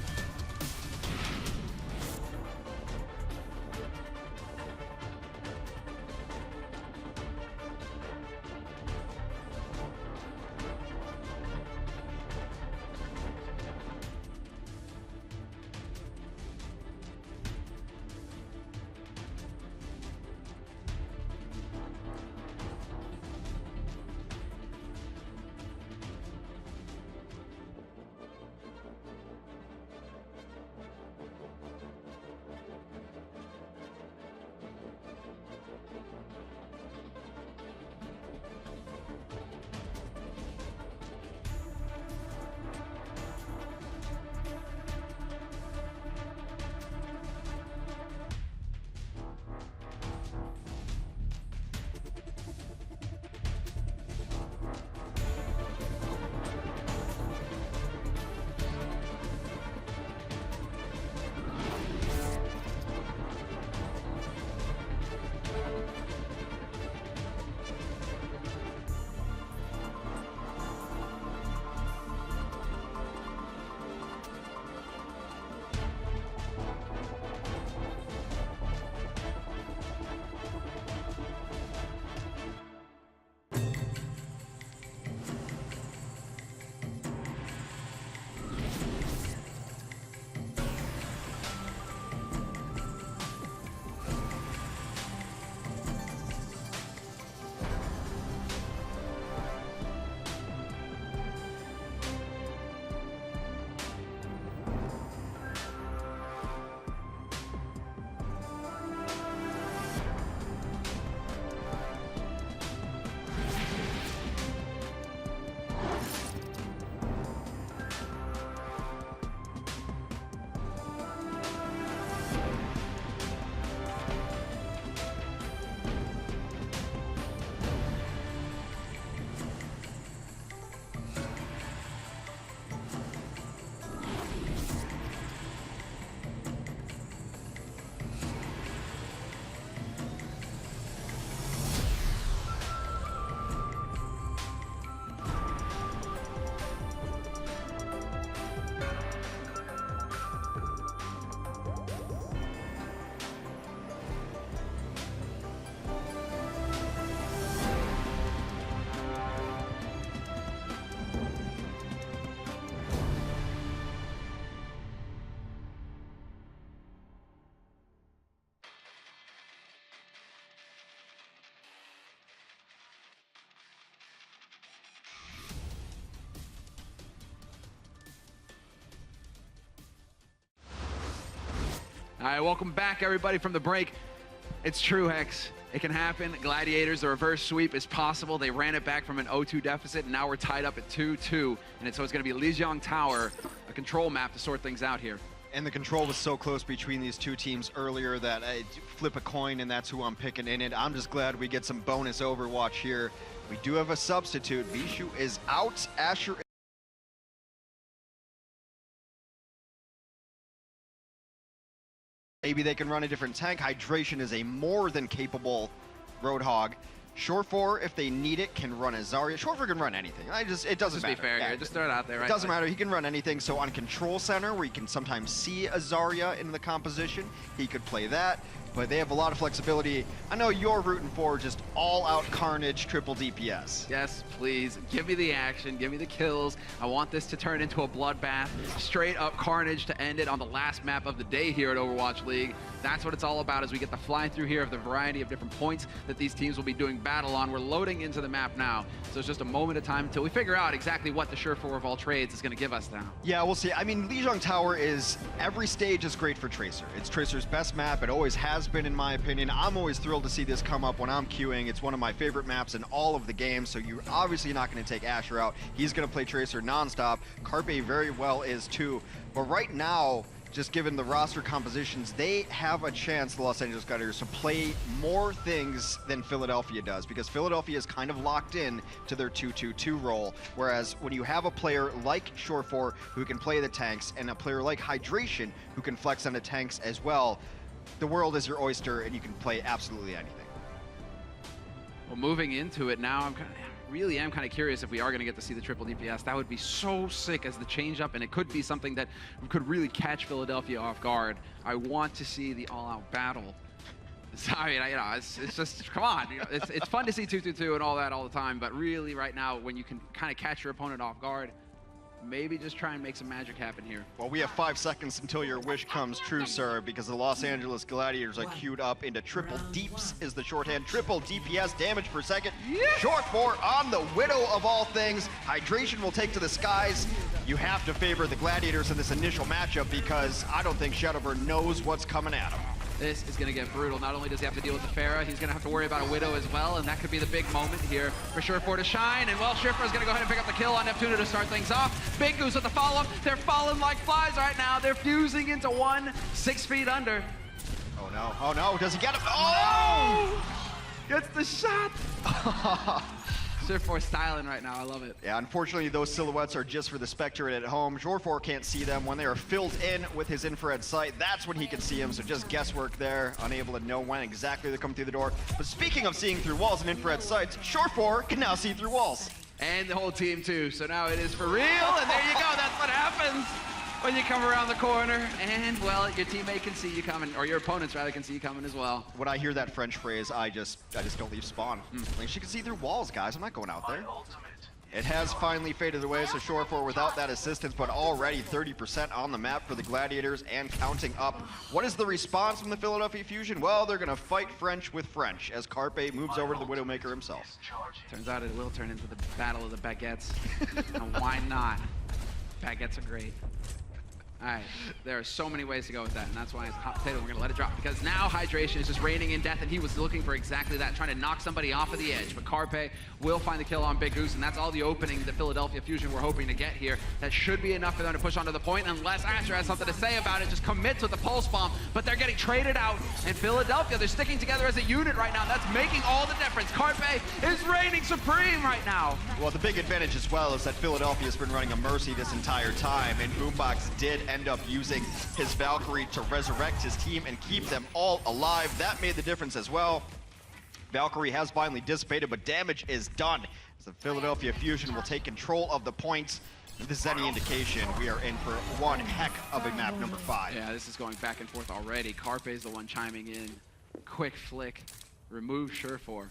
S7: All right, welcome back, everybody, from the break. It's true, Hex. It can happen. Gladiators, the reverse sweep is possible. They ran it back from an 0-2 deficit, and now we're tied up at 2-2. And so it's going to be Lijiang Tower, a control map to sort things out here.
S8: And the control was so close between these two teams earlier that I flip a coin and that's who I'm picking in it. I'm just glad we get some bonus Overwatch here. We do have a substitute. Vishu is out. Asher. Maybe they can run a different tank. Hydration is a more than capable Roadhog. Short4, if they need it, can run a Zarya. Short4 can run anything. It doesn't matter.
S7: Be fair here. Just throw it out there, right?
S8: It doesn't matter. He can run anything. So on Control Center, where you can sometimes see a Zarya in the composition, he could play that. But they have a lot of flexibility. I know you're rooting for just all-out carnage, triple DPS.
S7: Yes, please. Give me the action. Give me the kills. I want this to turn into a bloodbath. Straight up carnage to end it on the last map of the day here at Overwatch League. That's what it's all about as we get the fly through here of the variety of different points that these teams will be doing battle on. We're loading into the map now. So it's just a moment of time until we figure out exactly what the Surefour of all trades is going to give us now.
S8: Yeah, we'll see. I mean, Lijiang Tower is, every stage is great for Tracer. It's Tracer's best map. It always has been, in my opinion. I'm always thrilled to see this come up when I'm queuing. It's one of my favorite maps in all of the games, so you're obviously not going to take Asher out. He's going to play Tracer nonstop. Carpe very well is too. But right now, just given the roster compositions, they have a chance, the Los Angeles Gladiators, to play more things than Philadelphia does, because Philadelphia is kind of locked in to their 2-2-2 role, whereas when you have a player like Shore4 who can play the tanks, and a player like Hydration who can flex on the tanks as well, the world is your oyster and you can play absolutely anything.
S7: Well, moving into it now, I'm kind of curious if we are going to get to see the triple DPS. That would be so sick as the change up, and it could be something that could really catch Philadelphia off guard. I want to see the all-out battle. Sorry, it's just, come on. It's fun to see 2-2-2 and all that all the time, but really right now, when you can kind of catch your opponent off guard, maybe just try and make some magic happen here.
S8: Well, we have 5 seconds until your wish comes true, sir, because the Los Angeles Gladiators are queued up into triple deeps is the shorthand. Triple DPS damage per second. Short4 on the Widow of all things. Hydration will take to the skies. You have to favor the Gladiators in this initial matchup because I don't think Shadowburn knows what's coming at him.
S7: This is going to get brutal. Not only does he have to deal with the Pharah, he's going to have to worry about a Widow as well, and that could be the big moment here for Surefour to shine. And well, Surefour is going to go ahead and pick up the kill on Neptuna to start things off. Big Goose with the follow-up. They're falling like flies right now. They're fusing into one, 6 feet under.
S8: Oh no, oh no, does he get him? Oh!
S7: Gets the shot! Surefour styling right now, I love it.
S8: Yeah, unfortunately those silhouettes are just for the Spectre at home. Shore4 can't see them. When they are filled in with his infrared sight, that's when he can see them, so just guesswork there, unable to know when exactly they're coming through the door. But speaking of seeing through walls and infrared sights, Shore4 can now see through walls.
S7: And the whole team too, so now it is for real, and there you go, that's what happens when you come around the corner, and well, your teammate can see you coming, or your opponents rather can see you coming as well.
S8: When I hear that French phrase, I just don't leave spawn. Like, she can see through walls, guys. I'm not going out there. It has finally faded away, so Shore4 without that assistance, but already 30% on the map for the Gladiators and counting up. What is the response from the Philadelphia Fusion? Well, they're gonna fight French with French as Carpe moves over to the Widowmaker himself.
S7: Turns out it will turn into the battle of the baguettes. And why not? Baguettes are great. All right, there are so many ways to go with that, and that's why it's hot potato. We're gonna let it drop because now Hydration is just raining in death, and he was looking for exactly that, trying to knock somebody off of the edge. But Carpe will find the kill on Big Goose, and that's all the opening the Philadelphia Fusion we're hoping to get here. That should be enough for them to push onto the point, unless Asher has something to say about it. Just commits with the pulse bomb, but they're getting traded out. And Philadelphia, they're sticking together as a unit right now. That's making all the difference. Carpe is reigning supreme right now.
S8: Well, the big advantage as well is that Philadelphia has been running a Mercy this entire time, and Boombox did end up using his Valkyrie to resurrect his team and keep them all alive. That made the difference as well. Valkyrie has finally dissipated, but damage is done. So the Philadelphia Fusion will take control of the points. If this is any indication, we are in for one heck of a map number 5.
S7: Yeah, this is going back and forth already. Carpe is the one chiming in. Quick flick. Remove Surefour.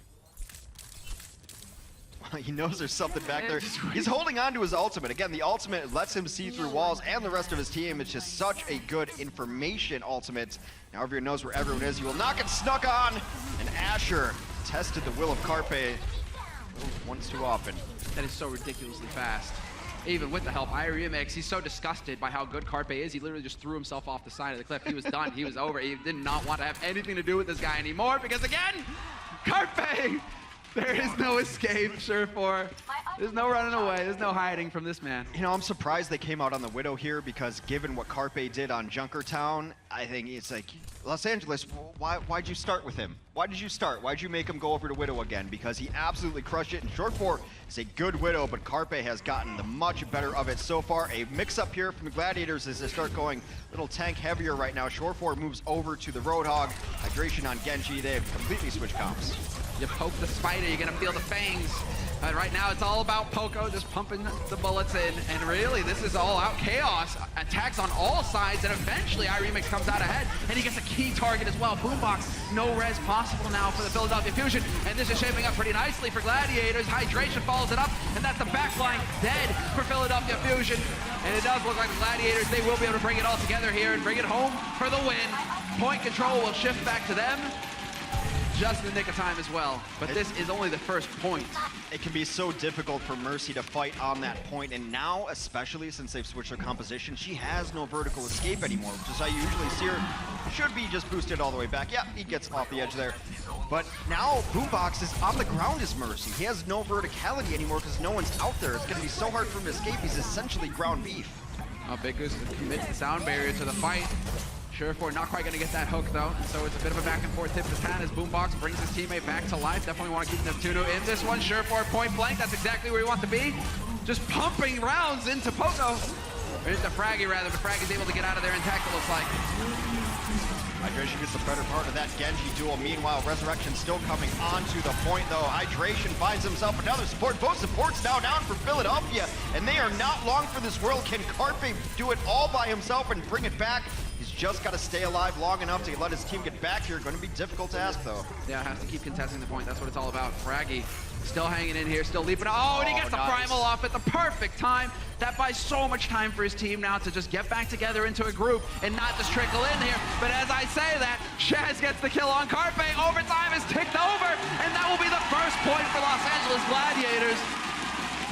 S8: He knows there's something back there. He's holding on to his ultimate. Again, the ultimate lets him see through walls and the rest of his team. It's just such a good information ultimate. Now everyone knows where everyone is. You will not get snuck on. And Asher tested the will of Carpe once too often.
S7: That is so ridiculously fast. even with the help, Remix, he's so disgusted by how good Carpe is, he literally just threw himself off the side of the cliff. He was done, he was over. He did not want to have anything to do with this guy anymore because again, Carpe! There is no escape, Surefour. There's no running away. There's no hiding from this man.
S8: You know, I'm surprised they came out on the Widow here because given what Carpe did on Junkertown, I think it's like, Los Angeles, why'd you start with him? Why did you start? Why'd you make him go over to Widow again? Because he absolutely crushed it. And Surefour is a good Widow, but Carpe has gotten the much better of it so far. A mix-up here from the Gladiators as they start going a little tank heavier right now. Surefour moves over to the Roadhog. Hydration on Genji. They have completely switched comps.
S7: You poke the spider, you're gonna feel the fangs. Right now, it's all about Poco just pumping the bullets in, and really, this is all out chaos. Attacks on all sides, and eventually, Remix comes out ahead, and he gets a key target as well. Boombox, no res possible now for the Philadelphia Fusion, and this is shaping up pretty nicely for Gladiators. Hydration follows it up, and that's the backline dead for Philadelphia Fusion. And it does look like the Gladiators, they will be able to bring it all together here and bring it home for the win. Point control will shift back to them. Just in the nick of time as well. But this is only the first point.
S8: It can be so difficult for Mercy to fight on that point, and now, especially since they've switched their composition, she has no vertical escape anymore, which is how you usually see her. Should be just boosted all the way back. Yeah, he gets off the edge there. But now, Boombox is on the ground as Mercy. He has no verticality anymore because no one's out there. It's going to be so hard for him to escape. He's essentially ground beef.
S7: Big Goose commits the sound barrier to the fight. Surefour not quite going to get that hook, though, and so it's a bit of a back-and-forth tip to Tan as Boombox brings his teammate back to life. Definitely want to keep Neptuno in this one. Surefour point blank, that's exactly where you want to be. Just pumping rounds into Poco. Or into Fraggy, rather, but Fraggy's able to get out of there intact, it looks like.
S8: Hydration gets the better part of that Genji duel. Meanwhile, Resurrection still coming onto the point, though. Hydration finds himself another support. Both supports now down for Philadelphia, and they are not long for this world. Can Carpe do it all by himself and bring it back? He's just got to stay alive long enough to let his team get back here. Going to be difficult to ask, though.
S7: Yeah, has to keep contesting the point. That's what it's all about. Fraggy still hanging in here, still leaping. Oh, and he gets the primal off at the perfect time. That buys so much time for his team now to just get back together into a group and not just trickle in here. But as I say that, Shaz gets the kill on Carpe. Overtime is ticked over, and that will be the first point for Los Angeles Gladiators.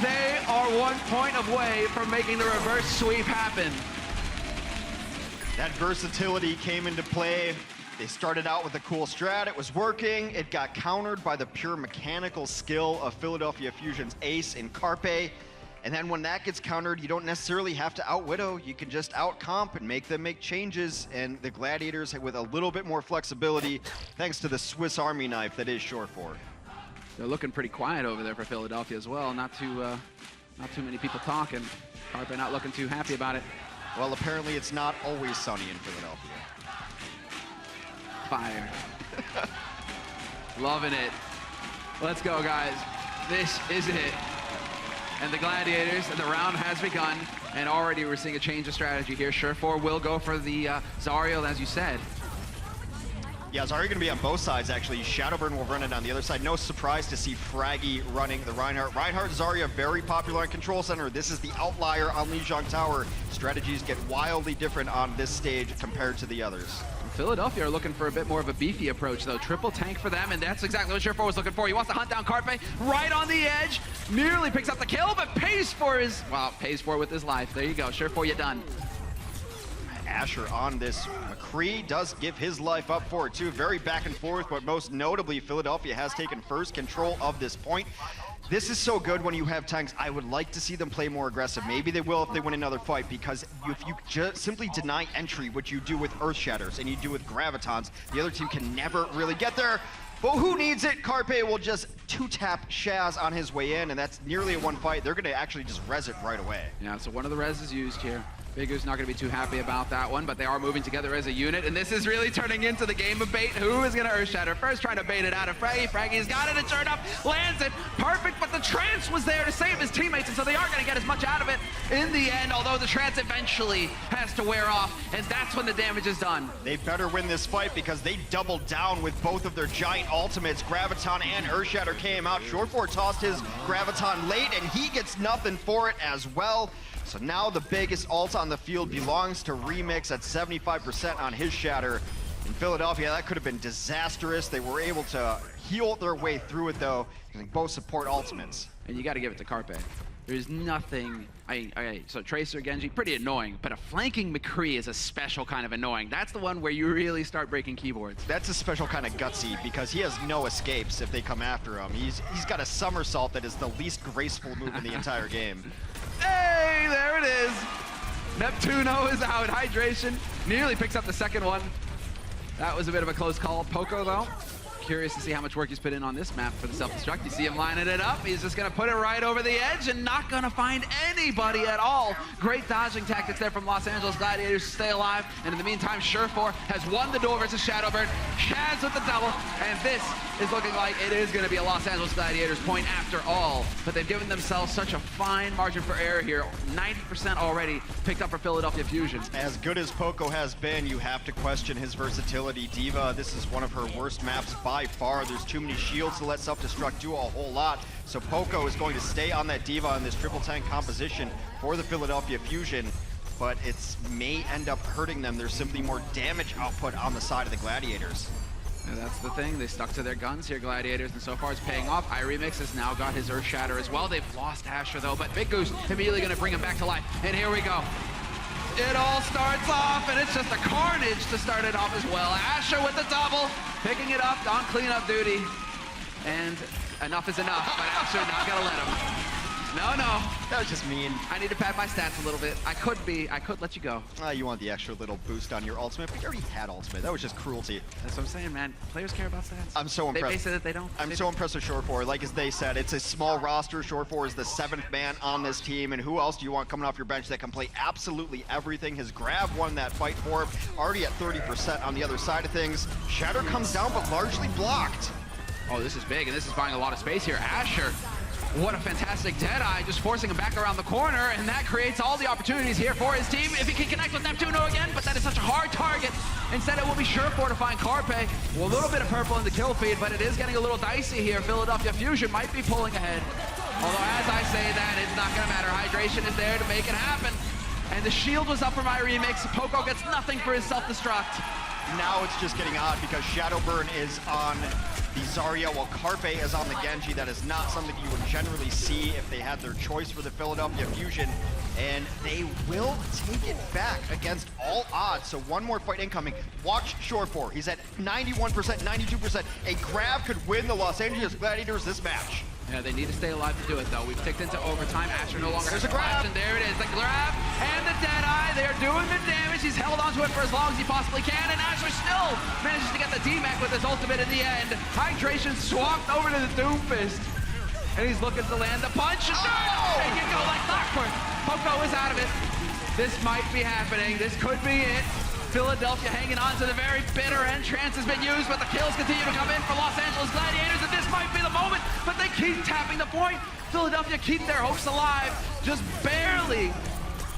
S7: They are 1 point away from making the reverse sweep happen.
S8: That versatility came into play. They started out with a cool strat. It was working. It got countered by the pure mechanical skill of Philadelphia Fusion's ace in Carpe. And then when that gets countered, you don't necessarily have to out-Widow. You can just out-comp and make them make changes. And the Gladiators, with a little bit more flexibility, thanks to the Swiss Army knife that is Surefour.
S7: They're looking pretty quiet over there for Philadelphia as well. Not too many people talking. Carpe not looking too happy about it.
S8: Well, apparently it's not always sunny in Philadelphia.
S7: Fire. Loving it. Let's go, guys. This is it. And the Gladiators, and the round has begun. And already we're seeing a change of strategy here. Surefour will go for the Zariel, as you said.
S8: Yeah, Zarya going to be on both sides, actually. Shadowburn will run it on the other side. No surprise to see Fraggy running the Reinhardt. Reinhardt, Zarya, very popular on Control Center. This is the outlier on Lijiang Tower. Strategies get wildly different on this stage compared to the others.
S7: Philadelphia are looking for a bit more of a beefy approach, though. Triple tank for them, and that's exactly what Surefour was looking for. He wants to hunt down Carpe right on the edge. Nearly picks up the kill, but pays for it with his life. There you go. Surefour, you're done.
S8: Asher on this. McCree does give his life up for it too. Very back and forth, but most notably, Philadelphia has taken first control of this point. This is so good when you have tanks. I would like to see them play more aggressive. Maybe they will if they win another fight, because if you just simply deny entry, what you do with Earth Shatters and you do with Gravitons, the other team can never really get there. But who needs it? Carpe will just two-tap Shaz on his way in, and that's nearly a one fight. They're going to actually just res it right away.
S7: Yeah, so one of the res is used here. Big Goose not going to be too happy about that one, but they are moving together as a unit, and this is really turning into the game of bait. Who is going to Earth Shatter first? Trying to bait it out of Fraggy. Fraggy's got it, and sure enough, lands it. Perfect, but the trance was there to save his teammates, and so they aren't going to get as much out of it in the end, although the trance eventually has to wear off, and that's when the damage is done.
S8: They better win this fight because they doubled down with both of their giant ultimates. Graviton and Earth Shatter came out. Surefour tossed his Graviton late, and he gets nothing for it as well. So now the biggest ult on the field belongs to Remix at 75% on his Shatter. In Philadelphia, that could have been disastrous. They were able to heal their way through it, though, using both support ultimates.
S7: And you got to give it to Carpe. There's nothing. So Tracer, Genji, pretty annoying, but a flanking McCree is a special kind of annoying. That's the one where you really start breaking keyboards.
S8: That's a special kind of gutsy because he has no escapes if they come after him. He's got a somersault that is the least graceful move in the entire game.
S7: Hey, there it is. Neptuno is out. Hydration nearly picks up the second one. That was a bit of a close call. Poco, though, curious to see how much work he's put in on this map for the self-destruct. You see him lining it up. He's just going to put it right over the edge and not going to find anybody at all. Great dodging tactics there from Los Angeles Gladiators to stay alive. And in the meantime, Surefour has won the duel versus Shadowburn. Chaz with the double. And this is looking like it is going to be a Los Angeles Gladiators point after all. But they've given themselves such a fine margin for error here. 90% already picked up for Philadelphia Fusion.
S8: As good as Poco has been, you have to question his versatility. D.Va, this is one of her worst maps by far. There's too many shields to let self-destruct do a whole lot. So Poco is going to stay on that D.Va in this triple tank composition for the Philadelphia Fusion, but it may end up hurting them. There's simply more damage output on the side of the Gladiators.
S7: And that's the thing, they stuck to their guns here, Gladiators, and so far it's paying off. iRemix has now got his Earth Shatter as well. They've lost Asher though, but Big Goose immediately gonna bring him back to life. And here we go. It all starts off, and it's just a carnage to start it off as well. Asher with the double, picking it up on cleanup duty. And enough is enough, but Asher not gonna let him. No.
S8: That was just mean.
S7: I need to pad my stats a little bit. I could let you go.
S8: You want the extra little boost on your ultimate, but you already had ultimate. That was just cruelty.
S7: That's what I'm saying, man. Players care about stats.
S8: I'm so impressed.
S7: They say that they don't.
S8: I'm so impressed with Surefour. Like as they said, it's a small roster. Surefour is the 7th man on this team, and who else do you want coming off your bench that can play absolutely everything? His Grav won that fight for him, already at 30% on the other side of things. Shatter comes down, but largely blocked.
S7: Oh, this is big, and this is buying a lot of space here. Asher, what a fantastic Deadeye, just forcing him back around the corner, and that creates all the opportunities here for his team. If he can connect with Neptuno again, but that is such a hard target. Instead, it will be Surefour to find Carpe. Well, a little bit of purple in the kill feed, but it is getting a little dicey here. Philadelphia Fusion might be pulling ahead. Although, as I say that, it's not going to matter. Hydration is there to make it happen. And the shield was up for iRemix. Poco gets nothing for his self-destruct.
S8: Now it's just getting odd because Shadowburn is on the Zarya while Carpe is on the Genji. That is not something you would generally see if they had their choice for the Philadelphia Fusion. And they will take it back against all odds. So one more fight incoming. Watch Surefour. He's at 91%, 92%. A Grav could win the Los Angeles Gladiators this match.
S7: Yeah, they need to stay alive to do it, though. We've ticked into overtime. Asher no longer
S8: There's
S7: has
S8: a grab.
S7: And there it is, the grab and the Deadeye. They are doing the damage. He's held onto it for as long as he possibly can, and Asher still manages to get the D-Mac with his ultimate in the end. Hydration swapped over to the Doomfist, and he's looking to land the punch. And make it go like clockwork. Poco is out of it. This might be happening. This could be it. Philadelphia hanging on to the very bitter end. Trance has been used, but the kills continue to come in for Los Angeles Gladiators, and this might be the moment, but they keep tapping the point. Philadelphia keep their hopes alive, just barely.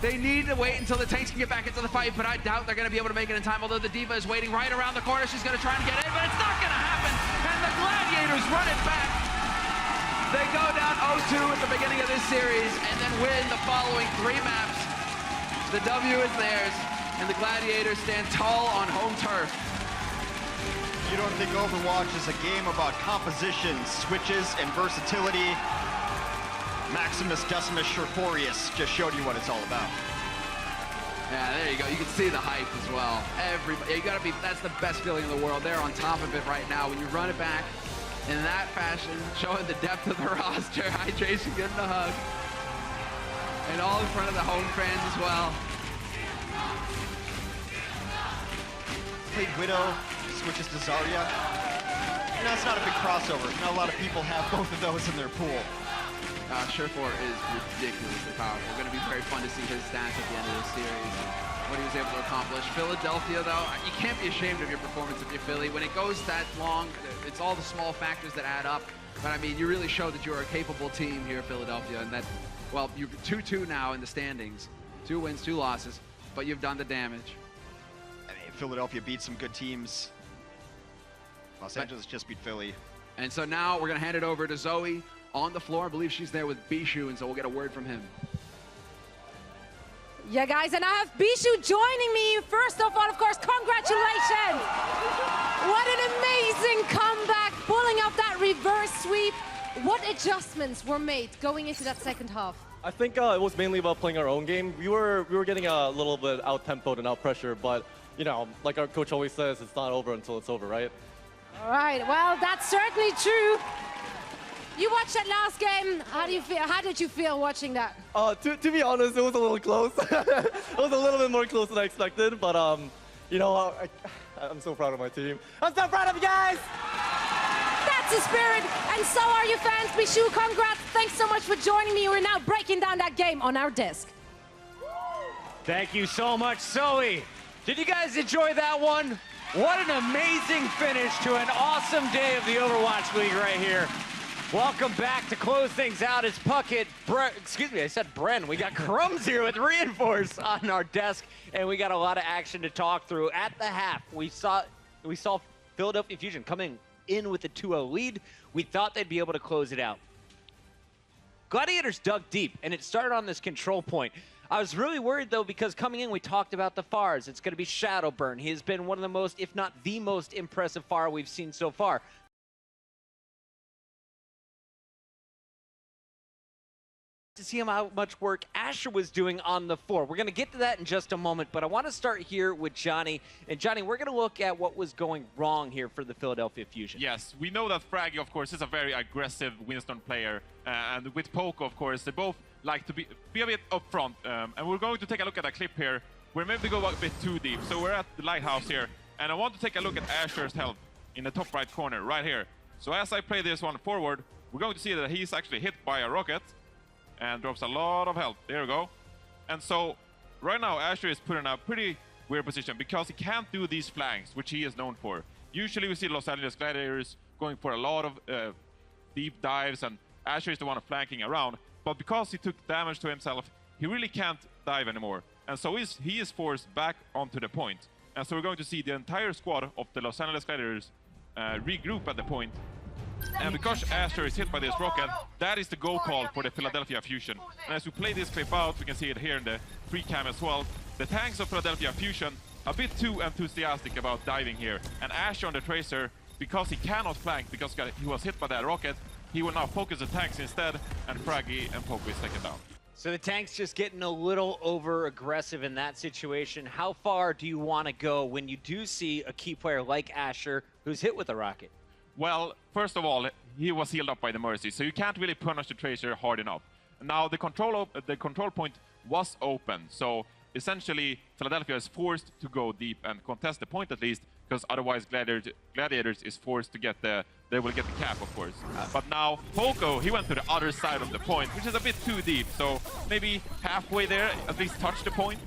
S7: They need to wait until the tanks can get back into the fight, but I doubt they're going to be able to make it in time, although the D.Va is waiting right around the corner. She's going to try and get in, but it's not going to happen, and the Gladiators run it back. They go down 0-2 at the beginning of this series, and then win the following 3 maps. The W is theirs, and the Gladiators stand tall on home turf.
S8: You don't think Overwatch is a game about composition, switches, and versatility? Maximus Decimus Surefourius just showed you what it's all about.
S7: Yeah, there you go. You can see the hype as well. Everybody, you gotta be, that's the best feeling in the world. They're on top of it right now. When you run it back in that fashion, showing the depth of the roster, Hydration getting a hug. And all in front of the home fans as well.
S8: Played Widow, switches to Zarya. You know, it's not a big crossover. Not a lot of people have both of those in their pool.
S7: Surefour is ridiculously powerful. Going to be very fun to see his stats at the end of this series. What he was able to accomplish. Philadelphia, though, you can't be ashamed of your performance if you're Philly. When it goes that long, it's all the small factors that add up. But I mean, you really show that you're a capable team here, Philadelphia, and that, well, you're 2-2 now in the standings. 2 wins, 2 losses, but you've done the damage.
S8: I mean, Philadelphia beat some good teams. Los Angeles just beat Philly.
S7: And so now we're going to hand it over to Zoe on the floor. I believe she's there with Bishu, and so we'll get a word from him.
S12: Yeah, guys, and I have Bishu joining me. First of all, of course, congratulations. What an amazing comeback, pulling out that reverse sweep. What adjustments were made going into that second half?
S13: I think it was mainly about playing our own game. We were getting a little bit out-tempoed and out-pressure, but, you know, like our coach always says, it's not over until it's over, right?
S12: All right, well, that's certainly true. You watched that last game. How do you feel? How did you feel watching that?
S13: To be honest, it was a little close. It was a little bit more close than I expected, but, you know, I'm so proud of my team. I'm so proud of you guys!
S12: That's the spirit, and so are you fans. Bishu, congrats. Thanks so much for joining me. We're now breaking down that game on our disc.
S3: Thank you so much, Zoe. Did you guys enjoy that one? What an amazing finish to an awesome day of the Overwatch League right here. Welcome back to close things out. It's Puckett, excuse me, I said Bren. We got Crumbs here with Reinforce on our desk, and we got a lot of action to talk through. At the half, we saw Philadelphia Fusion coming in with a 2-0 lead. We thought they'd be able to close it out. Gladiators dug deep, and it started on this control point. I was really worried, though, because coming in, we talked about the Pharahs. It's going to be Shadowburn. He has been one of the most, if not the most impressive Pharah we've seen so far. To see how much work Asher was doing on the floor. We're going to get to that in just a moment, but I want to start here with Johnny. And Johnny, we're going to look at what was going wrong here for the Philadelphia Fusion.
S4: Yes, we know that Fraggy, of course, is a very aggressive Winston player. And with Poco, of course, they both like to be a bit upfront. And we're going to take a look at a clip here where maybe they go a bit too deep. So we're at the lighthouse here, and I want to take a look at Asher's health in the top right corner, right here. So as I play this one forward, we're going to see that he's actually hit by a rocket and drops a lot of health. There we go. And so right now Asher is put in a pretty weird position because he can't do these flanks, which he is known for. Usually we see Los Angeles Gladiators going for a lot of deep dives, and Asher is the one flanking around. But because he took damage to himself, he really can't dive anymore. And so he is forced back onto the point. And so we're going to see the entire squad of the Los Angeles Gladiators regroup at the point. And because Asher is hit by this rocket, that is the go call for the Philadelphia Fusion. And as we play this clip out, we can see it here in the free cam as well. The tanks of Philadelphia Fusion a bit too enthusiastic about diving here. And Asher on the Tracer, because he cannot flank because he was hit by that rocket, he will now focus the tanks instead, and Fraggy and Poco is taken down.
S3: So the tank's just getting a little over-aggressive in that situation. How far do you want to go when you do see a key player like Asher who's hit with a rocket?
S4: Well, first of all, he was healed up by the Mercy, so you can't really punish the Tracer hard enough. Now, the control point was open, so essentially Philadelphia is forced to go deep and contest the point at least, because otherwise Gladiators is forced to get they will get the cap, of course. But now Poco, he went to the other side of the point, which is a bit too deep, so maybe halfway there, at least touch the point.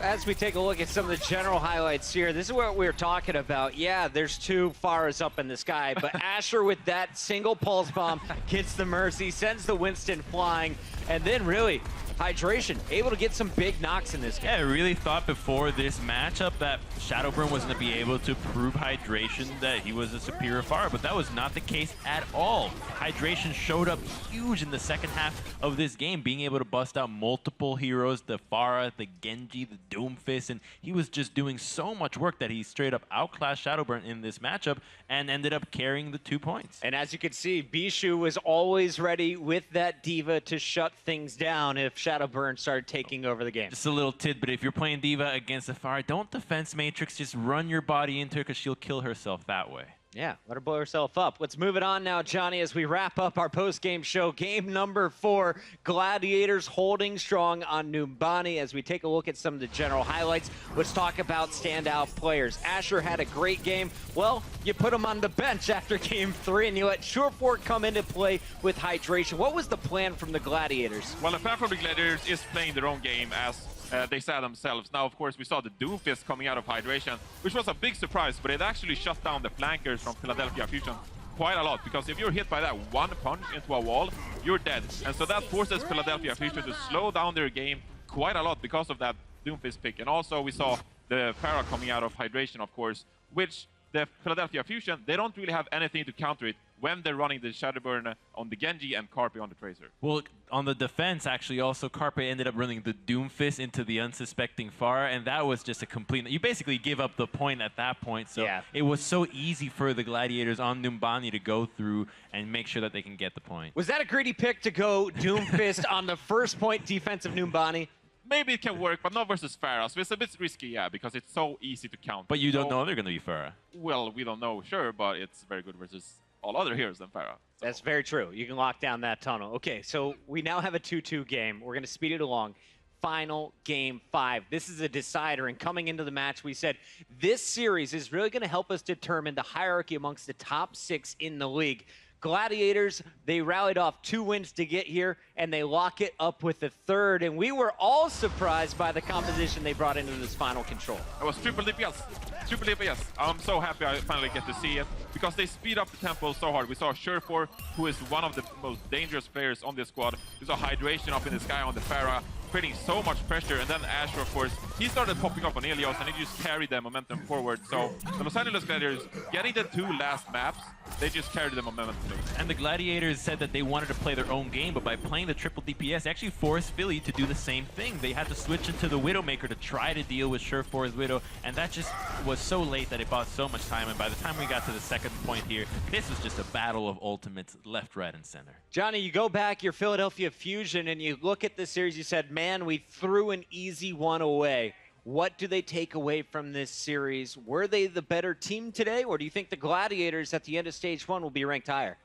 S3: As we take a look at some of the general highlights here, this is what we were talking about. Yeah, there's two Pharahs up in the sky, but Asher with that single pulse bomb gets the Mercy, sends the Winston flying, and then really, Hydration, able to get some big knocks in this game.
S5: Yeah, I really thought before this matchup that Shadowburn was going to be able to prove Hydration that he was a superior Pharah, but that was not the case at all. Hydration showed up huge in the second half of this game, being able to bust out multiple heroes, the Pharah, the Genji, the Doomfist, and he was just doing so much work that he straight up outclassed Shadowburn in this matchup and ended up carrying the 2 points.
S3: And as you can see, Bishu was always ready with that D.Va to shut things down if Shadowburn started taking over the game.
S5: Just a little tidbit, if you're playing D.Va against a Pharah, don't defense matrix, just run your body into her because she'll kill herself that way.
S3: Yeah, let her blow herself up. Let's move it on now, Johnny, as we wrap up our post-game show. Game number 4, Gladiators holding strong on Numbani. As we take a look at some of the general highlights, let's talk about standout players. Asher had a great game. Well, you put him on the bench after game 3, and you let Surefour come into play with Hydration. What was the plan from the Gladiators?
S4: Well, the plan from the Gladiators is playing their own game as they said themselves. Now, of course, we saw the Doomfist coming out of Hydration, which was a big surprise, but it actually shut down the flankers from Philadelphia Fusion quite a lot, because if you're hit by that one punch into a wall, you're dead. And so that forces Philadelphia Fusion to slow down their game quite a lot because of that Doomfist pick. And also we saw the Pharah coming out of Hydration, of course, which the Philadelphia Fusion, they don't really have anything to counter it when they're running the Shadowburn on the Genji and Carpe on the Tracer.
S5: Well, on the defense, actually, also Carpe ended up running the Doomfist into the unsuspecting Pharah, and that was just a complete... You basically give up the point at that point, so it was so easy for the Gladiators on Numbani to go through and make sure that they can get the point.
S9: Was that a greedy pick to go Doomfist on the first point defense of Numbani?
S4: Maybe it can work, but not versus Pharah, so it's a bit risky, yeah, because it's so easy to counter.
S5: But you don't know they're going to be Pharah.
S4: Well, we don't know, sure, but it's very good versus all other heroes than Pharah. So.
S9: That's very true. You can lock down that tunnel. Okay, so we now have a 2-2 game. We're going to speed it along. Final game 5. This is a decider, and coming into the match, we said this series is really going to help us determine the hierarchy amongst the top 6 in the league. Gladiators, they rallied off 2 wins to get here, and they lock it up with a 3rd, and we were all surprised by the composition they brought into this final control.
S4: It was triple DPS. Triple DPS. I'm so happy I finally get to see it, because they speed up the tempo so hard. We saw Surefour, who is one of the most dangerous players on this squad. We saw Hydration up in the sky on the Pharah, creating so much pressure, and then Azure, of course, he started popping up on Ilios, and he just carried the momentum forward. So the Los Angeles Gladiators, getting the 2 last maps, they just carried the momentum.
S5: And the Gladiators said that they wanted to play their own game, but by playing the triple DPS, they actually forced Philly to do the same thing. They had to switch into the Widowmaker to try to deal with Surefour's Widow, and that just was so late that it bought so much time, and by the time we got to the second point here, this was just a battle of ultimates left, right, and center.
S9: Johnny, you go back, your Philadelphia Fusion, and you look at this series, you said, man, we threw an easy one away. What do they take away from this series? Were they the better team today, or do you think the Gladiators at the end of stage 1 will be ranked higher?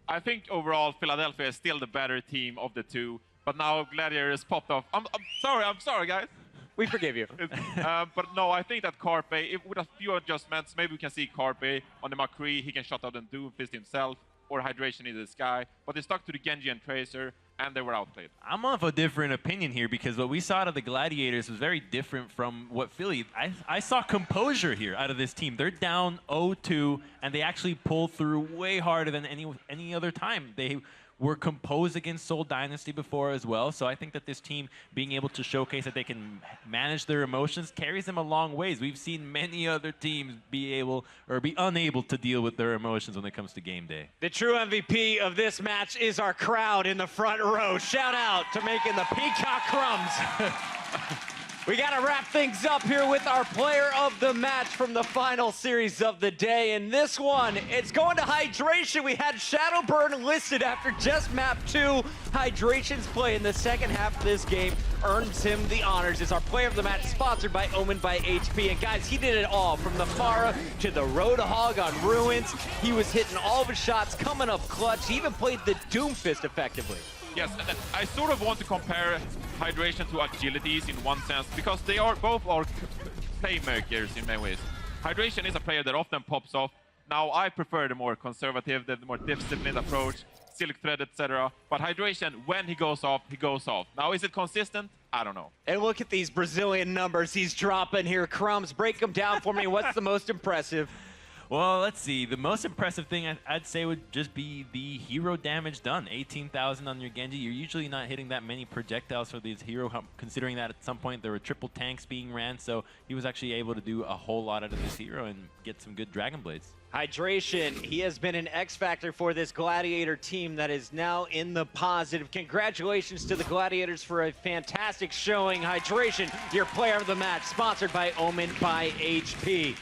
S4: I think overall Philadelphia is still the better team of the 2, but now Gladiators popped off. I'm sorry, guys.
S9: We forgive you.
S4: But no, I think that Carpe, with a few adjustments, maybe we can see Carpe on the McCree. He can shut out and Doomfist himself, or Hydration in the sky. But they stuck to the Genji and Tracer, and they were outplayed.
S5: I'm of a different opinion here, because what we saw out of the Gladiators was very different from what Philly... I saw composure here out of this team. They're down 0-2, and they actually pulled through way harder than any other time. They were composed against Seoul Dynasty before as well, so I think that this team being able to showcase that they can manage their emotions carries them a long ways. We've seen many other teams be able or be unable to deal with their emotions when it comes to game day.
S9: The true MVP of this match is our crowd in the front row. Shout out to making the peacock crumbs. We got to wrap things up here with our player of the match from the final series of the day. And this one, it's going to Hydration. We had Shadowburn listed after just map 2. Hydration's play in the second half of this game earns him the honors. It's our player of the match, sponsored by Omen by HP. And guys, he did it all, from the Pharah to the Roadhog on Ruins. He was hitting all of his shots, coming up clutch. He even played the Doomfist effectively.
S4: Yes, I sort of want to compare Hydration to Agilities in one sense, because they are both playmakers in many ways. Hydration is a player that often pops off. Now, I prefer the more conservative, the more disciplined approach, Silk Thread, etc. But Hydration, when he goes off, he goes off. Now, is it consistent? I don't know.
S9: And look at these Brazilian numbers he's dropping here. Crumbs, break them down for me. What's the most impressive?
S5: Well, let's see. The most impressive thing I'd say would just be the hero damage done. 18,000 on your Genji. You're usually not hitting that many projectiles for these hero, considering that at some point there were triple tanks being ran, so he was actually able to do a whole lot out of this hero and get some good Dragon Blades.
S9: Hydration, he has been an X factor for this Gladiator team that is now in the positive. Congratulations to the Gladiators for a fantastic showing. Hydration, your player of the match, sponsored by Omen by HP.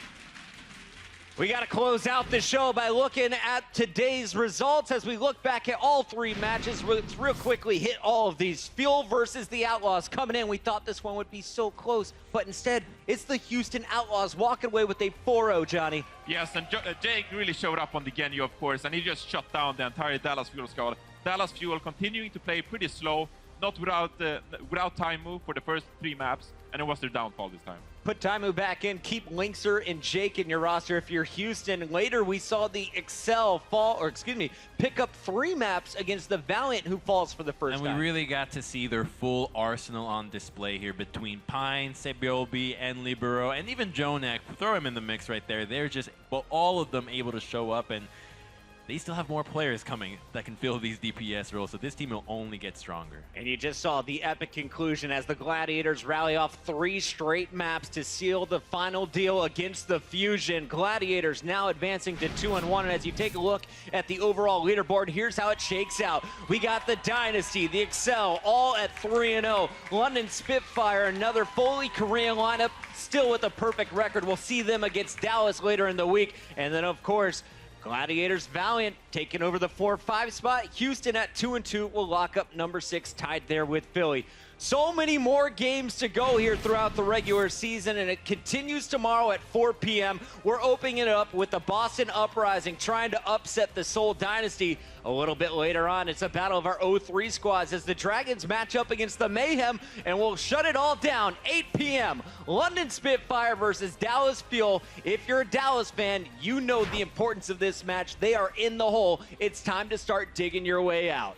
S9: We got to close out the show by looking at today's results as we look back at all 3 matches. Let's real quickly hit all of these. Fuel versus the Outlaws coming in. We thought this one would be so close, but instead, it's the Houston Outlaws walking away with a 4-0, Johnny.
S4: Yes, and Jake really showed up on the Genji, of course, and he just shut down the entire Dallas Fuel squad. Dallas Fuel continuing to play pretty slow, not without time move for the first 3 maps, and it was their downfall this time.
S9: Put Taimu back in, keep Linkser and Jake in your roster if you're Houston. Later, we saw the Excel pick up 3 maps against the Valiant, who falls for the first time.
S5: And we really got to see their full arsenal on display here between Pine, Sebiobi, and Libero, and even Jonak. Throw him in the mix right there. They're just, all of them able to show up, and they still have more players coming that can fill these DPS roles, so this team will only get stronger.
S9: And you just saw the epic conclusion as the Gladiators rally off 3 straight maps to seal the final deal against the Fusion. Gladiators now advancing to 2-1, and as you take a look at the overall leaderboard, here's how it shakes out. We got the Dynasty, the Excel, all at 3-0. London Spitfire, another fully Korean lineup, still with a perfect record. We'll see them against Dallas later in the week. And then, of course, Gladiators Valiant taking over the 4-5 spot. Houston at 2-2 will lock up number 6, tied there with Philly. So many more games to go here throughout the regular season, and it continues tomorrow at 4 p.m. We're opening it up with the Boston Uprising trying to upset the Seoul Dynasty. A little bit later on, it's a battle of our 0-3 squads as the Dragons match up against the Mayhem, and we'll shut it all down. 8 p.m. London Spitfire versus Dallas Fuel. If you're a Dallas fan, you know the importance of this match. They are in the hole. It's time to start digging your way out.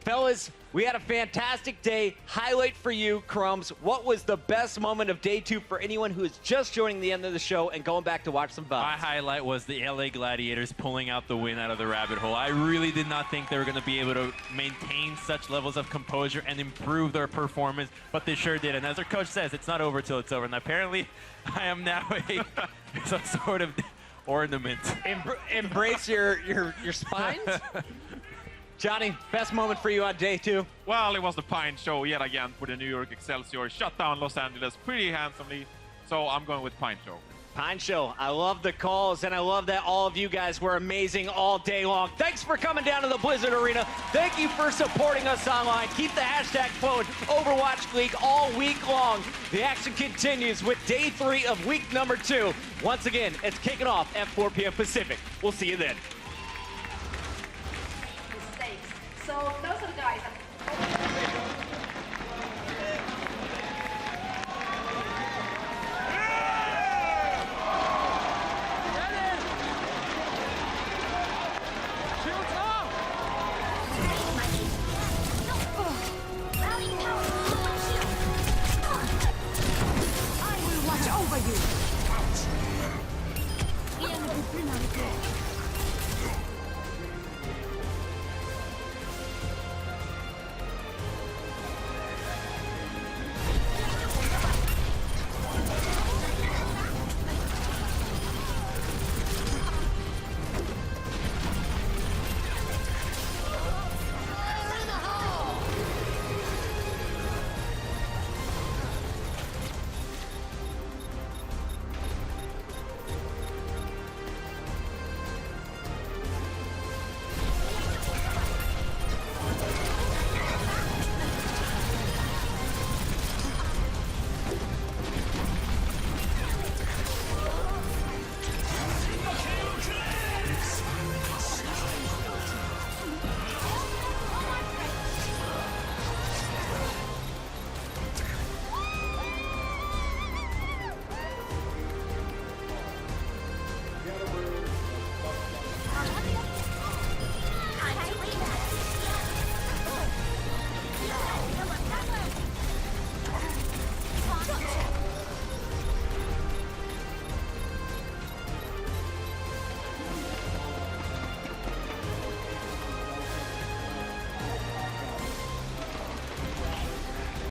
S9: Fellas, we had a fantastic day. Highlight for you, Crumbs. What was the best moment of day 2 for anyone who is just joining the end of the show and going back to watch some VODs?
S5: My highlight was the LA Gladiators pulling out the win out of the rabbit hole. I really did not think they were going to be able to maintain such levels of composure and improve their performance, but they sure did. And as their coach says, it's not over till it's over. And apparently, I am now some sort of ornament.
S9: Embrace your spines? Johnny, best moment for you on day 2?
S4: Well, it was the Pine Show yet again for the New York Excelsior. Shut down Los Angeles pretty handsomely, so I'm going with Pine Show.
S9: Pine Show, I love the calls, and I love that all of you guys were amazing all day long. Thanks for coming down to the Blizzard Arena. Thank you for supporting us online. Keep the hashtag flowing. Overwatch League all week long. The action continues with day 3 of week number 2. Once again, it's kicking off at 4 p.m. Pacific. We'll see you then.
S14: So no